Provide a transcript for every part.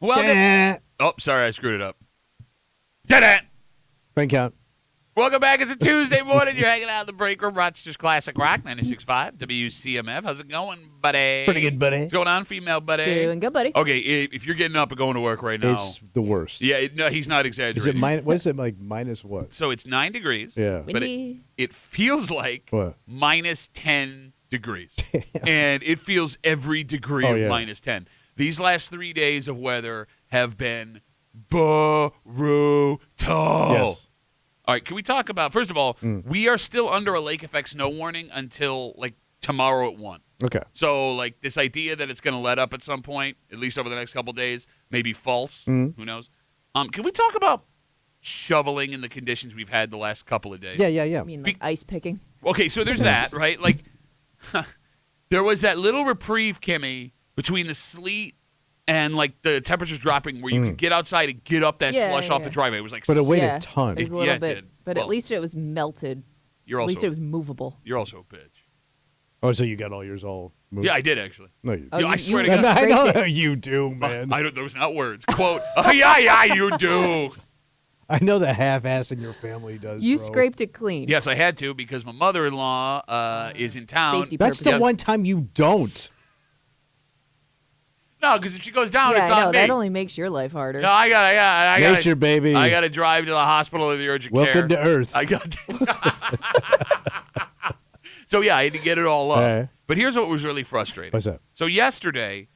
Well, oh, sorry, I screwed it up. Ta-da! Ring count. Welcome back. It's a Tuesday morning. You're hanging out in the break room. Rochester's Classic Rock, 96.5 WCMF. How's it going, buddy? Pretty good, buddy. What's going on, female buddy? Doing good, buddy. Okay, if you're getting up and going to work right now. It's the worst. Yeah, no, he's not exaggerating. What is it, like minus what? So it's 9 degrees. Yeah. But it feels like What? minus 10 degrees. And it feels every degree of minus 10. These last 3 days of weather have been brutal. Yes. All right, can we talk about, first of all, we are still under a lake effect snow warning until, like, tomorrow at 1. Okay. So, like, this idea that it's going to let up at some point, at least over the next couple days, may be false. Who knows? Can we talk about shoveling in the conditions we've had the last couple of days? Yeah. I mean, like ice picking? Okay, so there's that, right? Like, there was that little reprieve, Kimmy, between the sleet and, like, the temperatures dropping where you could get outside and get up that slush off the driveway. It was like, but it weighed a ton. It was a little it bit, did. but at least it was melted. At least it was movable. You're also a bitch. Oh, so you got all yours all moved? Yeah, I did, actually. No, you Oh, Yeah, I swear to you God. I know scraped that you do, man. I don't, those are not words. Quote, oh, yeah, you do. I know the half-ass in your family does, You bro. scraped it clean. Yes, I had to because my mother-in-law is in town. Safety That's the purposes. one time you don't. No, because if she goes down, Yeah, it's I know. on me. That only makes your life harder. No, I got Nature, baby. I got to drive to the hospital or the urgent care. Welcome to Earth. I got. So yeah, I had to get it all up. Right. But here's what was really frustrating. What's that? So yesterday,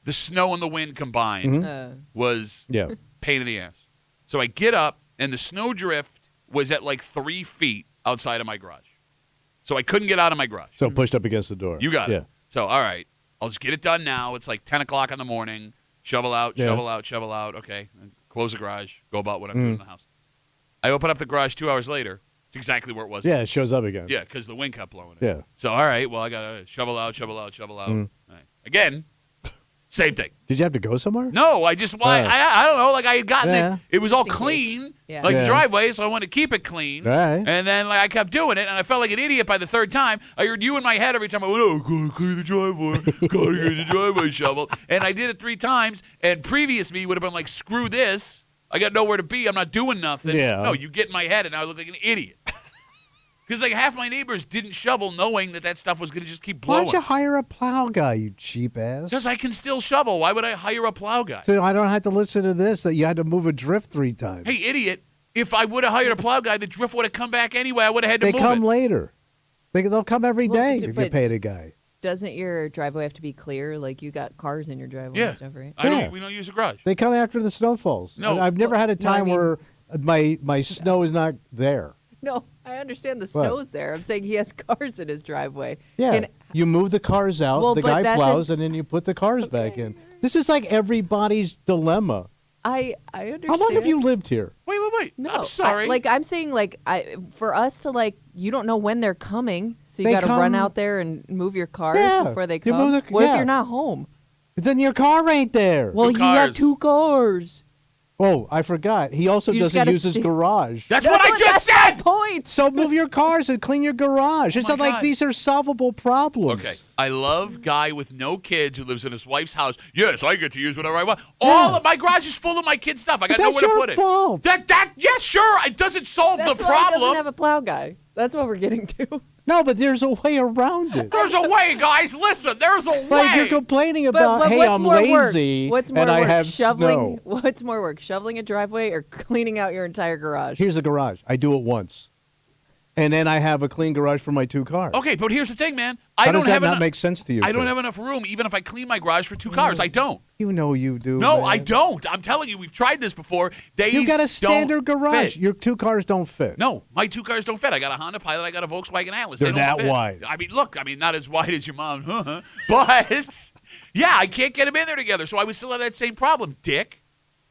the snow and the wind combined was Yeah. pain in the ass. So I get up, and the snow drift was at like 3 feet outside of my garage. So I couldn't get out of my garage. So pushed up against the door. You got Yeah. it. So, all right, I'll just get it done now. It's like 10 o'clock in the morning. Shovel out, shovel out, shovel out. Okay, close the garage. Go about what I'm doing in the house. I open up the garage 2 hours later. It's exactly where it was. Yeah, it shows up again. Yeah, because the wind kept blowing it. Yeah. So, all right, well, I got to shovel out, shovel out, shovel out. All right. Again, same thing. Did you have to go somewhere? No, I just, I don't know, like I had gotten Yeah. it. It was all Just in clean, Yeah. like Yeah. the driveway, so I wanted to keep it clean. Right. And then like I kept doing it, and I felt like an idiot by the third time. I heard you in my head every time I went, oh, gotta clean the driveway, gotta get the driveway shoveled. And I did it 3 times, and previous me would have been like, screw this. I got nowhere to be. I'm not doing nothing. Yeah. No, you get in my head, and now I look like an idiot. Because like half my neighbors didn't shovel knowing that stuff was going to just keep Why blowing. don't you hire a plow guy, you cheap ass? Because I can still shovel. Why would I hire a plow guy? So I don't have to listen to this, that you had to move a drift 3 times. Hey, idiot. If I would have hired a plow guy, the drift would have come back anyway. I would have had to They move come it. later. They'll come every Well, day but- if you paid a guy. Doesn't your driveway have to be clear? Like you got cars in your driveway Yeah. and stuff, right? We don't use a garage. They come after the snow falls. No. I've never had a No, I time mean- where my snow is not there. No, I understand the snow's there. I'm saying he has cars in his driveway. Yeah. Can- You move the cars out, Well, the but guy that's plows, and then you put the cars back in. This is like everybody's dilemma. I understand. How long have you lived here? Wait. No, I'm sorry. I'm saying, for us to you don't know when they're coming, so you They got to run come- out there and move your cars Yeah, before they you come. move the- What if yeah. you're not home? Then your car ain't there. Well, you cars. have 2 cars. Oh, I forgot. He also You just doesn't gotta use his see- garage. That's what I just said. Point. So move your cars and clean your garage. It's my not like God. these are solvable problems. Okay. I love guy with no kids who lives in his wife's house. Yes, I get to use whatever I want. All of my garage is full of my kids' stuff. I got But nowhere that's to your put it. fault. Yes, sure. It doesn't solve That's the why he doesn't problem. have a plow guy. That's what we're getting to. No, but there's a way around it. There's a way, guys. Listen, there's a way. Like you're complaining about, but hey, what's I'm more lazy work? What's more and I work? have shoveling. snow. What's more work? Shoveling a driveway or cleaning out your entire garage? Here's the garage. I do it once. And then I have a clean garage for my 2 cars. Okay, but here's the thing, man. How I don't does that have not enough. make sense to you? I don't Tim? have enough room, even if I clean my garage for 2 cars. I don't. You know you do. No, man. I don't. I'm telling you, we've tried this before. They You got a standard don't garage. fit. Your 2 cars don't fit. No, my 2 cars don't fit. I got a Honda Pilot. I got a Volkswagen Atlas. They're They don't that fit. wide. I mean, look. I mean, not as wide as your mom, but yeah, I can't get them in there together. So I would still have that same problem, Dick.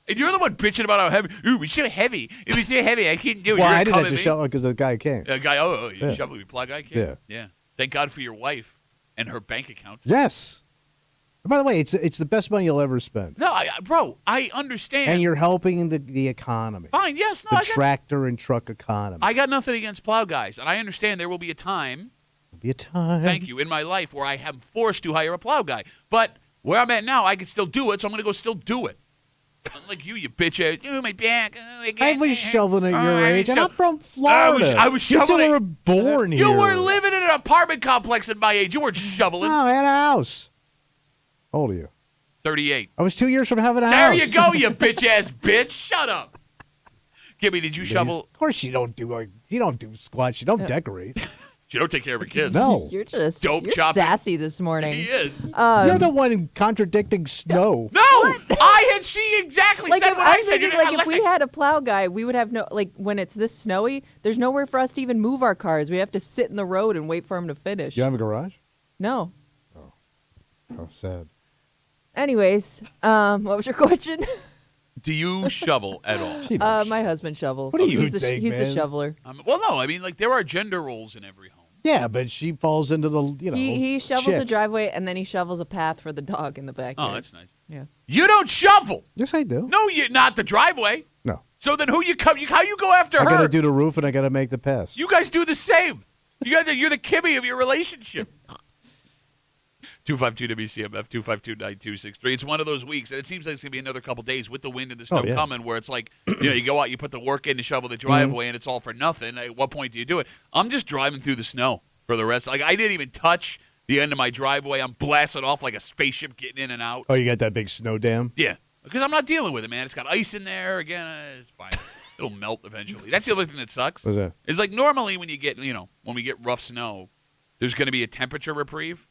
And you're the one bitching about how heavy. Ooh, we should have heavy. It was too heavy. I couldn't do it. Well, You're I didn't coming have to me. show because the guy came. A guy. Oh, you Yeah. shovel me plug. I can't. Yeah. Thank God for your wife and her bank account. Yes. By the way, it's the best money you'll ever spend. No, bro, I understand. And you're helping the economy. fine. Yes, no, The tractor and truck economy. I got nothing against plow guys, and I understand there will be a time. There'll be a time. Thank you in my life where I am forced to hire a plow guy, but where I'm at now, I can still do it, so I'm going to go still do it. Unlike you bitch ass. Oh, my back. Oh, my I God. was shoveling at your I age, was and I'm from Florida. I was You two shoveling. were born here. You were living in an apartment complex at my age. You weren't shoveling. No, I had a house. How old are you? 38. I was 2 years from having a There house. you go, you bitch ass bitch. Shut up. Kimmy, did you shovel? Of course you don't do squats. You don't decorate. You don't take care of your kids. No. You're just Dope you're chopping. sassy this morning. He is. You're the one contradicting Snow. No, she exactly Like said if, what I I'm said. thinking, You're not like if we listening. had a plow guy, we would have no like when it's this snowy. There's nowhere for us to even move our cars. We have to sit in the road and wait for him to finish. You have a garage? No. How sad. Anyways, what was your question? Do you shovel at all? She don't My husband shovels. What do you he's think, he's a man? shoveler. Well, no. I mean, like there are gender roles in every home. Yeah, but she falls into the, He shovels a chick. driveway and then he shovels a path for the dog in the backyard. Oh, that's nice. Yeah. You don't shovel. Yes, I do. No, you not the driveway. No. So then who you come? How you go after I her? got to do the roof and I got to make the pass. You guys do the same. You're the Kimmy of your relationship. 252-WCMF, 252-9263. It's one of those weeks, and it seems like it's going to be another couple days with the wind and the snow yeah. coming where it's like, you go out, you put the work in to shovel the driveway, and it's all for nothing. At what point do you do it? I'm just driving through the snow for the rest. Like, I didn't even touch the end of my driveway. I'm blasting off like a spaceship getting in and out. Oh, you got that big snow dam? Yeah, because I'm not dealing with it, man. It's got ice in there. Again, it's fine. It'll melt eventually. That's the other thing that sucks. What's that? It's like normally when you get, when we get rough snow, there's going to be a temperature reprieve.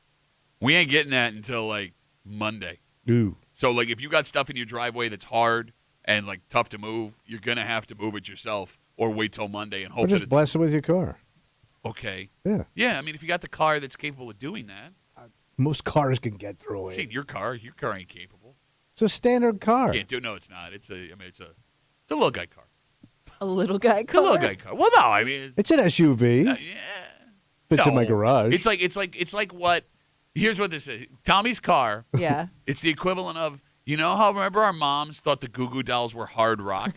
We ain't getting that until like Monday. Ooh. So like if you got stuff in your driveway that's hard and like tough to move, you're going to have to move it yourself or wait till Monday and Or hope just that blast it with your car. okay. Yeah. Yeah, I mean if you got the car that's capable of doing that. Most cars can get through See, it. your car ain't capable. It's a standard car. Can't do no, it's not. It's a little guy car. A little guy It's a car. little guy car. Well, no, I mean It's an SUV. yeah. Fits in my No. garage. It's like what here's what this is. Tommy's car. Yeah. It's the equivalent of, remember our moms thought the Goo Goo Dolls were hard rock?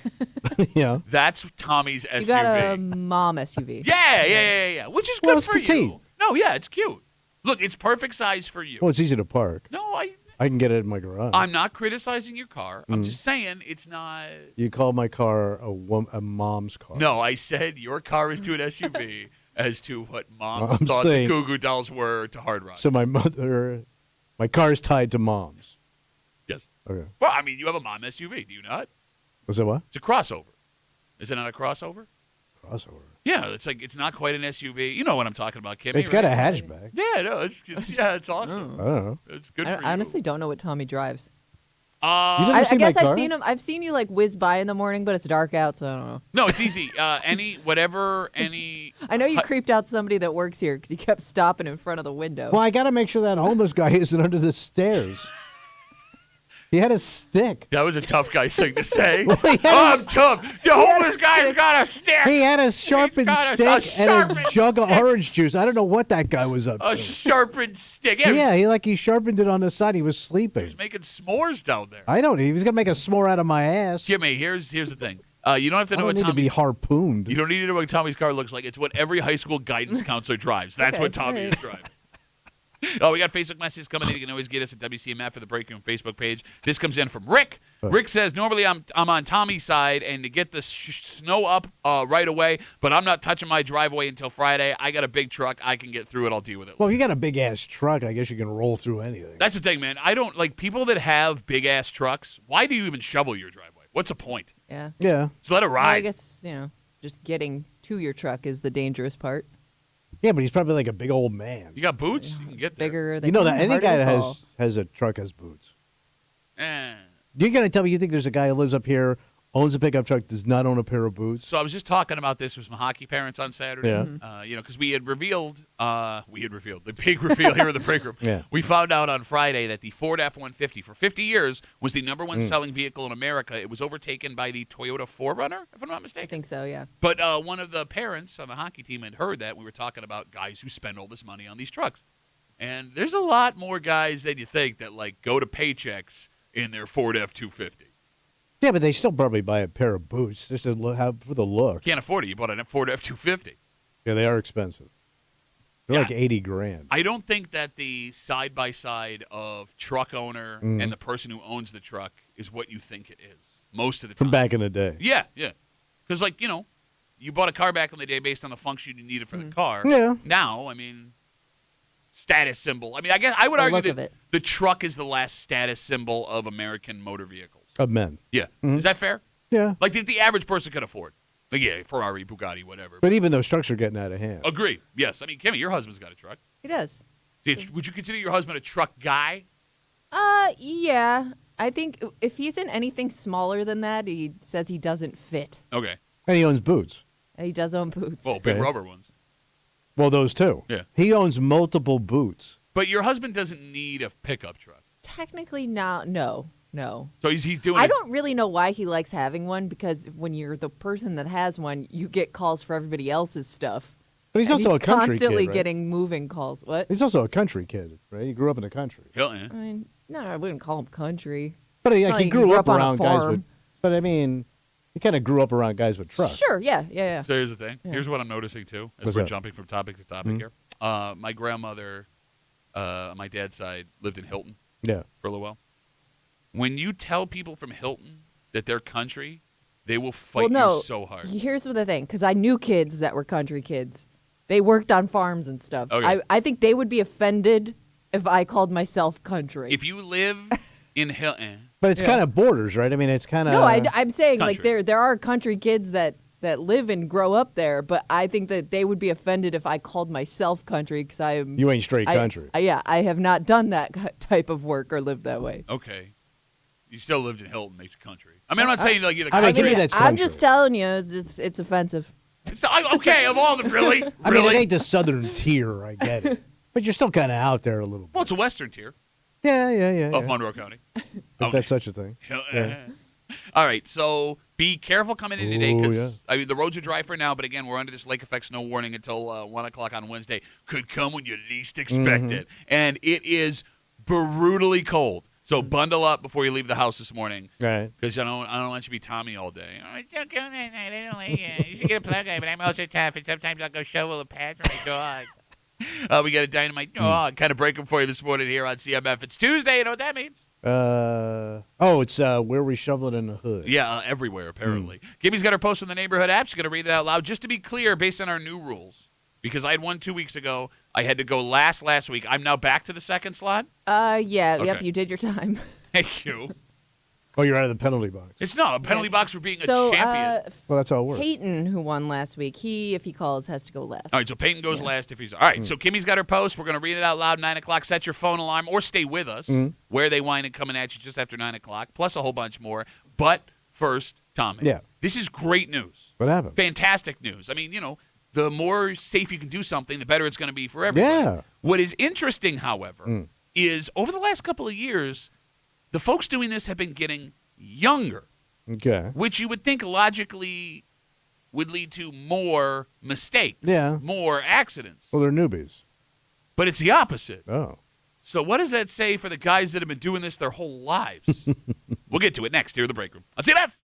yeah. That's Tommy's SUV. You got a mom SUV. Yeah. Which is Well, good it's for petite. you. No, yeah, it's cute. Look, it's perfect size for you. Well, it's easy to park. No, I can get it in my garage. I'm not criticizing your car. Mm. I'm just saying it's not. You call my car a mom's car. No, I said your car is to an SUV as to what moms I'm thought saying- the Goo Goo Dolls were to hard rock. So my car's tied to mom's. Yes. Okay. Well, I mean, you have a mom SUV, do you not? Was that what? It's a crossover. Is it not a crossover? Crossover. Yeah, it's not quite an SUV. You know what I'm talking about, Kimmy. It's got a right? hatchback. Yeah, no, it's just it's awesome. I don't know. It's good I for you. honestly don't know what Tommy drives. You Uh, never I seen my guess I've car? seen him. I've seen you like whiz by in the morning, but it's dark out, so I don't know. no, it's easy. Any. I know you creeped out somebody that works here because he kept stopping in front of the window. Well, I got to make sure that homeless guy isn't under the stairs. He had a stick. That was a tough guy thing to say. Well, he had I'm a- tough. The homeless guy's got a stick. He had a sharpened got a stick and a sharpened jug of stick. orange juice. I don't know what that guy was up A to. sharpened stick. Yeah, he sharpened it on the side. He was He sleeping. was making s'mores down there. I don't know. He was gonna make a s'more out of my ass. Jimmy, here's the thing. You don't have to I know don't what need to be Tommy's. harpooned. You don't need to know what Tommy's car looks like. It's what every high school guidance counselor drives. That's Okay, what Tommy alright. is driving. Oh, we got Facebook messages coming in. You can always get us at WCMF for the Break Room Facebook page. This comes in from Rick. Rick says, normally I'm on Tommy's side and to get the snow up right away, but I'm not touching my driveway until Friday. I got a big truck. I can get through it. I'll deal with it. Well, if you got a big ass truck, I guess you can roll through anything. That's the thing, man. I don't like people that have big-ass trucks. Why do you even shovel your driveway? What's the point? Yeah. Yeah. Just let it Well, I ride. guess just getting to your truck is the dangerous part. Yeah, but he's probably like a big old man. You got boots? You can get there. Bigger. You know that any harder guy to that fall. has a truck has boots. Eh. You're gonna tell me you think there's a guy who lives up here, owns a pickup truck, does not own a pair of boots? So I was just talking about this with some hockey parents on Saturday. Yeah. Because we had revealed the big reveal here in the break room. Yeah. We found out on Friday that the Ford F-150 for 50 years was the number one selling vehicle in America. It was overtaken by the Toyota 4Runner, if I'm not I mistaken. think so. Yeah. But one of the parents on the hockey team had heard that. We were talking about guys who spend all this money on these trucks. And there's a lot more guys than you think that like go to paychecks in their Ford F-250. Yeah, but they still probably buy a pair of boots just to for the look. Can't afford it. You bought a Ford F-250. Yeah, they are expensive. They're Yeah. like $80,000. I don't think that the side-by-side of truck owner and the person who owns the truck is what you think it is most of the time. From back in the day. Yeah, yeah. Because, like, you bought a car back in the day based on the function you needed for the car. Yeah. Now, I mean, status symbol. I mean, I guess I would The argue look of that it. the truck is the last status symbol of American motor vehicles. Of men. Yeah. Is that fair? Yeah. Like, that the average person could afford. Like, yeah, Ferrari, Bugatti, whatever. But even those trucks are getting out of hand. Agree. Yes. I mean, Kimmy, your husband's got a truck. He does. Would you consider your husband a truck guy? Yeah. I think if he's in anything smaller than that, he says he doesn't fit. Okay. And he owns boots. He does own boots. Well, big Okay. rubber ones. Well, those too. Yeah. He owns multiple boots. But your husband doesn't need a pickup truck. Technically, no. So he's doing I it. don't really know why he likes having one, because when you're the person that has one, you get calls for everybody else's stuff. But he's And also a country constantly kid, right? getting moving calls. What? He's also a country kid, right? He grew up in the country. Hell, yeah. I mean, no, I wouldn't call him country. But he Well, he grew up on a around guys farm. with. But I mean, he kind of grew up around guys with trucks. Sure, yeah. So here's the thing. Here's what I'm noticing, too, as What's we're that? jumping from topic to topic here. My grandmother, on my dad's side, lived in Hilton Yeah. for a little while. When you tell people from Hilton that they're country, they will fight you so hard. Here's the thing, because I knew kids that were country kids. They worked on farms and stuff. Okay. I think they would be offended if I called myself country. If you live in Hilton, But it's kind of borders, right? I mean, it's kind of. No, I'm saying like Country. there are country kids that live and grow up there, but I think that they would be offended if I called myself country, because I am. You ain't straight country. I have not done that type of work or lived that way. okay, you still lived in Hilton, makes it country. I mean, I'm not saying like you're the I mean, country. to me, that's I'm country. just telling you, it's offensive. Okay, of all the really, I mean, really. it ain't the southern tier. I get it. But you're still kind of out there a little bit. Well, it's a western tier Yeah. of Monroe County. If that's such a thing. All right, so be careful coming in today, Ooh, because I mean the roads are dry for now. But again, we're under this lake effect snow warning until 1 o'clock on Wednesday. Could come when you least expect it, and it is brutally cold. So bundle up before you leave the house this morning, Right. because I don't want you to be Tommy all day. Oh, it's so cold at night. I don't like it. You should get a plug in, but I'm also tough, and sometimes I'll go shovel a pad for my dog. We got a dynamite dog. Kind of break them for you this morning here on CMF. It's Tuesday. You know what that means? It's where we shovel it in the hood. Yeah, everywhere, apparently. Gibby's got her post on the neighborhood app. She's going to read it out loud. Just to be clear, based on our new rules, because I had one 2 weeks ago, I had to go last week. I'm now back to the second slot. Yep, Okay. you did your time. Thank you. Oh, you're out of the penalty box. It's not a penalty box for being So a champion. Well, that's how it works. Peyton, who won last week, if he calls, has to go last. All right, so Peyton goes last if he's... All right, so Kimmy's got her post. We're going to read it out loud, 9 o'clock. Set your phone alarm or stay with us. Where They Whine and coming at you just after 9 o'clock, plus a whole bunch more. But first, Tommy. Yeah. This is great news. What happened? Fantastic news. I mean, the more safe you can do something, the better it's going to be for everybody. Yeah. What is interesting, however, is over the last couple of years, the folks doing this have been getting younger, Okay. which you would think logically would lead to more mistakes, Yeah. more accidents. Well, they're newbies. But it's the opposite. Oh. So what does that say for the guys that have been doing this their whole lives? We'll get to it next here in the break room. On CMF.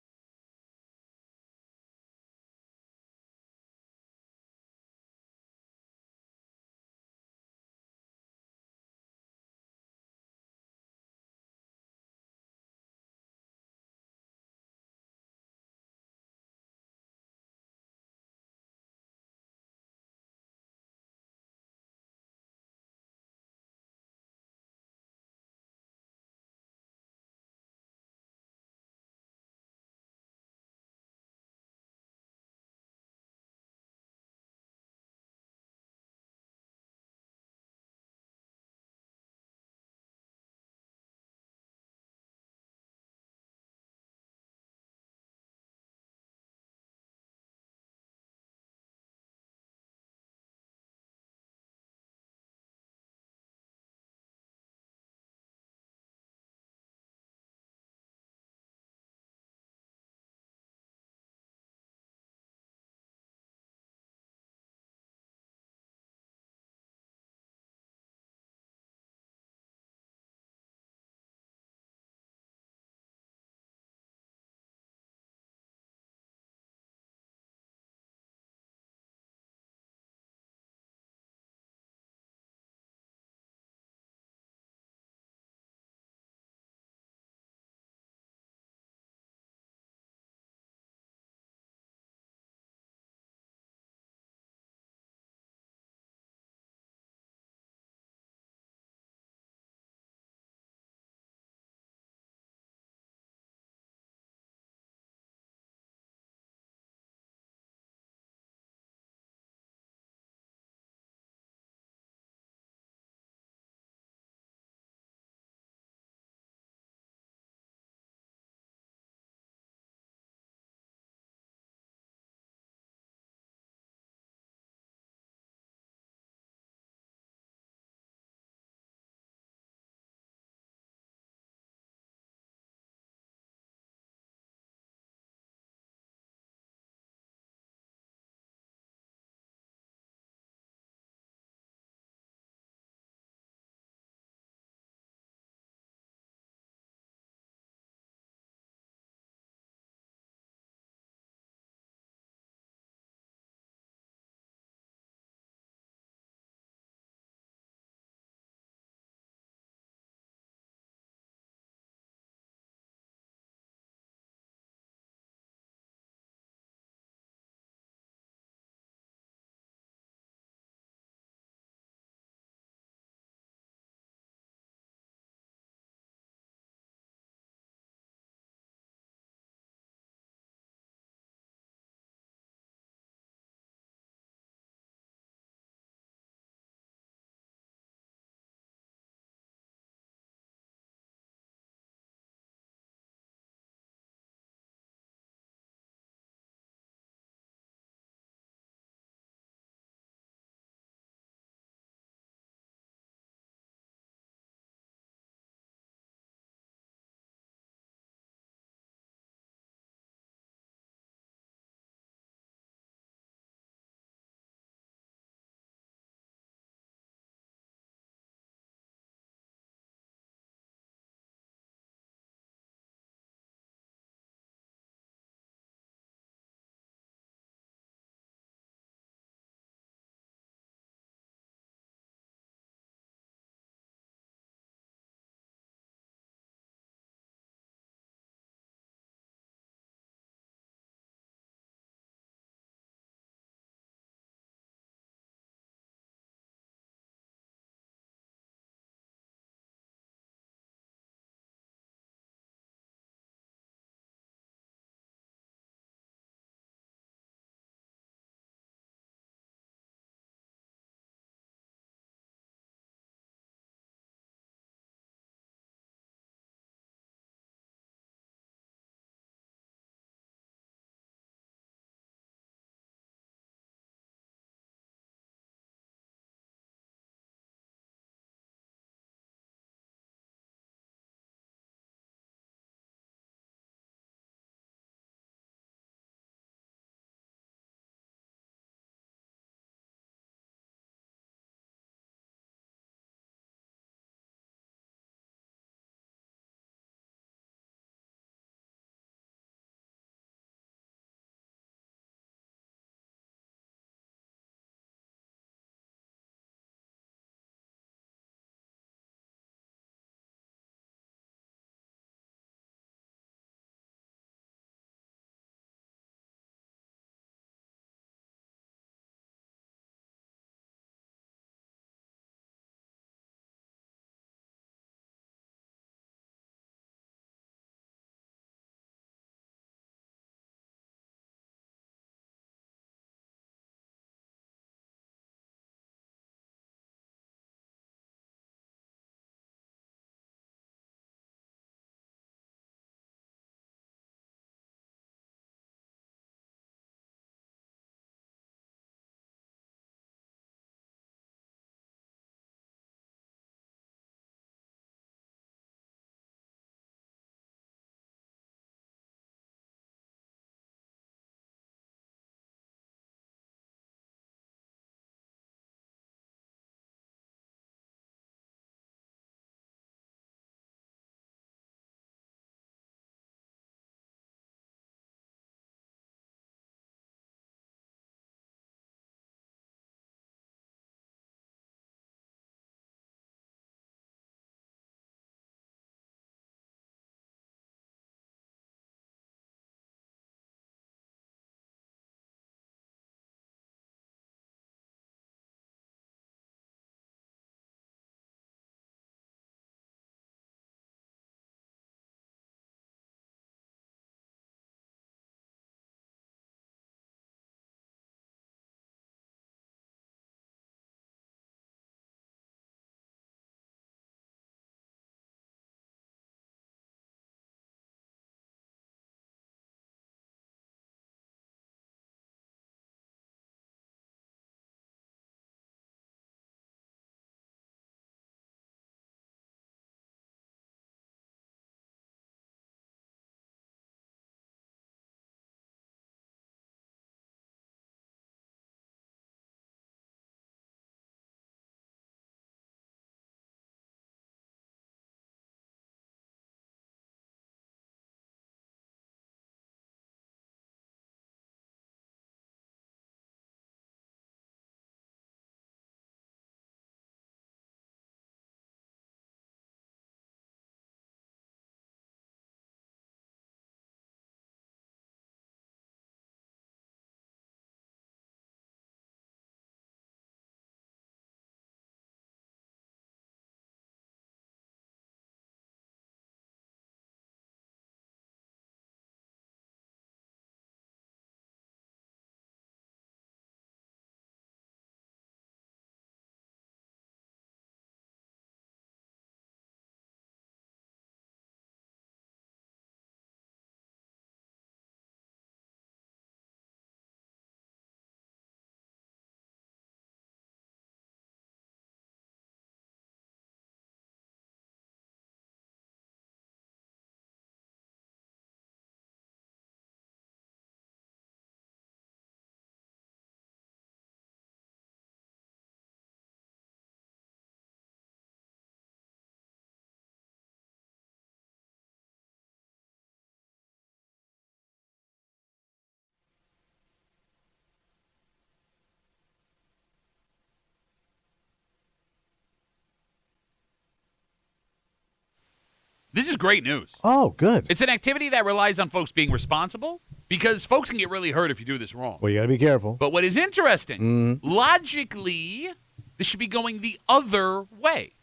This is great news. Oh, good. It's an activity that relies on folks being responsible because folks can get really hurt if you do this wrong. Well, you got to be careful. But what is interesting, logically, this should be going the other way.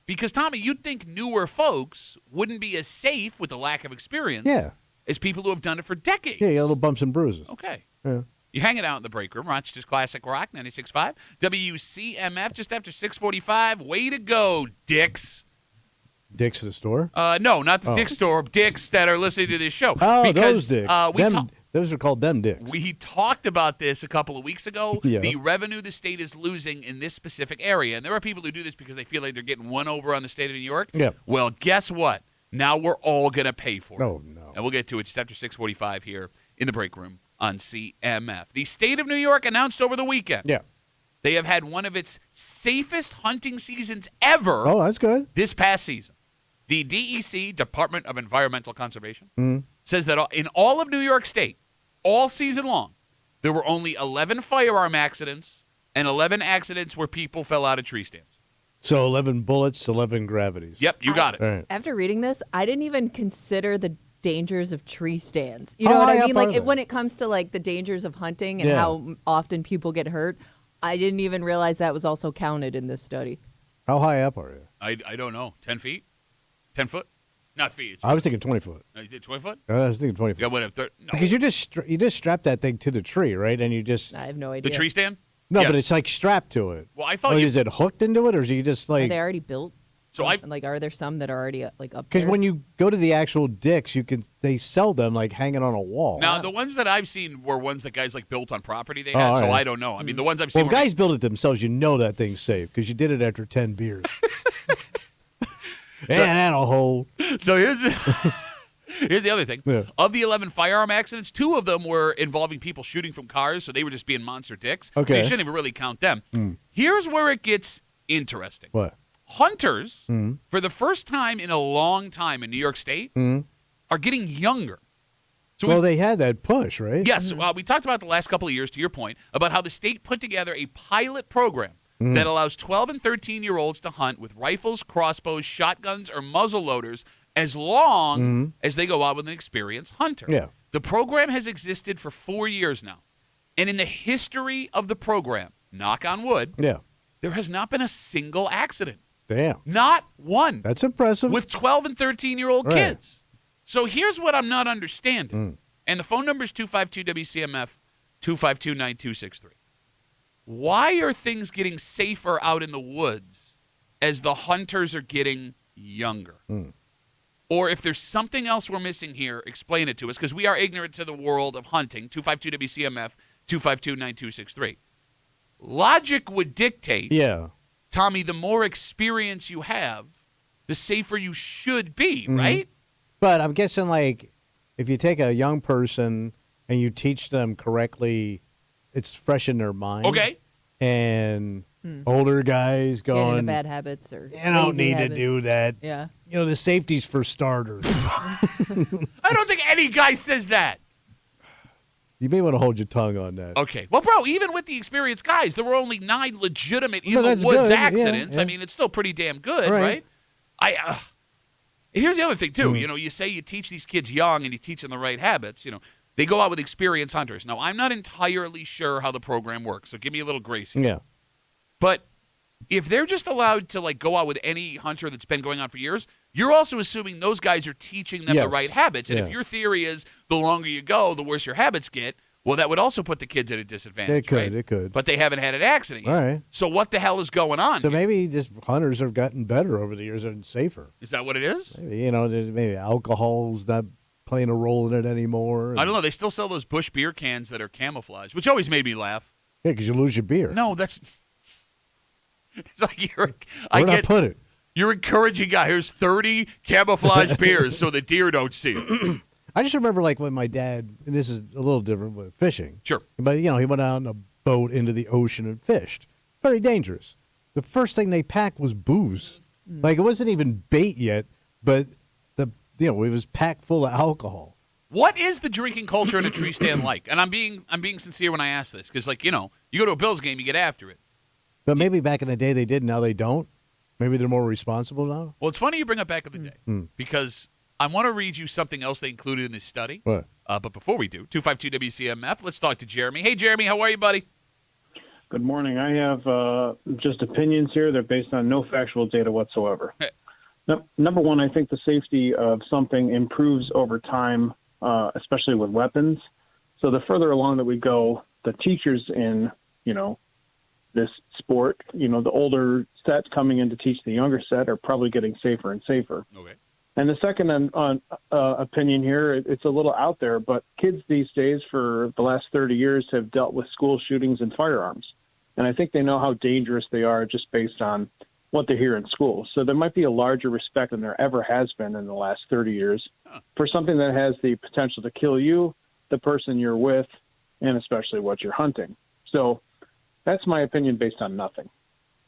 Because, Tommy, you'd think newer folks wouldn't be as safe with the lack of experience as people who have done it for decades. Yeah, you got little bumps and bruises. Okay. Yeah. You're hanging out in the break room. Rochester's Classic Rock, 96.5. WCMF, just after 6:45. Way to go, dicks. Dick's the store? No, not the Dick's store. Dicks that are listening to this show. Oh, because, those dicks. Those are called them dicks. We talked about this a couple of weeks ago. Yeah. The revenue the state is losing in this specific area. And there are people who do this because they feel like they're getting one over on the state of New York. Yeah. Well, guess what? Now we're all going to pay for it. Oh, no. And we'll get to it just after 6:45 here in the break room on CMF. The state of New York announced over the weekend. Yeah. They have had one of its safest hunting seasons ever Oh, that's good. this past season. The DEC, Department of Environmental Conservation, says that in all of New York State, all season long, there were only 11 firearm accidents and 11 accidents where people fell out of tree stands. So 11 bullets, 11 gravities. Yep, you got it. All right. After reading this, I didn't even consider the dangers of tree stands. You know what high I mean? up are Like they? when it comes to like the dangers of hunting and Yeah. how often people get hurt, I didn't even realize that was also counted in this study. How high up are you? I don't know. 10 feet? 10 foot? Not feet. It's I was thinking 20 foot. You did 20 foot? I was thinking 20 foot. Yeah, whatever. No. Because you just strap that thing to the tree, right? And you just I have no The idea. tree stand? no, Yes. but it's like strapped to it. Well, I thought Like, you. is it hooked into it, or is you just Are like? they already built? So Like, are there some that are already like up Because there? when you go to the actual dicks, they sell them like hanging on a wall. Now, the ones that I've seen were ones that guys like built on property they Oh, had, all so right. I don't know. I mean, the ones I've seen well, if were guys build it themselves, you know that thing's safe because you did it after 10 beers. And that'll hold. So here's the other thing. Yeah. Of the 11 firearm accidents, 2 of them were involving people shooting from cars, so they were just being monster dicks. So Okay. you shouldn't even really count them. Here's where it gets interesting. What? Hunters, for the first time in a long time in New York State, are getting younger. So Well, they had that push, right? yes, we talked about the last couple of years, to your point, about how the state put together a pilot program that allows 12 and 13-year-olds to hunt with rifles, crossbows, shotguns, or muzzle loaders as long as they go out with an experienced hunter. Yeah. The program has existed for 4 years now. And in the history of the program, knock on wood, Yeah. there has not been a single accident. Damn. Not one. That's impressive. With 12 and 13-year-old Right. kids. So here's what I'm not understanding. And the phone number is 252-WCMF, 252-9263. Why are things getting safer out in the woods as the hunters are getting younger? Or if there's something else we're missing here, explain it to us, because we are ignorant to the world of hunting. 252-WCMF, 252-9263. Logic would dictate, yeah. Tommy, the more experience you have, the safer you should be, right? But I'm guessing, like, if you take a young person and you teach them correctly, it's fresh in their mind. Okay. And older guys Get into going, bad habits or you don't lazy need habits. to do that. Yeah. You know, the safety's for starters. I don't think any guy says that. You may want to hold your tongue on that. Okay. Well, bro, even with the experienced guys, there were only 9 legitimate in No, the that's woods good. Yeah, accidents. I yeah. mean, it's still pretty damn good, Right. right? Here's the other thing, too. You know, you say you teach these kids young and you teach them the right habits. You know, they go out with experienced hunters. Now, I'm not entirely sure how the program works, so give me a little grace here. Yeah. But if they're just allowed to, like, go out with any hunter that's been going on for years, you're also assuming those guys are teaching them the Yes. right habits. And if Yeah. your theory is the longer you go, the worse your habits get, well, that would also put the kids at a disadvantage. It could, right? it could. But they haven't had an accident yet. All right. So what the hell is going on? So here? maybe just hunters have gotten better over the years and safer. Is that what it is? Maybe, you know, maybe alcohol's not playing a role in it anymore. I don't know. They still sell those Busch beer cans that are camouflage, which always made me laugh. Yeah, because you lose your beer. No, that's. It's like Where'd I put it? You're encouraging guy. Here's 30 camouflage beers so the deer don't see it. I just remember, like, when my dad, and this is a little different with fishing. Sure. But, you know, he went out on a boat into the ocean and fished. Very dangerous. The first thing they packed was booze. Like, it wasn't even bait yet, but, it was packed full of alcohol. What is the drinking culture in a tree stand like? And I'm being sincere when I ask this, because, like, you know, you go to a Bills game, you get after it. But maybe back in the day they did, now they don't. Maybe they're more responsible now? Well, it's funny you bring up back in the day because I want to read you something else they included in this study. What? But before we do, 252 WCMF, let's talk to Jeremy. Hey, Jeremy, how are you, buddy? Good morning. I have just opinions here. They're based on no factual data whatsoever. Hey. Number one, I think the safety of something improves over time, especially with weapons. So the further along that we go, the teachers in, this sport, the older set coming in to teach the younger set are probably getting safer and safer. Okay. And the second opinion here, it's a little out there, but kids these days for the last 30 years have dealt with school shootings and firearms. And I think they know how dangerous they are just based on what they hear in school. So there might be a larger respect than there ever has been in the last 30 years for something that has the potential to kill you, the person you're with, and especially what you're hunting. So that's my opinion based on nothing.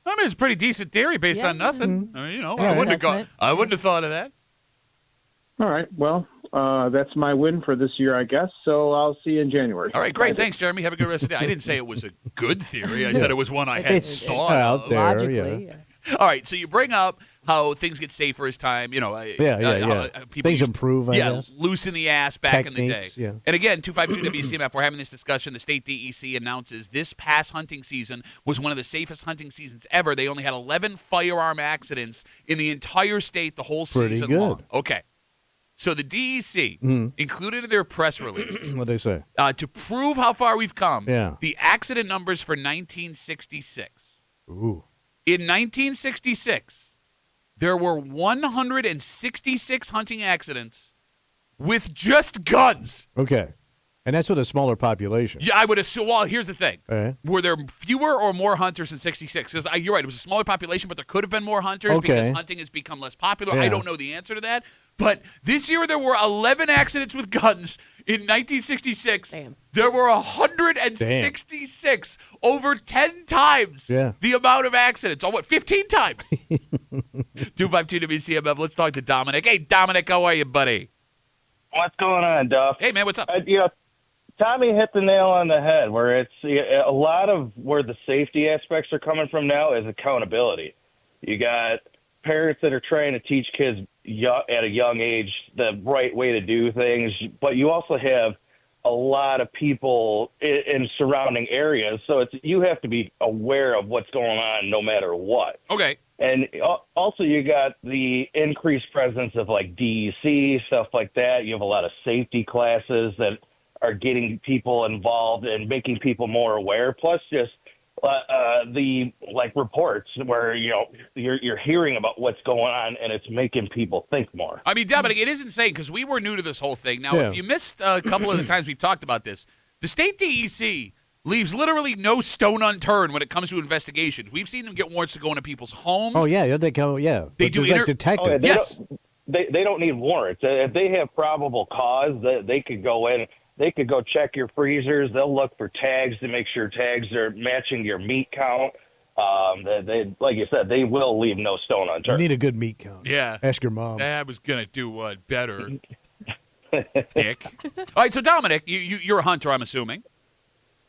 I mean, it's a pretty decent theory based on nothing. I mean, I wouldn't have thought of that. All right. Well, that's my win for this year, I guess. So I'll see you in January. All right, great. Thanks, Jeremy. Have a good rest of the day. I didn't say it was a good theory. I said it was one I had It's thought out of. there. Logically, yeah. All right, so you bring up how things get safer as time, people Things used- improve, I guess. loosen the ass back in the day. Techniques, yeah. And again, 252 WCMF, we're having this discussion. The state DEC announces this past hunting season was one of the safest hunting seasons ever. They only had 11 firearm accidents in the entire state the whole Pretty season good. long. Okay. So the DEC included in their press release What'd they say? to prove how far we've come, Yeah. the accident numbers for 1966. Ooh. In 1966, there were 166 hunting accidents with just guns. Okay. And that's with a smaller population. Yeah, I would assume. Well, here's the thing. Okay. Were there fewer or more hunters in 66? Because you're right, it was a smaller population, but there could have been more hunters because Okay. hunting has become less popular. Yeah. I don't know the answer to that. But this year there were 11 accidents with guns. In 1966, Damn. there were 166, over 10 times the amount of accidents. 15 times? 252 WCMF. Let's talk to Dominic. Hey, Dominic, how are you, buddy? What's going on, Duff? Hey, man, what's up? Tommy hit the nail on the head where it's a lot of where the safety aspects are coming from now is accountability. You got parents that are trying to teach kids at a young age the right way to do things, but you also have a lot of people in surrounding areas, so you have to be aware of what's going on no matter what. Okay. And also you got the increased presence of like DEC, stuff like that. You have a lot of safety classes that are getting people involved and making people more aware. Plus just the reports where, you're hearing about what's going on and it's making people think more. I mean, Dominic, it is insane because we were new to this whole thing. Now, if you missed a couple of the times we've talked about this, the state DEC leaves literally no stone unturned when it comes to investigations. We've seen them get warrants to go into people's homes. Oh, yeah. They go, yeah. They But do there's like detectives. Yes. They don't need warrants. If they have probable cause, they could go in. They could go check your freezers. They'll look for tags to make sure tags are matching your meat count. They like you said, they will leave no stone You unturned. need a good meat count. Yeah. Ask your mom. I was going to do better, Dick. All right, so Dominic, you're a hunter, I'm assuming.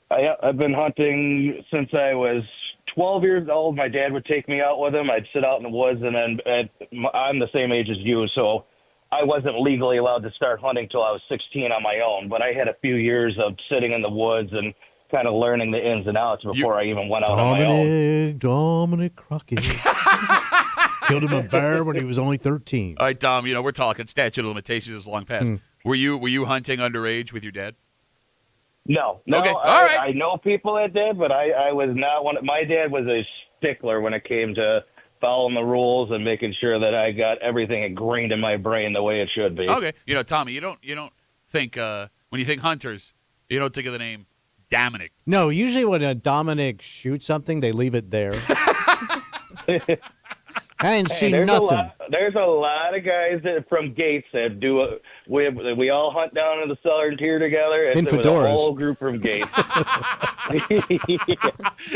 I've been hunting since I was 12 years old. My dad would take me out with him. I'd sit out in the woods, and then I'm the same age as you, so I wasn't legally allowed to start hunting till I was 16 on my own. But I had a few years of sitting in the woods and kind of learning the ins and outs before I even went out on my own. Dominic Crockett. Killed him a bear when he was only 13. All right, Dom, we're talking statute of limitations is long past. Were you hunting underage with your dad? No. Okay, all right. I know people that did, but I was not one. My dad was a stickler when it came to following the rules and making sure that I got everything ingrained in my brain the way it should be. Okay. Tommy, you don't think when you think hunters, you don't think of the name Dominic. No, usually when a Dominic shoots something, they leave it there. I didn't see nothing. There's a lot of guys from Gates that do. We all hunt down in the Southern Tier together. And In there was fedoras. a whole group from Gates.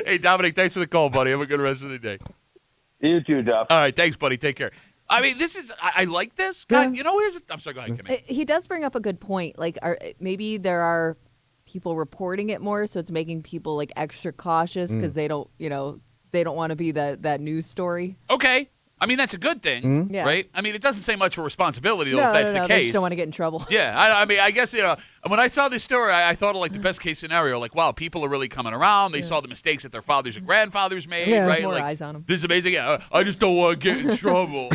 Hey, Dominic, thanks for the call, buddy. Have a good rest of the day. You too, Duff. All right, thanks, buddy. Take care. I mean, I like this. God, I'm sorry, go ahead, Kimmy. He does bring up a good point. Like, maybe there are people reporting it more, so it's making people like extra cautious because they don't want to be that news story. Okay. I mean, that's a good thing, Yeah. right? I mean, it doesn't say much for responsibility, though, No, if that's no, the they case. just don't want to get in trouble. Yeah, I mean, I guess, when I saw this story, I thought of, like, the best-case scenario. Like, wow, people are really coming around. They saw the mistakes that their fathers and grandfathers made, Yeah. right? More like, eyes on 'em. This is amazing. Yeah, I just don't want to get in trouble.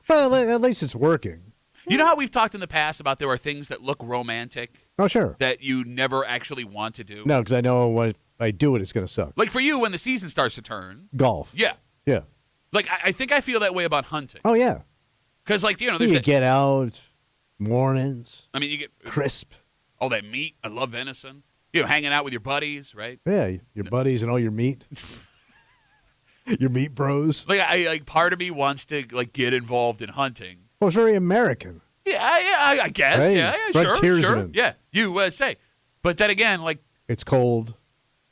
Well, at least it's working. You know how we've talked in the past about there are things that look romantic Oh, sure. that you never actually want to do? No, because I know when I do it, it's going to suck. Like, for you, when the season starts to turn, Golf. yeah. Yeah. Like, I think I feel that way about hunting. Oh, yeah. Because, like, there's You that, get out, mornings, I mean, you get crisp. all that meat. I love venison. Hanging out with your buddies, right? Yeah, your buddies and all your meat. Your meat bros. Like, part of me wants to, like, get involved in hunting. Well, it's very American. Yeah, I guess. Hey, Yeah, sure. frontiersman. Yeah, USA. But then again, like, It's cold.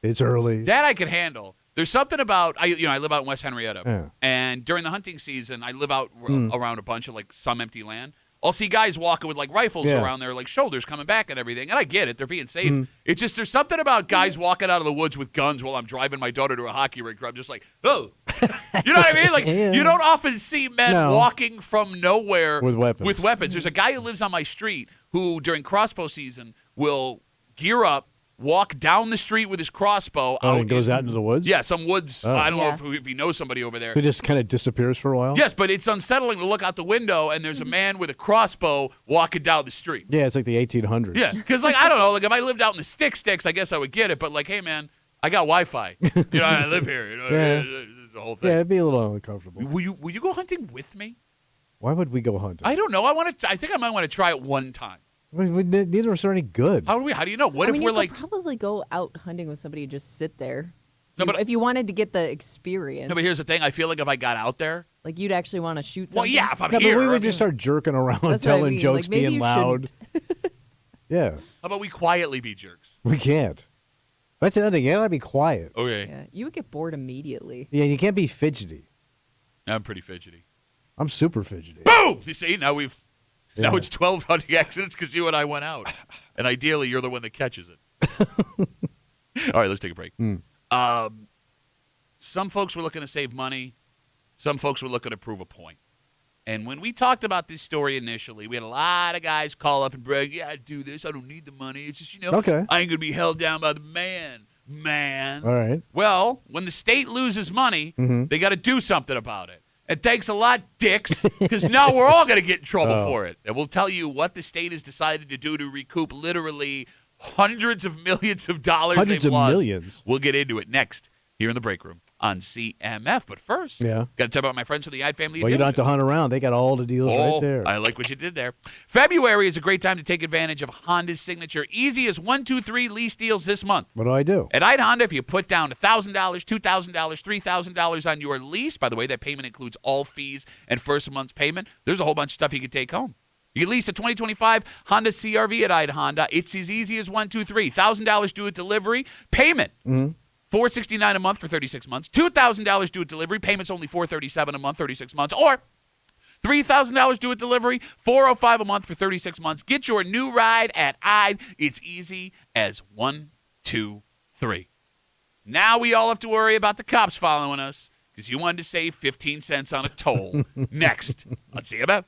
It's early. that I can handle. There's something about I live out in West Henrietta, Yeah. and during the hunting season, I live out around a bunch of like some empty land. I'll see guys walking with like rifles Yeah. around their like shoulders, coming back and everything, and I get it; they're being safe. It's just there's something about guys walking out of the woods with guns while I'm driving my daughter to a hockey rink. Where I'm just like, oh, you know what I mean? Like Yeah. you don't often see men No. walking from nowhere With weapons. There's a guy who lives on my street who, during crossbow season, will gear up, walk down the street with his crossbow. Oh, and goes out into the woods? Yeah, some woods. Oh. I don't Yeah. know if he knows somebody over there. So it just kind of disappears for a while? Yes, but it's unsettling to look out the window and there's a man with a crossbow walking down the street. Yeah, it's like the 1800s. Yeah, because like I don't know, like if I lived out in the sticks, I guess I would get it. But like, hey man, I got Wi-Fi. I live here. Yeah. It's the whole thing. Yeah, it'd be a little uncomfortable. Will you go hunting with me? Why would we go hunting? I don't know. I think I might want to try it one time. Neither of us are any good. How do you know? What I if mean, we're you like? could probably go out hunting with somebody and just sit there. No, but- if you wanted to get the experience, No, but here's the thing. I feel like if I got out there, like you'd actually want to shoot well, something. yeah, if I'm No, here, but we would just start jerking around, That's what I telling mean. jokes, Like, maybe being you loud. Yeah, how about we quietly be jerks? we can't. That's another thing. You gotta be quiet. Okay, Yeah, you would get bored immediately. Yeah, you can't be fidgety. I'm pretty fidgety. I'm super fidgety. Boom! You see, now Yeah. it's 12 hunting accidents because you and I went out, and ideally you're the one that catches it. All right, let's take a break. Some folks were looking to save money. Some folks were looking to prove a point. And when we talked about this story initially, we had a lot of guys call up and brag, yeah, I do this. I don't need the money. It's just, Okay. I ain't going to be held down by the man. All right. Well, when the state loses money, they got to do something about it. And thanks a lot, dicks, because now we're all going to get in trouble for it. And we'll tell you what the state has decided to do to recoup literally hundreds of millions of dollars Hundreds they've of lost. millions. We'll get into it next here in the break room on CMF. But first, Yeah. got to tell about my friends from the Ide family. Well, you don't have to hunt around. They got all the deals right there. I like what you did there. February is a great time to take advantage of Honda's signature easy as 1, 2, 3 lease deals this month. What do I do? At Ide Honda, if you put down $1,000, $2,000, $3,000 on your lease, by the way, that payment includes all fees and first month's payment, there's a whole bunch of stuff you can take home. You can lease a 2025 Honda CRV at Ide Honda. It's as easy as 1, 2, 3. $1,000 due at delivery. Payment. $469 a month for 36 months. $2,000 due at delivery. Payments only $437 a month, 36 months. Or $3,000 due at delivery, $405 a month for 36 months. Get your new ride at Ide. It's easy as 1, 2, 3. Now we all have to worry about the cops following us because you wanted to save 15 cents on a toll. Next on CMF.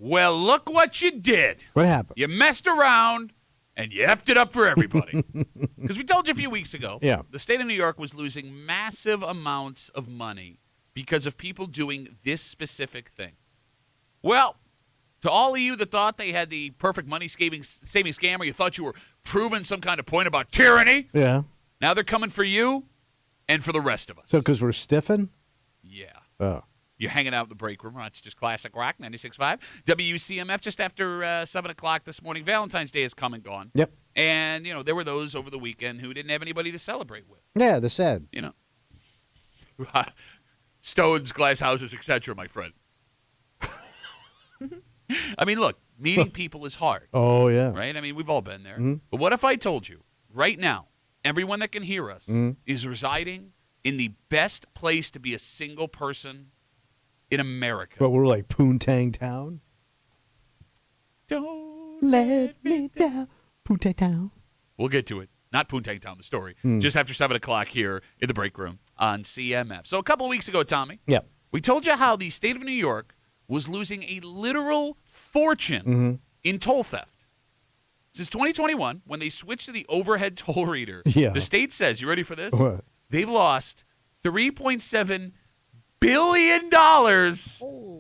Well, look what you did. What happened? You messed around and you effed it up for everybody. Because we told you a few weeks ago, Yeah. the state of New York was losing massive amounts of money because of people doing this specific thing. Well, to all of you that thought they had the perfect saving scam, or you thought you were proving some kind of point about tyranny, Yeah. now they're coming for you and for the rest of us. So because we're stiffing? Yeah. Oh. You're hanging out in the break room. It's just classic rock, 96.5. WCMF just after 7 o'clock this morning. Valentine's Day has come and gone. Yep. And, there were those over the weekend who didn't have anybody to celebrate with. Yeah, the sad. Stones, glass houses, etc., my friend. I mean, look, meeting people is hard, Oh, yeah. right? I mean, we've all been there. Mhm. But what if I told you right now, everyone that can hear us Mhm. is residing in the best place to be a single person in America? But we're like Poontang Town. Don't Let me down. Poontang Town. We'll get to it. Not Poontang Town, the story. Hmm. Just after 7 o'clock here in the break room on CMF. So a couple of weeks ago, Tommy, Yep. we told you how the state of New York was losing a literal fortune in toll theft. Since 2021, when they switched to the overhead toll reader, Yeah. the state says, you ready for this? What? They've lost $3.7 billion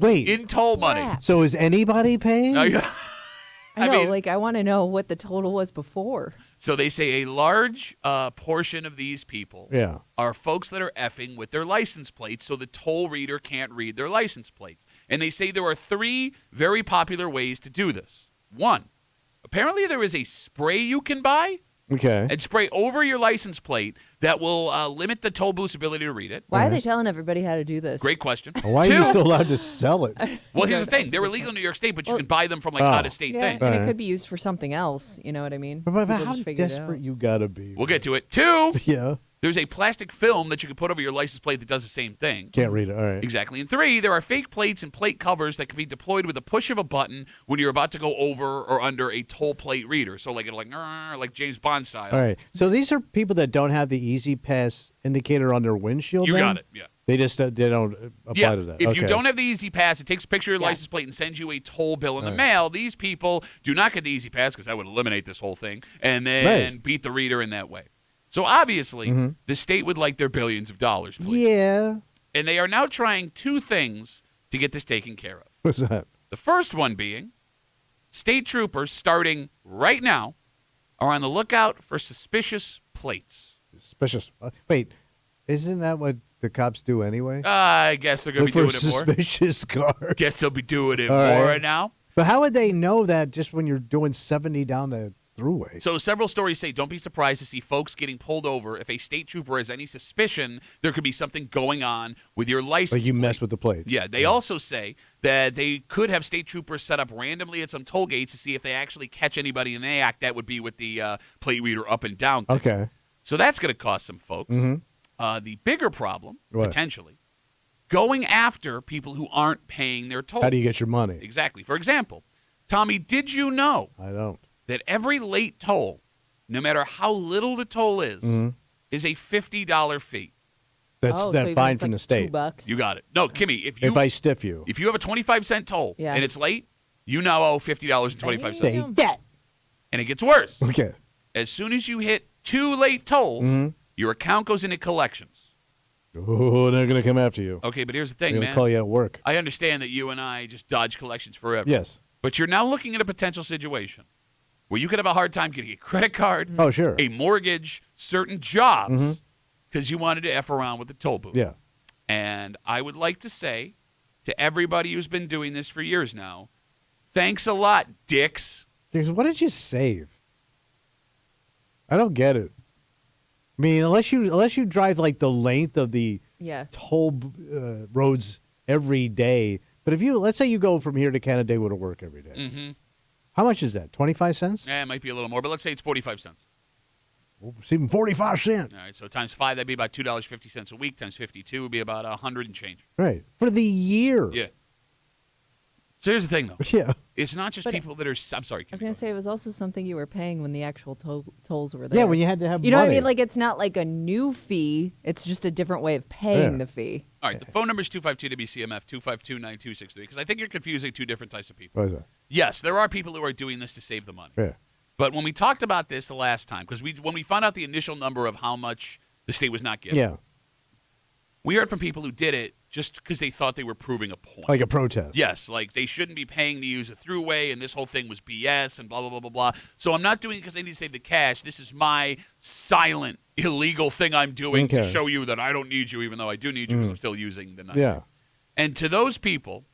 Wait. in toll money. Crap. So is anybody paying? I know, mean- I want to know what the total was before. So they say a large portion of these people Yeah. are folks that are effing with their license plates so the toll reader can't read their license plates. And they say there are 3 very popular ways to do this. 1, apparently there is a spray you can buy Okay. and spray over your license plate that will limit the toll booth's ability to read it. Why are they telling everybody how to do this? Great question. Why are 2, you still allowed to sell it? well, here's the thing. They're illegal in New York State, but you Well- can buy them from like Oh. out-of-state Yeah, things. and Right. it could be used for something else. You know what I mean? But People how just figured it desperate out. you gotta be? We'll get to it. 2, Yeah. there's a plastic film that you can put over your license plate that does the same thing. Can't read it. All right. Exactly. And 3, there are fake plates and plate covers that can be deployed with a push of a button when you're about to go over or under a toll plate reader. So like it'll like James Bond style. All right. So these are people that don't have the Easy Pass indicator on their windshield. You then? got it. Yeah. They just they don't apply Yeah. to that. If okay. you don't have the Easy Pass, it takes a picture of your Yeah. license plate and sends you a toll bill in the Right. mail. These people do not get the Easy Pass because that would eliminate this whole thing, and then Right. beat the reader in that way. So obviously, the state would like their billions of dollars, please. Yeah. And they are now trying 2 things to get this taken care of. What's that? The first one being state troopers starting right now are on the lookout for suspicious plates. Suspicious. Wait, isn't that what the cops do anyway? I guess they're going Look to be for doing it more. suspicious cars. Guess they'll be doing it All more right. now. But how would they know that just when you're doing 70 down the throughway? So several stories say don't be surprised to see folks getting pulled over if a state trooper has any suspicion there could be something going on with your license. Like you plate. mess with the plates. Yeah, they also say that they could have state troopers set up randomly at some toll gates to see if they actually catch anybody in the act. That would be with the plate reader up and down thing. Okay. So that's going to cost some folks. The bigger problem, What? potentially, going after people who aren't paying their toll. How do you get your money? Exactly. For example, Tommy, did you know I don't. that every late toll, no matter how little the toll is a $50 fee? That's oh, so that even fine it's from like the state. $2. You got it. No, Kimmy, if If I stiff you. have a 25-cent toll Yeah. and it's late, you now owe $50.25. Take that. And it gets worse. Okay. As soon as you hit 2 late tolls, Mm-hmm. your account goes into collections. Oh, they're going to come after you. Okay, but here's the They're thing, going to man. call you at work. I understand that you and I just dodge collections forever. Yes. But you're now looking at a potential situation where you could have a hard time getting a credit card, Oh, sure. a mortgage, certain jobs, because you wanted to F around with the toll booth. Yeah. And I would like to say to everybody who's been doing this for years now, thanks a lot, dicks. Because what did you save? I don't get it. I mean, unless you drive like the length of the Yeah. toll roads every day. But if let's say you go from here to Canada to work every day. Mm-hmm. How much is that? 25 cents? Yeah, it might be a little more, but let's say it's 45 cents. Well, it's even 45 cents. All right, so times 5, that'd be about $2.50 a week. Times 52 would be about 100 and change. Right. For the year. Yeah. So here's the thing, though. Yeah. It's not just But people that are. I'm sorry. I was going to say it was also something you were paying when the actual tolls were there. Yeah, when you had to have You know what I money. mean? Like, it's not like a new fee. It's just a different way of paying Yeah. the fee. All right, the phone number is 252-WCMF, 252-9263, because I think you're confusing two different types of people. What is that? Yes, there are people who are doing this to save the money. Yeah. But when we talked about this the last time, because when we found out the initial number of how much the state was not giving, Yeah. we heard from people who did it just because they thought they were proving a point. Like a protest. Yes, like they shouldn't be paying to use a throughway, and this whole thing was BS, and blah, blah, blah, blah, blah. So I'm not doing it because I need to save the cash. This is my silent, illegal thing I'm doing to Okay. show you that I don't need you, even though I do need you because I'm still using the knife. Yeah. And to those people,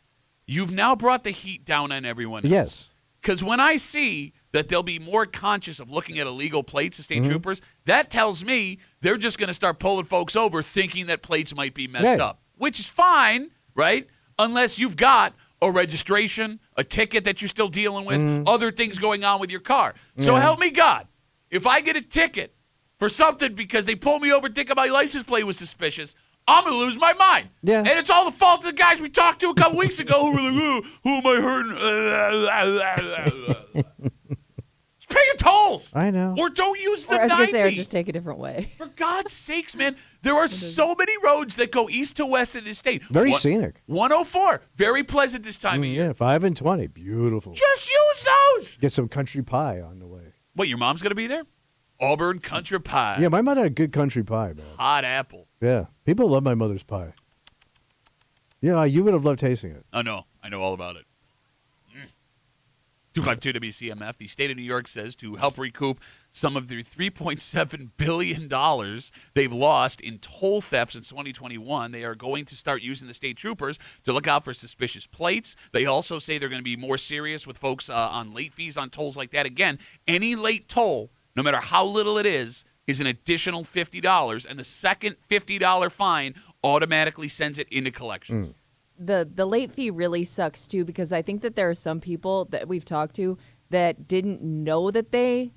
you've now brought the heat down on everyone else. Yes. Because when I see that they'll be more conscious of looking at illegal plates of state troopers, that tells me they're just going to start pulling folks over thinking that plates might be messed Right. up, which is fine, right? Unless you've got a registration, a ticket that you're still dealing with, other things going on with your car. So Yeah. help me God. If I get a ticket for something because they pulled me over thinking my license plate was suspicious, I'm going to lose my mind. Yeah. And it's all the fault of the guys we talked to a couple weeks ago who were like, oh, who am I hurting? Just pay your tolls. I know. Or don't use the Or I was going 90. to say, or just take a different way. For God's sakes, man, there are so many roads that go east to west in this state. Very scenic. 104, very pleasant this time of year. Yeah, 5 and 20. Beautiful. Just use those. Get some country pie on the way. Wait, your mom's going to be there? Auburn country pie. Yeah, my mother had a good country pie, man. Hot apple. Yeah. People love my mother's pie. Yeah, you would have loved tasting it. Oh, no. I know all about it. 252-WCMF. The state of New York says to help recoup some of their $3.7 billion they've lost in toll thefts in 2021, they are going to start using the state troopers to look out for suspicious plates. They also say they're going to be more serious with folks on late fees on tolls like that. Again, any late toll, no matter how little it is an additional $50, and the second $50 fine automatically sends it into collections. The late fee really sucks too, because I think that there are some people that we've talked to that didn't know that they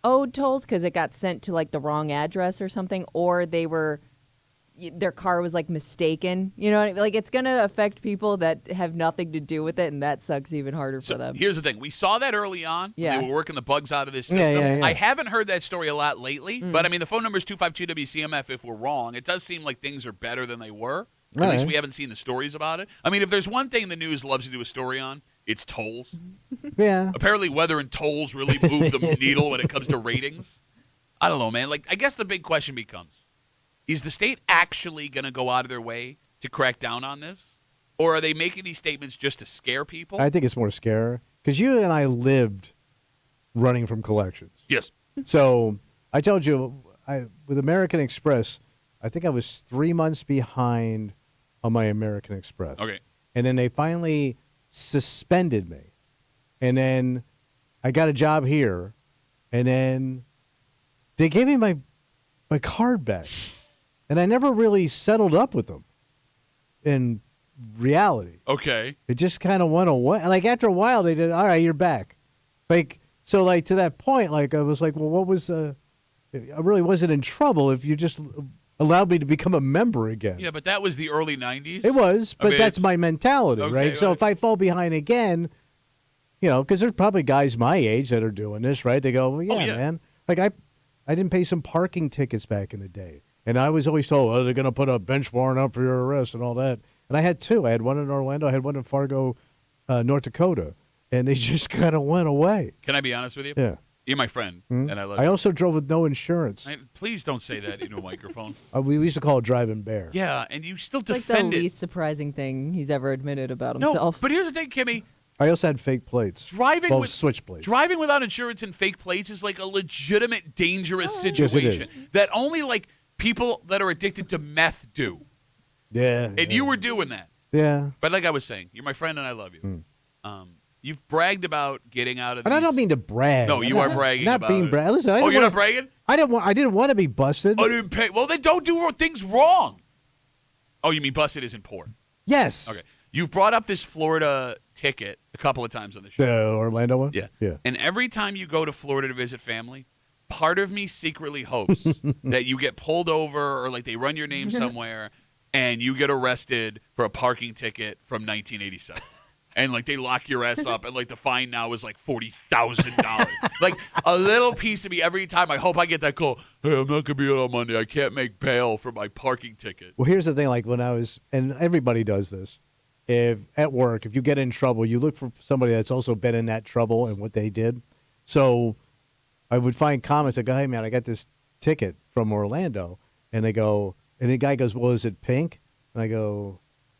owed tolls because it got sent to like the wrong address or something, or their car was like mistaken. You know what I mean? Like, it's gonna affect people that have nothing to do with it, and that sucks even harder for So them. here's the thing. We saw that early on. Yeah. They were working the bugs out of this Yeah, system. yeah, yeah. I haven't heard that story a lot lately, but I mean, the phone number is 252-WCMF if we're wrong. It does seem like things are better than they were. At All least right. we haven't seen the stories about it. I mean, if there's one thing the news loves to do a story on, it's tolls. Yeah. Apparently, weather and tolls really move the needle when it comes to ratings. I don't know, man. Like, I guess the big question becomes, is the state actually going to go out of their way to crack down on this? Or are they making these statements just to scare people? I think it's more scary. Because you and I lived running from collections. Yes. So I told you, with American Express, I think I was 3 months behind on my American Express. Okay. And then they finally suspended me. And then I got a job here. And then they gave me my card back. And I never really settled up with them in reality. Okay. It just kind of went away. Like, after a while, they did, all right, you're back. Like, so, like, to that point, like, I was like, well, what was I really wasn't in trouble if you just allowed me to become a member again. Yeah, but that was the early 90s. It was, I but mean, that's it's- my mentality, Okay, right? So right. if I fall behind again, you know, because there's probably guys my age that are doing this, right? They go, well, yeah, yeah. man. Like, I didn't pay some parking tickets back in the day. And I was always told, oh, they're going to put a bench warrant up for your arrest and all that. And I had two. I had one in Orlando. I had one in Fargo, North Dakota. And they just kind of went away. Can I be honest with you? Yeah. You're my friend, and I love I you. also drove with no insurance. Please don't say that into a microphone. We used to call it driving bear. Yeah, and you still It's like defend the it. least surprising thing he's ever admitted about No, himself. but here's the thing, Kimmy. I also had fake plates. Driving Well, with switch plates. Driving without insurance and fake plates is like a legitimate dangerous Yes, it situation is. that only like people that are addicted to meth do. Yeah. And you were doing that. Yeah. But like I was saying, you're my friend and I love you. You've bragged about getting out of And I these- don't mean to brag. No, you are bragging Not about being it. brag. Listen, I Oh, didn't you're want, not bragging? I didn't want to be busted. I didn't pay. Well, then don't do things wrong. Oh, you mean busted isn't poor. Yes. Okay. You've brought up this Florida ticket a couple of times on the show. The Orlando one? Yeah. Yeah. And every time you go to Florida to visit family, part of me secretly hopes that you get pulled over or like they run your name somewhere and you get arrested for a parking ticket from 1987. and like they lock your ass up, and like the fine now is like $40,000. Like a little piece of me every time. I hope I get that call. Hey, I'm not gonna be on Monday. I can't make bail for my parking ticket. Well, here's the thing. Like when I was, and everybody does this. If at work, if you get in trouble, you look for somebody that's also been in that trouble and what they did. So I would find comments like, "Hey, man, I got this ticket from Orlando," and they go, and the guy goes, "Well, is it pink?" And I go,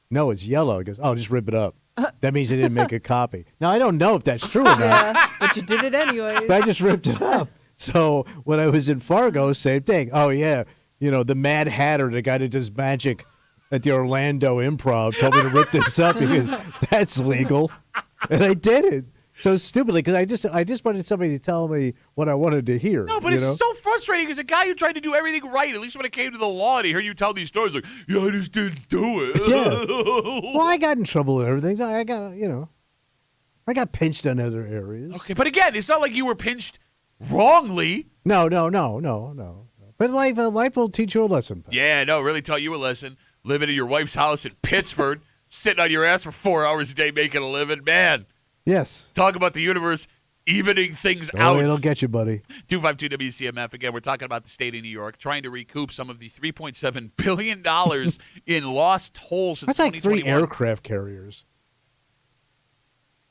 "No, it's yellow." He goes, "Oh, just rip it up." That means they didn't make a copy. Now I don't know if that's true or not, Yeah, but you did it anyway. but I just ripped it up. So when I was in Fargo, same thing. Oh yeah, the Mad Hatter, the guy that does magic at the Orlando Improv, told me to rip this up because that's legal, and I did it. So stupidly, because I just wanted somebody to tell me what I wanted to hear. No, but it's so frustrating as a guy who tried to do everything right. At least when it came to the law, to hear you tell these stories, like, yeah, I just didn't do it. Yeah. Well, I got in trouble and everything. I got pinched on other areas. Okay, but again, it's not like you were pinched wrongly. No. But life will teach you a lesson. Pat. Yeah, no, really taught you a lesson. Living in your wife's house in Pittsford, sitting on your ass for 4 hours a day making a living. Man, Yes. talk about the universe evening things out. It'll get you, buddy. 252 WCMF. Again, we're talking about the state of New York trying to recoup some of the $3.7 billion in lost tolls since That's like 3 2021. aircraft carriers.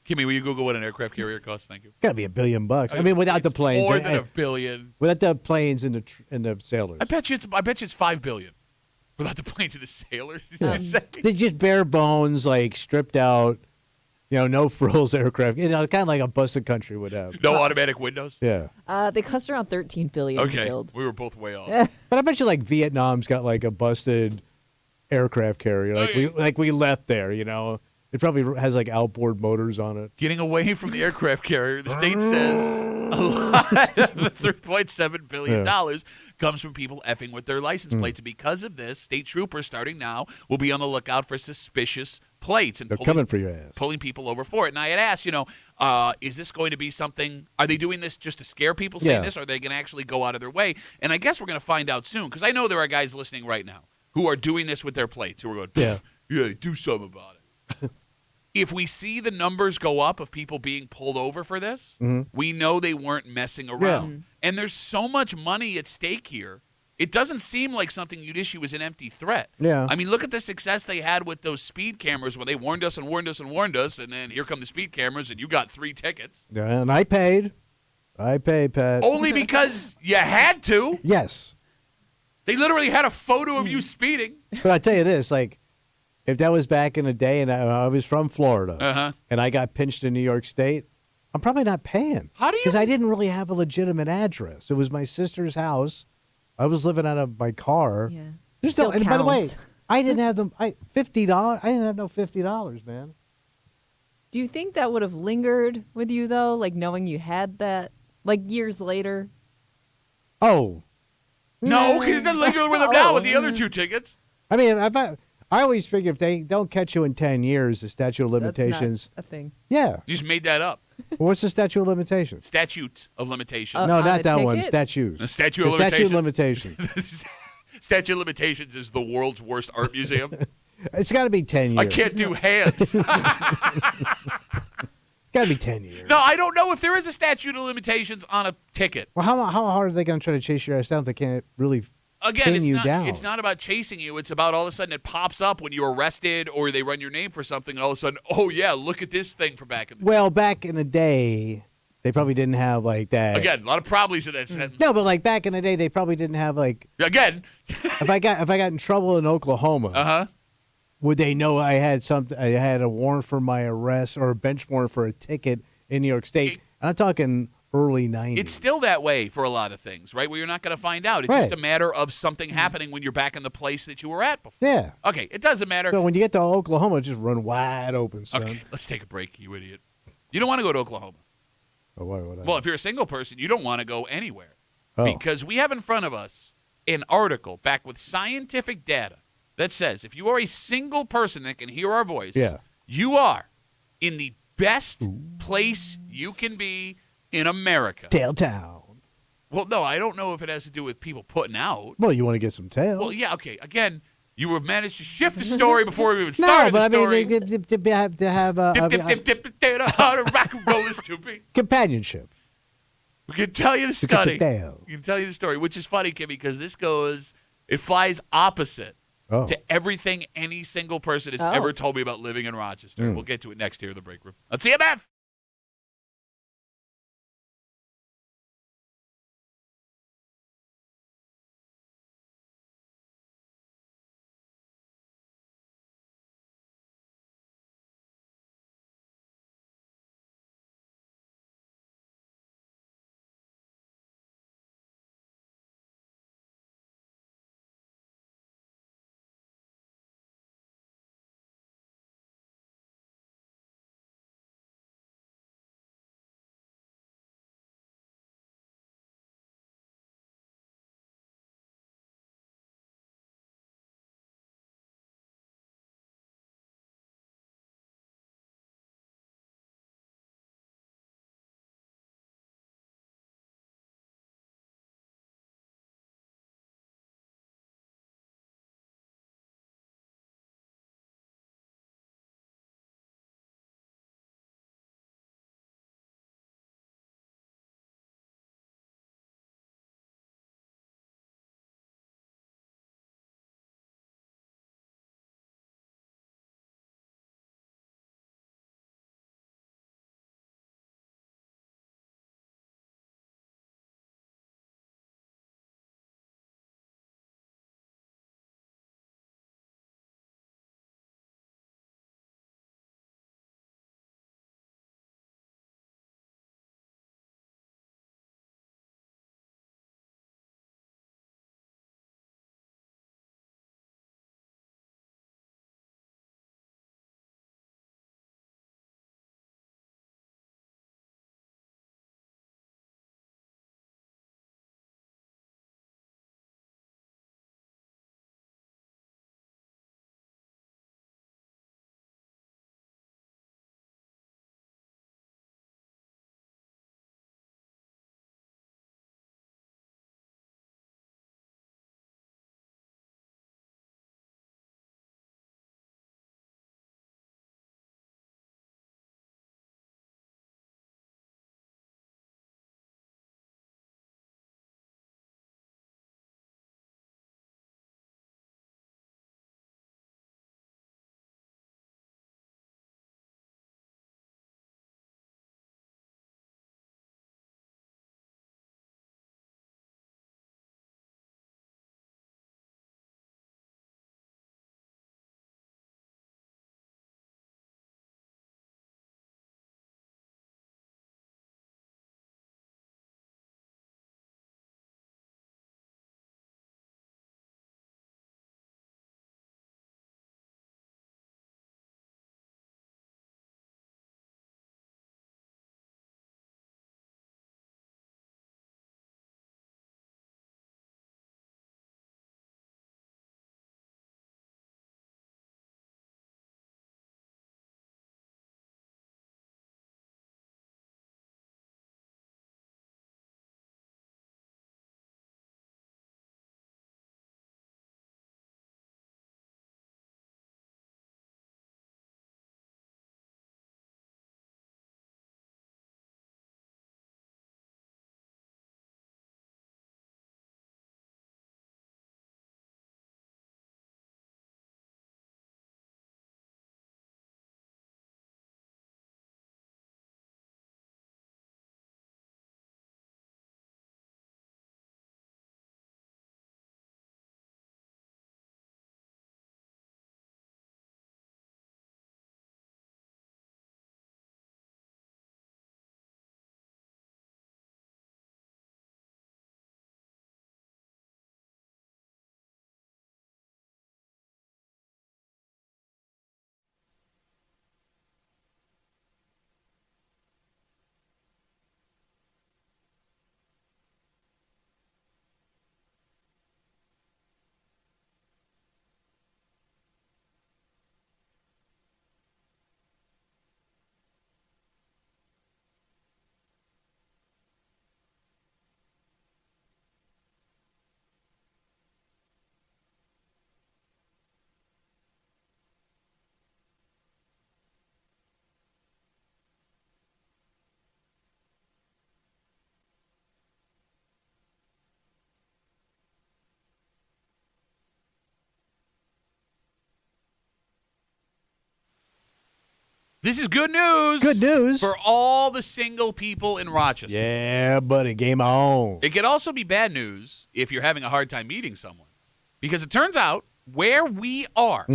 Kimmy, will you Google what an aircraft carrier costs? Thank you. Got to be $1 billion. I mean, without the It's planes. more than $1 billion. Without the planes and the sailors. I bet you it's $5 billion. Without the planes and the sailors, did you say? They just bare bones, like stripped out, no frills aircraft. Kind of like a busted country would have. No automatic windows? Yeah. They cost around $13 billion to Okay, build. we were both way off. But I bet you like Vietnam's got like a busted aircraft carrier. Like we left there, It probably has like outboard motors on it. Getting away from the aircraft carrier, the state says a lot of the $3.7 billion comes from people effing with their license plates. And because of this, state troopers starting now will be on the lookout for suspicious plates and They're coming for your ass. pulling people over for it. And I had asked, is this going to be something? Are they doing this just to scare people saying this? Or are they going to actually go out of their way? And I guess we're going to find out soon because I know there are guys listening right now who are doing this with their plates who are going, yeah, do something about it. If we see the numbers go up of people being pulled over for this, we know they weren't messing around. And there's so much money at stake here. It doesn't seem like something you'd issue as an empty threat. Yeah. I mean, look at the success they had with those speed cameras where they warned us and warned us and warned us, and then here come the speed cameras, and you got 3 tickets. Yeah, and I paid. Pat. Only because you had to. Yes. They literally had a photo of you speeding. But I tell you this, like, if that was back in the day and I was from Florida and I got pinched in New York State, I'm probably not paying. How do you? Because I didn't really have a legitimate address. It was my sister's house. I was living out of my car. Yeah. There's Still and by the way, counts. I didn't have them. $50. I didn't have no $50, man. Do you think that would have lingered with you, though, like knowing you had that, like years later? Oh, No, because it doesn't linger with them now with the other 2 tickets. I mean, I always figure if they don't catch you in 10 years, the statute of limitations. That's not a thing. Yeah. You just made that up. What's the statute of limitations? Statute of limitations. No, on not a that one. ticket? Statutes. The statute The of statute of limitations. limitations. Statute of limitations is the world's worst art museum. It's got to be 10 years. I can't do hands. It's got to be 10 years. No, I don't know if there is a statute of limitations on a ticket. Well, how hard are they going to try to chase your ass down if they can't really Again, pin it's you not, down? it's not about chasing you. It's about all of a sudden it pops up when you're arrested or they run your name for something, and all of a sudden, oh, yeah, look at this thing from back in the day. Well, back in the day, they probably didn't have like that. Again, a lot of problems in that sentence. No, but like back in the day, they probably didn't have like. Again. if I got in trouble in Oklahoma, would they know I had something? I had a warrant for my arrest or a bench warrant for a ticket in New York State. And I'm talking early 90s. It's still that way for a lot of things, right? Where you're not going to find out. It's Right. just a matter of something happening when you're back in the place that you were at before. Yeah. Okay, it doesn't matter. So when you get to Oklahoma, just run wide open, son. Okay, let's take a break, you idiot. You don't want to go to Oklahoma. Oh, why would I? Well, if you're a single person, you don't want to go anywhere. Oh. Because we have in front of us an article back with scientific data that says if you are a single person that can hear our voice, you are in the best place you can be in America. Tailtown. Well, no, I don't know if it has to do with people putting out. Well, you want to get some tail. Well, yeah, okay. Again, You have managed to shift the story before we even No, started but I the story. mean, to have Dip, how to rock and roll is to be. companionship. We can tell you the study. Dale. We can tell you the story, which is funny, Kimmy, because it flies opposite Oh. to everything any single person has Oh. ever told me about living in Rochester. We'll get to it next here in the break room. Let's CMF. This is good news. Good news. For all the single people in Rochester. Yeah, buddy, game on. It could also be bad news if you're having a hard time meeting someone. Because it turns out where we are,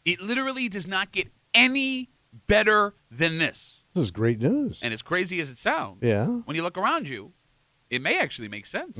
it literally does not get any better than this. This is great news. And as crazy as it sounds, Yeah. when you look around you, it may actually make sense.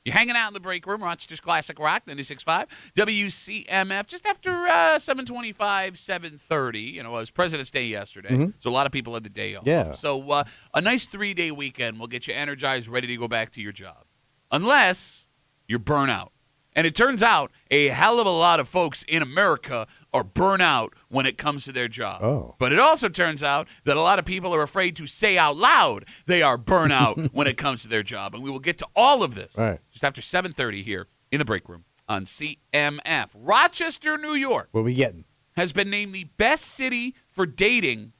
You're hanging out in the break room, Rochester's Classic Rock, 96.5, WCMF, just after 7:25, 7:30. You know, it was President's Day yesterday, so a lot of people had the day off. Yeah. So a nice 3-day weekend will get you energized, ready to go back to your job. Unless you're burnout. And it turns out a hell of a lot of folks in America are burnout when it comes to their job. Oh. But it also turns out that a lot of people are afraid to say out loud they are burnout when it comes to their job. And we will get to all of this just after 7:30 here in the break room on CMF. Rochester, New York What are we getting? has been named the best city for dating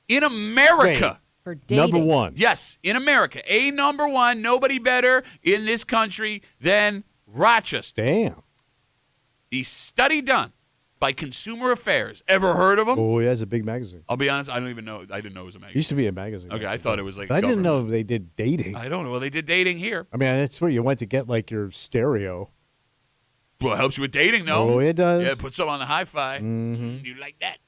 in America. For dating. Number one. Yes, in America. Number one, nobody better in this country than Rochester. Damn. The study done by Consumer Affairs. Ever heard of them? Oh, yeah, it's a big magazine. I'll be honest, I don't even know. I didn't know it was a It magazine. used to be a magazine. Okay, I thought it was like But I didn't know government. they did dating. I don't know. Well, they did dating here. I mean, that's where you went to get like your stereo. Well, it helps you with dating, though. Oh, it does. Yeah, put some on the hi-fi. You like that?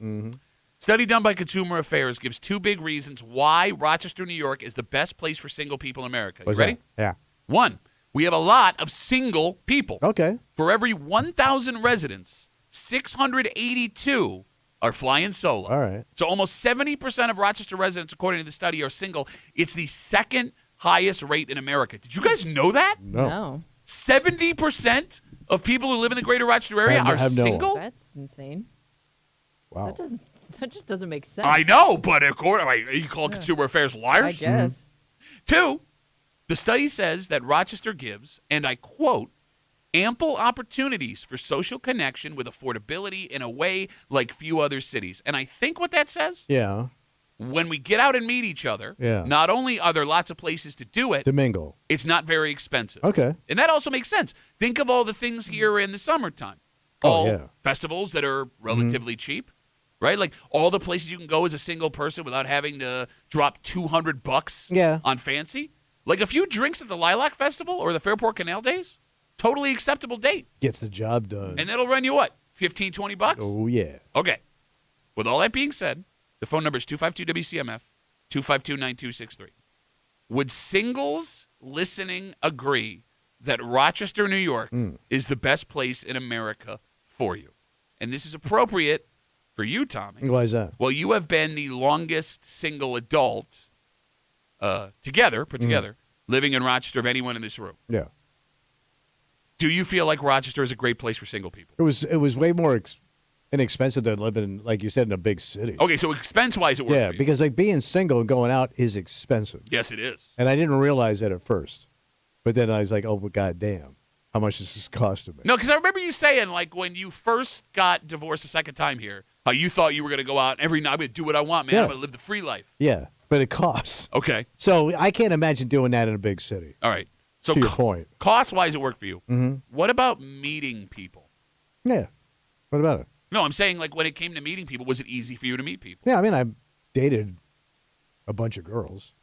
Study done by Consumer Affairs gives 2 big reasons why Rochester, New York is the best place for single people in America. You What's ready? that? 1, we have a lot of single people. Yeah. Okay. For every 1,000 residents, 682 are flying solo. All right. So almost 70% of Rochester residents, according to the study, are single. It's the second highest rate in America. Did you guys know that? No. 70% of people who live in the greater Rochester area I are have no- single? That's insane. Wow. That just doesn't make sense. I know, but according, you call Consumer Affairs liars? I guess. 2, the study says that Rochester gives, and I quote, ample opportunities for social connection with affordability in a way like few other cities. And I think what that says, Yeah. when we get out and meet each other, Yeah. not only are there lots of places to do it, Domingo. it's not very expensive. Okay. And that also makes sense. Think of all the things here in the summertime. Oh, All yeah. festivals that are relatively cheap, right? Like all the places you can go as a single person without having to drop $200 Yeah. on fancy. Like a few drinks at the Lilac Festival or the Fairport Canal Days, totally acceptable date. Gets the job done. And that'll run you what? 15, 20 bucks? Oh, yeah. Okay. With all that being said, the phone number is 252-WCMF, 252-9263. Would singles listening agree that Rochester, New York is the best place in America for you? And this is appropriate for you, Tommy. Why is that? Well, you have been the longest single adult put together, living in Rochester of anyone in this room. Yeah. Do you feel like Rochester is a great place for single people? It was way more inexpensive than living in, like you said, in a big city. Okay, so expense-wise, it works Yeah, for you. because like being single and going out is expensive. Yes, it is. And I didn't realize that at first. But then I was like, oh, but goddamn, how much is this costing me? No, because I remember you saying, like, when you first got divorced the second time here, how you thought you were going to go out every night. I'm going to do what I want, man. Yeah. I'm going to live the free life. Yeah, but it costs. Okay. So I can't imagine doing that in a big city. All right. So To your point. cost-wise, it worked for you. What about meeting people? Yeah. What about it? No, I'm saying, like, when it came to meeting people, was it easy for you to meet people? Yeah, I mean, I dated a bunch of girls.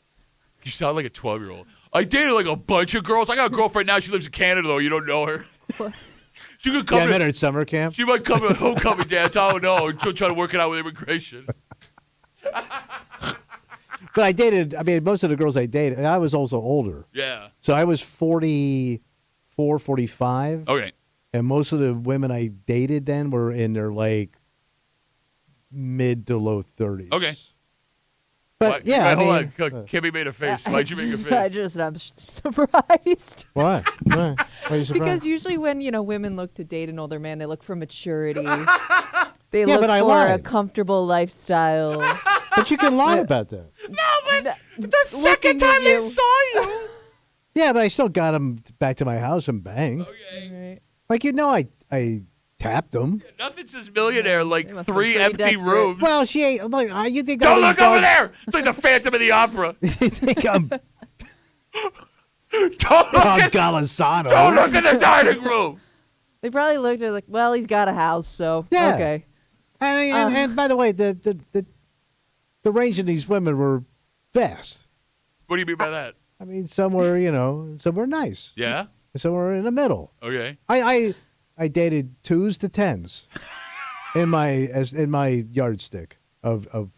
You sound like a 12-year-old. I dated, like, a bunch of girls. I got a girlfriend now. She lives in Canada, though. You don't know her. She could come Yeah, I in. met her at summer camp. She might come to homecoming dance. I don't know. She'll try to work it out with immigration. But I dated, I mean, most of the girls I dated, and I was also older. Yeah. So I was 44, 45. Okay. And most of the women I dated then were in their like mid to low 30s. Okay. But What? yeah, I Hold mean, on. Kimmy made a face. Why'd you make a face? I'm surprised. why? Why are you surprised? Because usually when, women look to date an older man, they look for maturity. They Yeah, look but I for a lied. comfortable lifestyle. But you can lie about that. No, but the second Looking at time they you. saw you. Yeah, but I still got them back to my house and banged. Okay. Right. Like, I tapped them. Nothing says millionaire like They must have 3 been pretty empty desperate. rooms. Well, she ain't. Like, you think Don't all look these over dogs- there. It's like the Phantom of the Opera. You think I'm Don't look Don at, Golisano? don't look at the dining room. They probably looked at it like, well, he's got a house, so Yeah. okay. And by the way, the the range of these women were vast. What do you mean by that? I mean, some were, some were nice. Yeah. Some were in the middle. Okay. I dated 2s to 10s in my yardstick of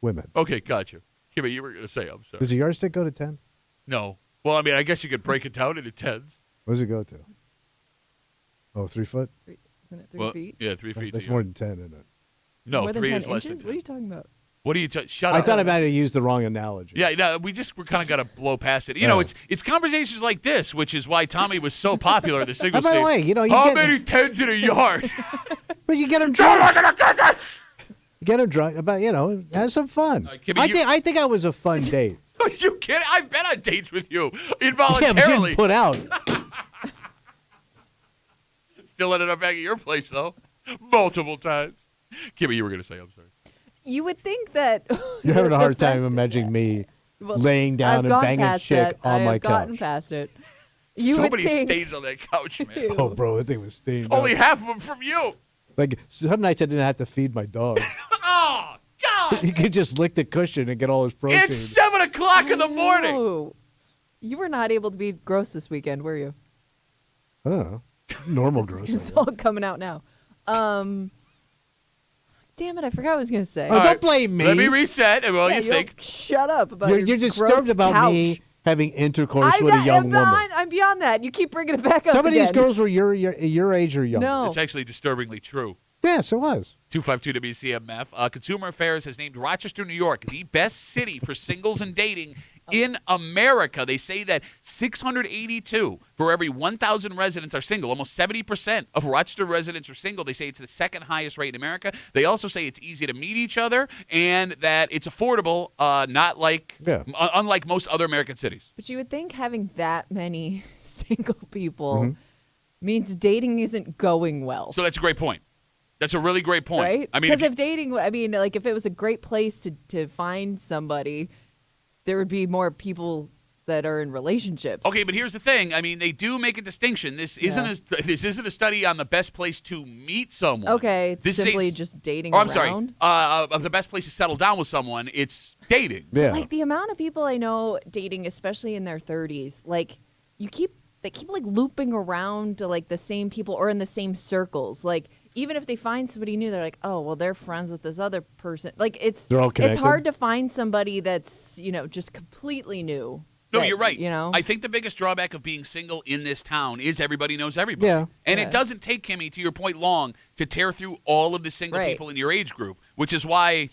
women. Okay, gotcha. Kimmy, you were going to say, I'm sorry. Does a yardstick go to 10? No. Well, I mean, I guess you could break it down into tens. What does it go to? Oh, 3 foot? Isn't it 3 feet? Yeah, 3 feet. That's more than 10, isn't it? No, More than 3 10 is less than inches? 10. What are you talking about? What are you shut I up. thought I might have used the wrong analogy. Yeah, no, we're kind of got to blow past it. You know, it's conversations like this, which is why Tommy was so popular in the single By the scene. way, you How get, many tens in a yard? but you get them drunk. Get them drunk, but have some fun. Kimmy, I think I was a fun date. Are you kidding? I've been on dates with you Yeah, involuntarily. but you didn't put out. Still ended up back at your place, though, multiple times. Kimmy, you were going to say, I'm sorry. You would think that You're having a the hard time fact- imagining me Well, laying down I've and gone banging past chick that. on my I've gotten couch. past it. You So would many think, stains on that couch, man. Oh, bro, that thing was stained. Only up. half of them from you. Like some nights I didn't have to feed my dog. Oh, God. He could just lick the cushion and get all his protein. It's 7 o'clock in the morning. Oh, you were not able to be gross this weekend, were you? I don't know. Normal gross. It's all coming out now. Damn it! I forgot what I was gonna say. Oh, All don't right, blame me. Let me reset. And well, Yeah, you think. Shut up about You're your disturbed gross about couch. me having intercourse with a young woman. I'm beyond that. You keep bringing it back up. Some of these again. girls were your age or younger. No. It's actually disturbingly true. Yes, it was. 252 WCMF. Consumer Affairs has named Rochester, New York, the best city for singles and dating in America. They say that 682 for every 1,000 residents are single. Almost 70% of Rochester residents are single. They say it's the second highest rate in America. They also say it's easy to meet each other and that it's affordable, unlike most other American cities. But you would think having that many single people means dating isn't going well. So that's a great point. That's a really great point. Right? I mean, Because if dating, if it was a great place to find somebody, there would be more people that are in relationships. okay, but here's the thing. I mean, they do make a distinction. This isn't a study on the best place to meet someone. Okay, it's This simply is- just dating Oh, I'm around. sorry. The best place to settle down with someone, it's dating. Yeah. Like the amount of people I know dating, especially in their 30s, like they keep like looping around to like the same people or in the same circles. Like even if they find somebody new, they're like, oh well, they're friends with this other person. Like They're all it's connected? hard to find somebody that's just completely new. No, that, you're right. I think the biggest drawback of being single in this town is everybody knows everybody. Yeah. And Yeah. it doesn't take, Kimmy, to your point, long to tear through all of the single Right. people in your age group, which is why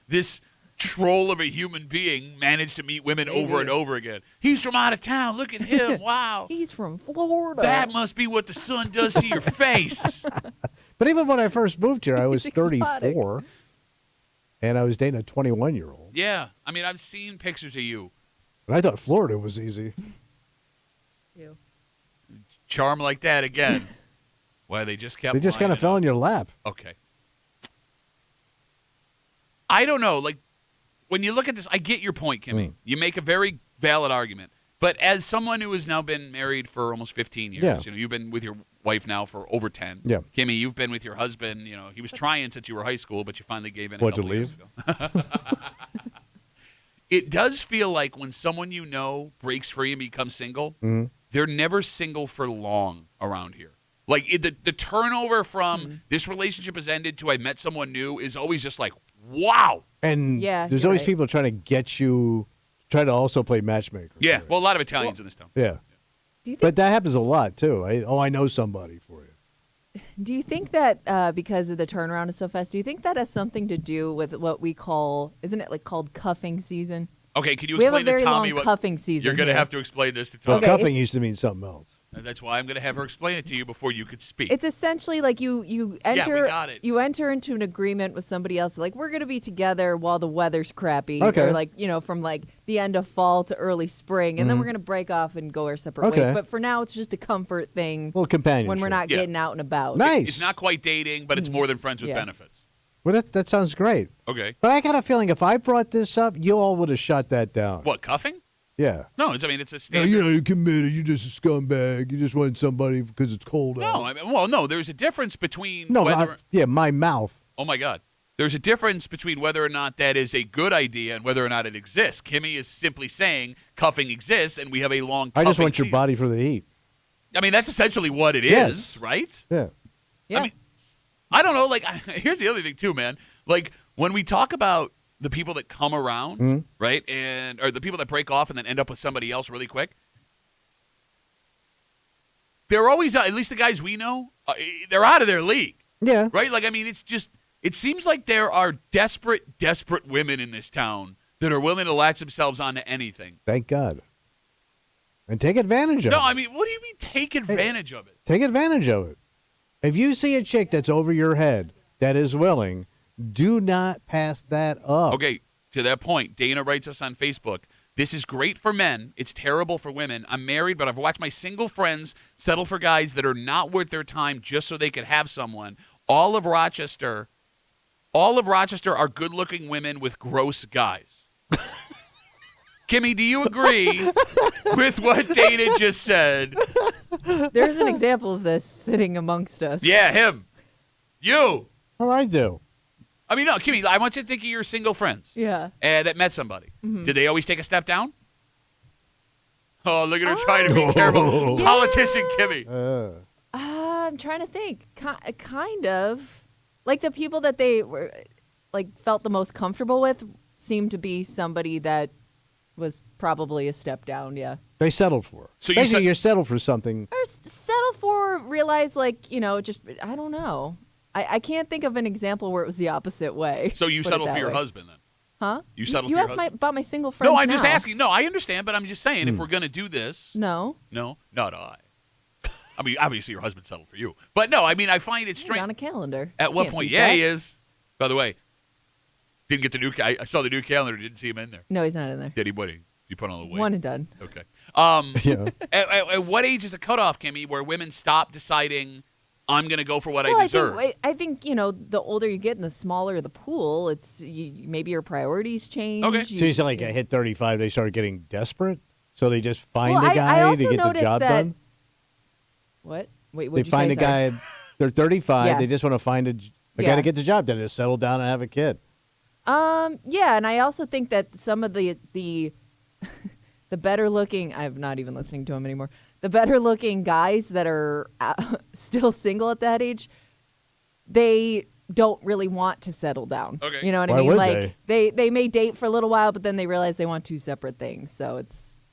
this troll of a human being managed to meet women over and over again. He's from out of town. Look at him. Wow. He's from Florida. That must be what the sun does to your face. But even when I first moved here, I was He's 34, exotic. and I was dating a 21-year-old. Yeah. I mean, I've seen pictures of you. And I thought Florida was easy. Ew. Charm like that again. Why, they just kept They just kind lining of fell up. in your lap. Okay. I don't know. Like, when you look at this, I get your point, Kimmy. You make a very valid argument. But as someone who has now been married for almost 15 years, Yeah. you've been with your wife now for over 10. Yeah. Kimmy, you've been with your husband. He was trying since you were high school, but you finally gave in a What, to couple years leave? ago. It does feel like when someone breaks free and becomes single, they're never single for long around here. Like the turnover from this relationship has ended to I met someone new is always just like, wow. And Yeah, there's you're always right. people trying to get you, try to also play matchmaker. Yeah. too. Well, a lot of Italians in this town. Yeah. Do you think But that happens a lot, too. I know somebody for you. Do you think that because of the turnaround is so fast, do you think that has something to do with what we call, isn't it like called cuffing season? Okay, can you We have a explain very to Tommy long what cuffing season. you're going to here. have to explain this to Well, Tommy? Okay, cuffing it's- used to mean something else. And that's why I'm going to have her explain it to you before you could speak. It's essentially like you enter we got it. you enter into an agreement with somebody else, like we're going to be together while the weather's crappy, Okay. or like from like the end of fall to early spring, and then we're going to break off and go our separate Okay. ways. But for now, it's just a comfort thing Little companionship. when we're not Yeah. getting out and about. Nice. It's not quite dating, but it's more than friends with Yeah. benefits. Well, that sounds great. Okay. But I got a feeling if I brought this up, you all would have shut that down. What, cuffing? Yeah. No, it's a Yeah, standard. you're committed. You're just a scumbag. You just want somebody because it's cold out. No, there's a difference between No, whether. my mouth. Oh my God, There's a difference between whether or not that is a good idea and whether or not it exists. Kimmy is simply saying cuffing exists, and we have a long I cuffing just want your season. body for the heat. I mean, that's essentially what it is, Yes. right? Yeah. Yeah. I mean, I don't know. Like, here's the other thing, too, man. Like, when we talk about the people that come around, right, or the people that break off and then end up with somebody else really quick, they're always, at least the guys we know, they're out of their league. Yeah. Right? Like, I mean, it's just, it seems like there are desperate women in this town that are willing to latch themselves onto anything. Thank God. And take advantage of it. No, I mean, what do you mean take advantage of it? Take advantage of it. If you see a chick that's over your head that is willing, do not pass that up. Okay, to that point, Dana writes us on Facebook, this is great for men. It's terrible for women. I'm married, but I've watched my single friends settle for guys that are not worth their time just so they could have someone. All of Rochester are good-looking women with gross guys. Kimmy, do you agree with what Dana just said? There's an example of this sitting amongst us. Yeah, him. You. All right, do. I mean, no, Kimmy, I want you to think of your single friends Yeah. that met somebody. Did they always take a step down? Oh, look at her trying to be careful. Yeah. Politician Kimmy. I'm trying to think. Kind of. Like the people that they were like felt the most comfortable with seemed to be somebody that was probably a step down, yeah. They settled for. So Basically, you're settled for something. Or settle for, realize like, just, I don't know. I can't think of an example where it was the opposite way. So you put it settled that for your way. husband then? Huh? You settled You for your asked husband? about my single friends No, I'm just now. asking. No, I understand, but I'm just saying if we're going to do this. No. No. I mean, obviously your husband settled for you. But no, I mean, I find it He's strange. on a calendar. At what Can't point? beat Yeah, that. he is. By the way, didn't get the new. I saw the new calendar. Didn't see him in there. No, he's not in there. Did he? What? You put on the weight. One and done. Okay. Yeah. At what age is the cutoff, Kimmy, where women stop deciding I'm going to go for what Well, I deserve? I think the older you get and the smaller the pool, it's maybe your priorities change. Okay. So you said like I hit 35, they started getting desperate, so they just find Well, a I guy also to get the noticed job that- done. What? Wait, They what'd you find say? a Sorry. guy. They're 35. Yeah. They just want to find a guy Yeah. to get the job done, to settle down and have a kid. Yeah, and I also think that some of the the better looking, I'm not even listening to him anymore. The better looking guys that are still single at that age, they don't really want to settle down. Okay. You know what Why I mean? would Like they may date for a little while, but then they realize they want two separate things. So it's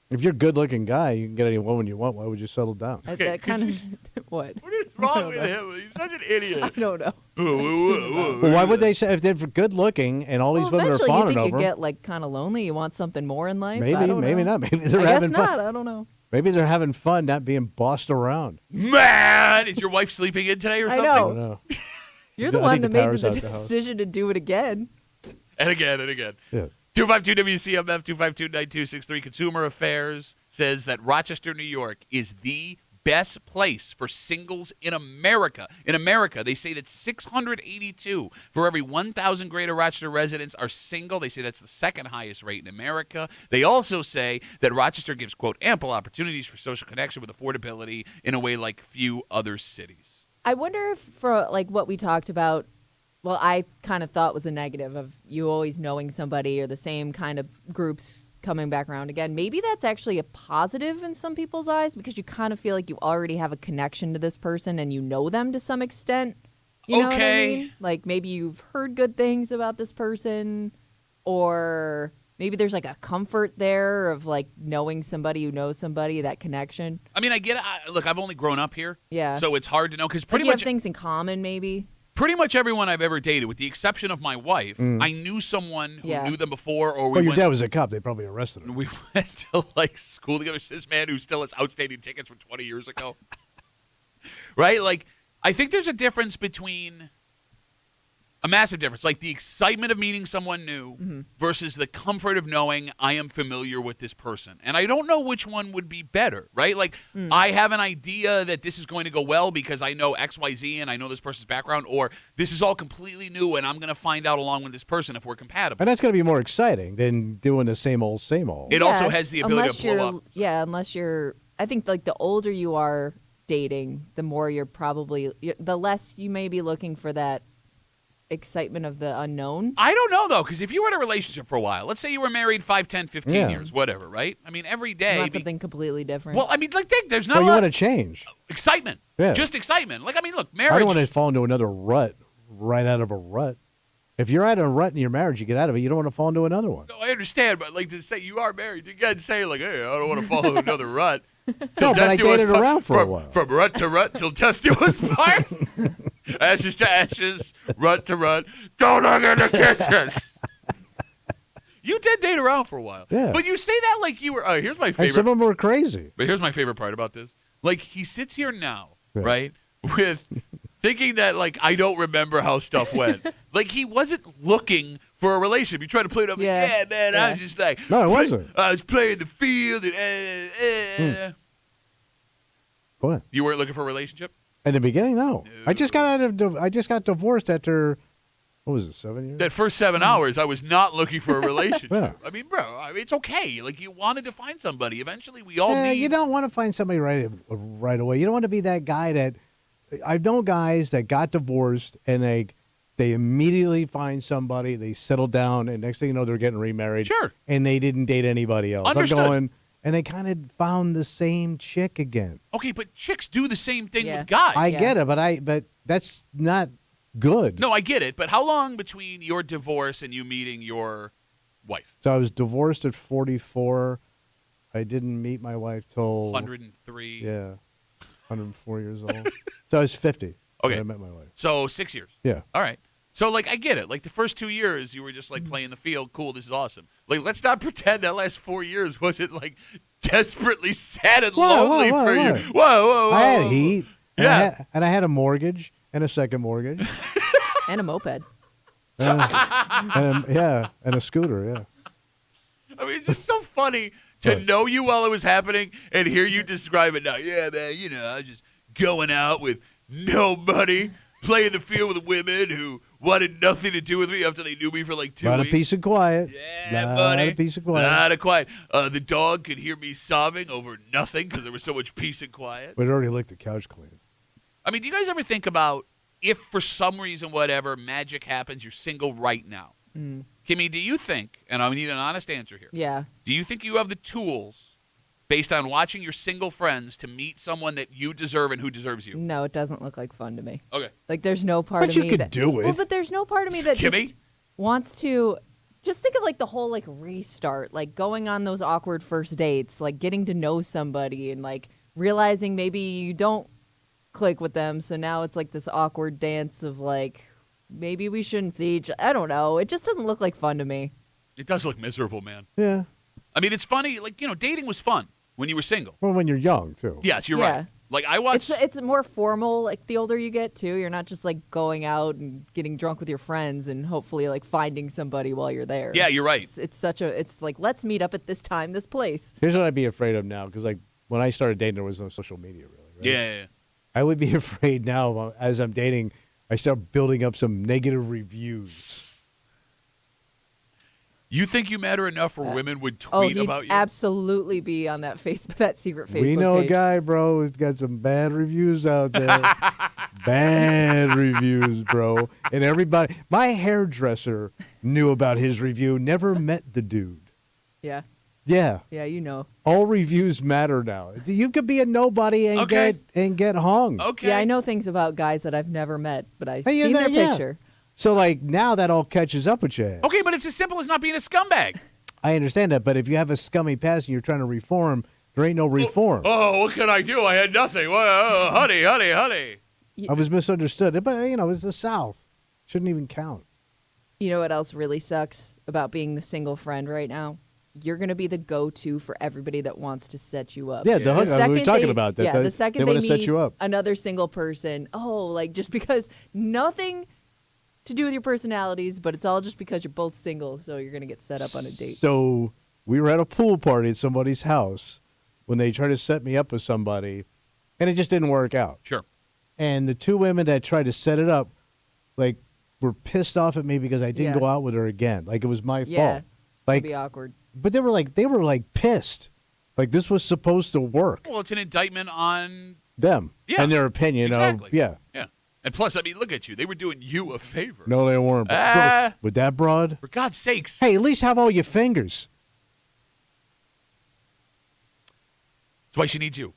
If you're a good-looking guy, you can get any woman you want. Why would you settle down? Okay, that kind could of what? What is wrong with him? He's such an I idiot. don't know. Well, why would they say if they're good-looking and all these women are eventually you fawning think over you them? get like kind of lonely. You want something more in life. I Maybe, don't maybe know. not. Maybe they're I guess having not. fun. I don't know. Maybe they're having fun, not being bossed around. Man, is your wife sleeping in today or I something? I know. don't know. You're I the think one the that made power's the out the house. decision to do it again. And again and again. Yeah. 252 WCMF 252-9263 Consumer Affairs says that Rochester, New York is the best place for singles in America. In America, they say that 682 for every 1,000 Greater Rochester residents are single. They say that's the second highest rate in America. They also say that Rochester gives, quote, ample opportunities for social connection with affordability in a way like few other cities. I wonder if for like what we talked about, well, I kind of thought was a negative of you always knowing somebody or the same kind of groups coming back around again. Maybe that's actually a positive in some people's eyes because you kind of feel like you already have a connection to this person and you know them to some extent. You know what I Okay. mean? Like maybe you've heard good things about this person, or maybe there's like a comfort there of like knowing somebody who knows somebody, that connection. I mean, I get it. Look, I've only grown up here. Yeah. So it's hard to know because Like pretty you much have things in common, maybe. pretty much everyone I've ever dated, with the exception of my wife, I knew someone who Yeah. knew them before, or we Well, your went, dad was a cop. They probably arrested him. we went to like school together. This man who still has outstanding tickets from 20 years ago. Right? Like, I think there's a difference between a massive difference, like the excitement of meeting someone new versus the comfort of knowing I am familiar with this person. And I don't know which one would be better, right? Like, I have an idea that this is going to go well because I know XYZ and I know this person's background, or this is all completely new and I'm going to find out along with this person if we're compatible. And that's going to be more exciting than doing the same old, same old. It also Yes, has the ability unless to blow you're- up. Yeah, unless you're. I think like the older you are dating, the more you're probably, the less you may be looking for that excitement of the unknown. I don't know, though, because if you were in a relationship for a while, let's say you were married 5, 10, 15 Yeah. years, whatever, right? I mean, every day. Not something completely different. Well, I mean, like, there's not Well, a you lot want to change. excitement. Yeah. Just excitement. Like, I mean, look, marriage. I don't want to fall into another rut right out of a rut. If you're out of a rut in your marriage, you get out of it. You don't want to fall into another one. No, I understand, but like to say you are married, you can't say like, "Hey, I don't want to follow another rut." No, but I dated around for a while. From rut to rut till death do us part. Ashes to ashes, rut to rut. Don't look in the kitchen. You did date around for a while, Yeah. but you say that like you were. Here's my And favorite. some of them were crazy. But here's my favorite part about this. Like he sits here now, Yeah. right, with thinking that like I don't remember how stuff went. Like he wasn't looking for a relationship. You try to play it up. Like, Yeah. yeah, man. I was just like, No, I wasn't. I was playing the field. And, What? You weren't looking for a relationship. In the beginning, no. I just got divorced after, what was it, 7 years? That first 7 hours, I was not looking for a relationship. Yeah. I mean, bro, it's okay. Like you wanted to find somebody. Eventually, we all Yeah, need. you don't want to find somebody right away. You don't want to be that guy that I've known guys that got divorced and they immediately find somebody, they settle down, and next thing you know, they're getting remarried. Sure. And they didn't date anybody else. Understood. I'm going, and they kind of found the same chick again. Okay, but chicks do the same thing Yeah. with guys. I Yeah. get it, but that's not good. No, I get it. But how long between your divorce and you meeting your wife? So I was divorced at 44. I didn't meet my wife till 103. Yeah, 104 years old. So I was 50 Okay. when I met my wife. So 6 years. Yeah. All right. So, like, I get it. Like, the first 2 years, you were just, like, playing the field. Cool, this is awesome. Like, let's not pretend that last 4 years wasn't, like, desperately sad and lonely for you. Whoa. I had heat. And Yeah. I had a mortgage and a second mortgage. And a moped. and a scooter, yeah. I mean, it's just so funny to Right. know you while it was happening and hear you describe it now. Yeah, man, I was just going out with no money, playing the field with women who wanted nothing to do with me after they knew me for like 2 Lot weeks. of peace and quiet. Yeah, Lot buddy. of peace and quiet. Lot of quiet. The dog could hear me sobbing over nothing because there was so much peace and quiet. We'd already licked the couch clean. I mean, do you guys ever think about if for some reason, whatever, magic happens, you're single right now? Kimmy, do you think, and I need an honest answer here, Yeah. do you think you have the tools based on watching your single friends to meet someone that you deserve and who deserves you? No, it doesn't look like fun to me. Okay. Like there's no part But of you me could that do it. Well, but there's no part of me that Kimmy? just wants to just think of like the whole like restart, like going on those awkward first dates, like getting to know somebody and like realizing maybe you don't click with them, so now it's like this awkward dance of like maybe we shouldn't see each. I don't know. It just doesn't look like fun to me. It does look miserable, man. Yeah. I mean, it's funny. Like, dating was fun when you were single. Well, when you're young, too. Yes, you're Yeah. right. Like, I watched. It's more formal like the older you get too. You're not just like going out and getting drunk with your friends and hopefully like finding somebody while you're there. Yeah, you're right. It's like let's meet up at this time, this place. Here's what I'd be afraid of now, because like when I started dating, there was no social media, really. Right? yeah. I would be afraid now as I'm dating, I start building up some negative reviews. You think you matter enough where women would tweet Oh, he'd about you? absolutely be on that that secret Facebook We know page. a guy, bro, who's got some bad reviews out there. Bad reviews, bro. And everybody, my hairdresser knew about his review, never met the dude. Yeah, Yeah. yeah, you know. All reviews matter now. You could be a nobody and Okay. get hung. Okay. Yeah, I know things about guys that I've never met, but I've Hey, you seen know, their yeah. picture. So like now that all catches up with you. Okay, but it's as simple as not being a scumbag. I understand that, but if you have a scummy past and you're trying to reform, there ain't no reform. Oh, what can I do? I had nothing. Well, honey. I was misunderstood, but it's the South. Shouldn't even count. You know what else really sucks about being the single friend right now? You're going to be the go-to for everybody that wants to set you up. Yeah, The we were second talking they- about that. Yeah, They the second wanna they set meet you up. another single person, just because nothing to do with your personalities, but it's all just because you're both single, so you're going to get set up on a date. So we were at a pool party at somebody's house when they tried to set me up with somebody, and it just didn't work out. Sure. And the two women that tried to set it up, like, were pissed off at me because I didn't Yeah. go out with her again. Like it was my Yeah, fault. Like, it'd be awkward. but they were like pissed. Like this was supposed to work. Well, it's an indictment on. Them Yeah, and their opinion exactly. of yeah. Yeah. And plus, I mean, look at you. They were doing you a favor. No, they weren't. Ah. With that broad? For God's sakes. Hey, at least have all your fingers. That's why she needs you.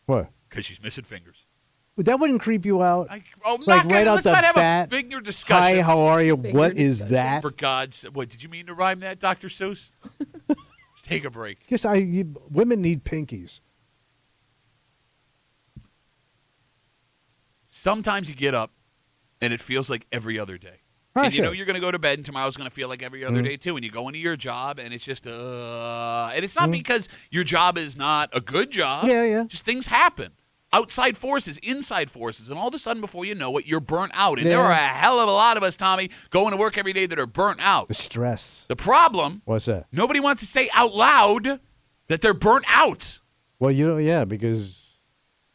What? Because she's missing fingers. That wouldn't creep you out? Like right out let's the not have bat. a finger discussion. Hi, how are you? Finger What is discussion. that? For God's what, did you mean to rhyme that, Dr. Seuss? Let's take a break. Yes, women need pinkies. Sometimes you get up and it feels like every other day. Oh, And you know sure. you're going to go to bed and tomorrow's going to feel like every other day too. And you go into your job and it's just, and it's not because your job is not a good job. Yeah. Just things happen. Outside forces, inside forces. And all of a sudden, before you know it, you're burnt out. And there are a hell of a lot of us, Tommy, going to work every day that are burnt out. The stress. The problem, What's that? nobody wants to say out loud that they're burnt out. Well, because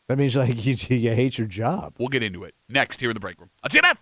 that means like you hate your job. We'll get into it next here in the break room. WCMF.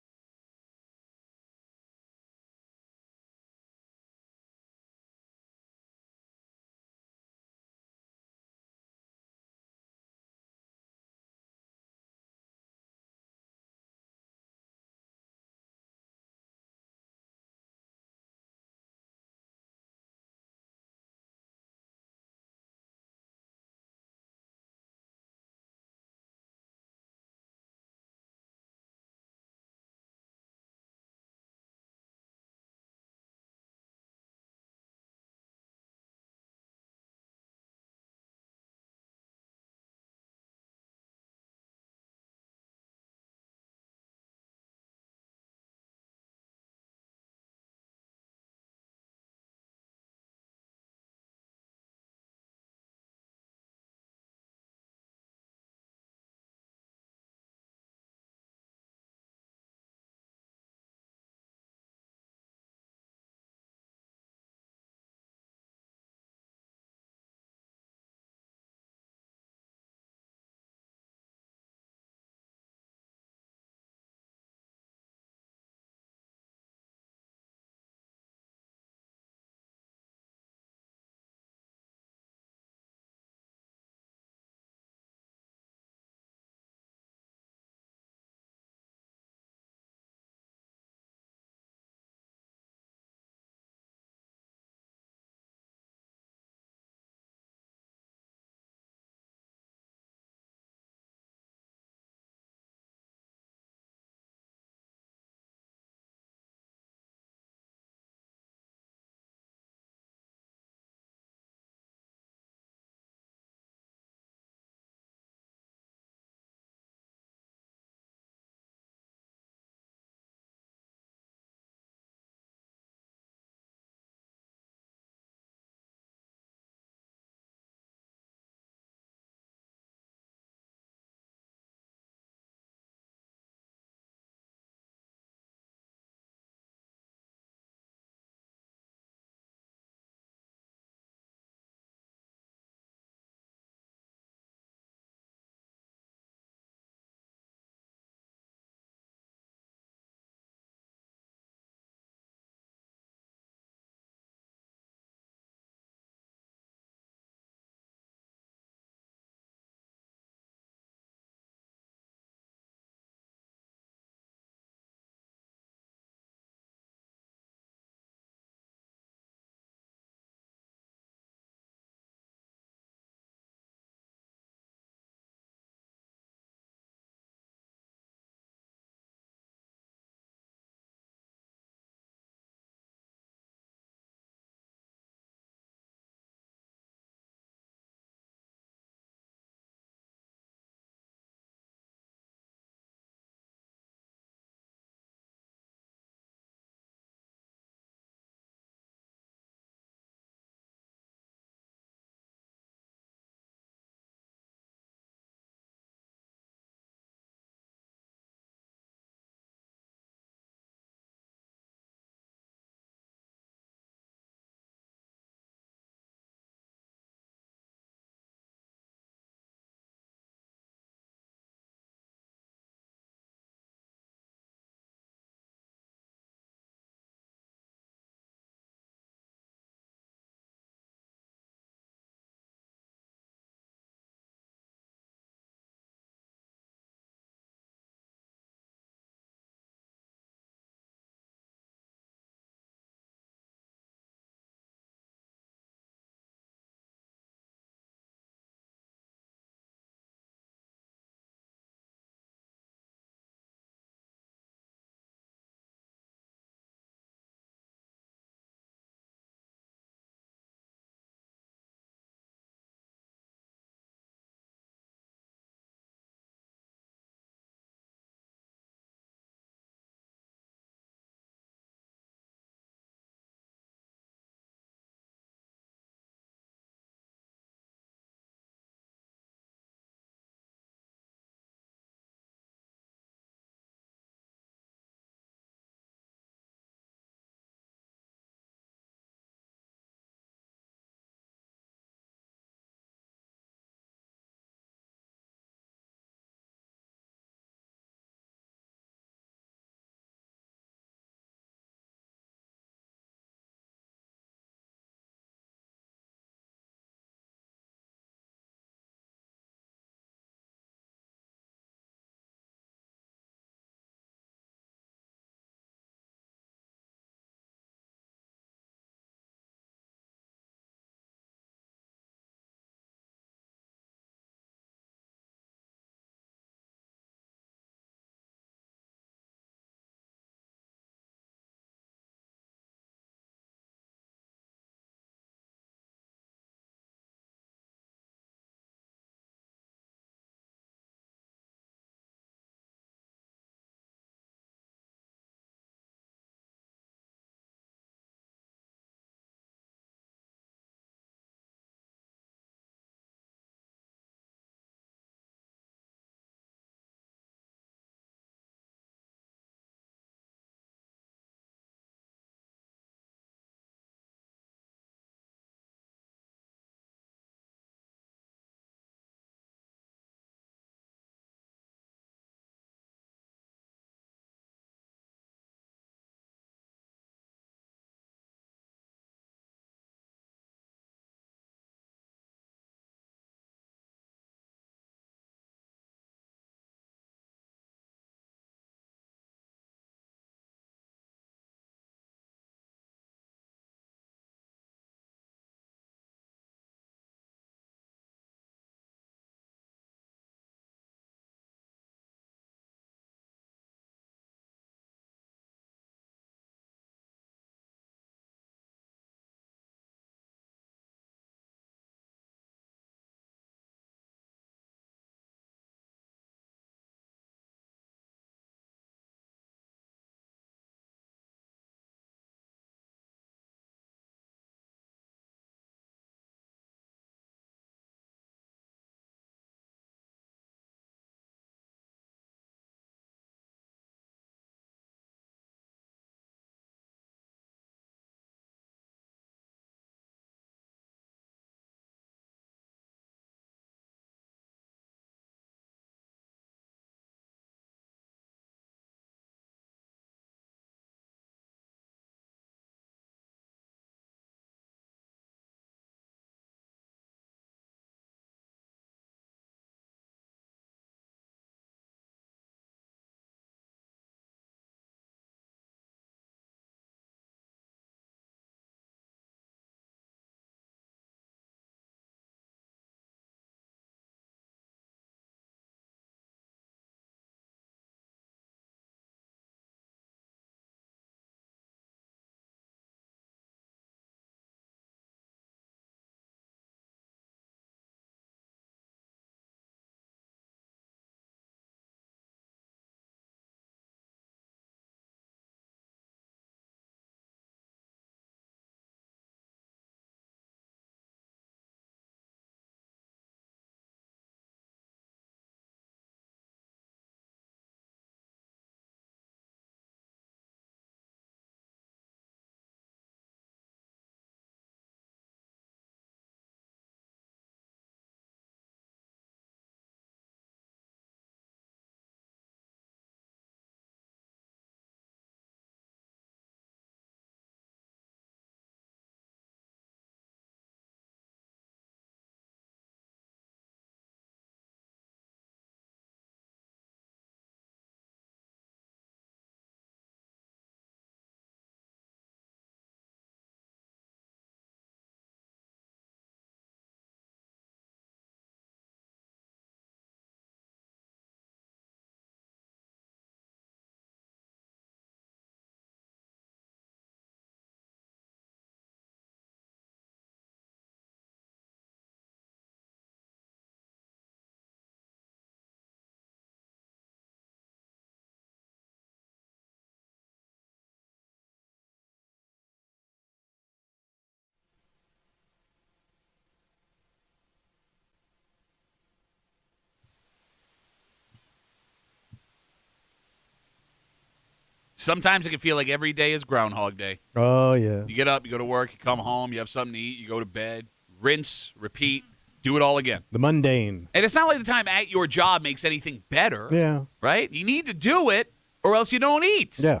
Sometimes it can feel like every day is Groundhog Day. Oh, yeah. You get up, you go to work, you come home, you have something to eat, you go to bed, rinse, repeat, do it all again. The mundane. And it's not like the time at your job makes anything better. Yeah. Right? You need to do it or else you don't eat. Yeah.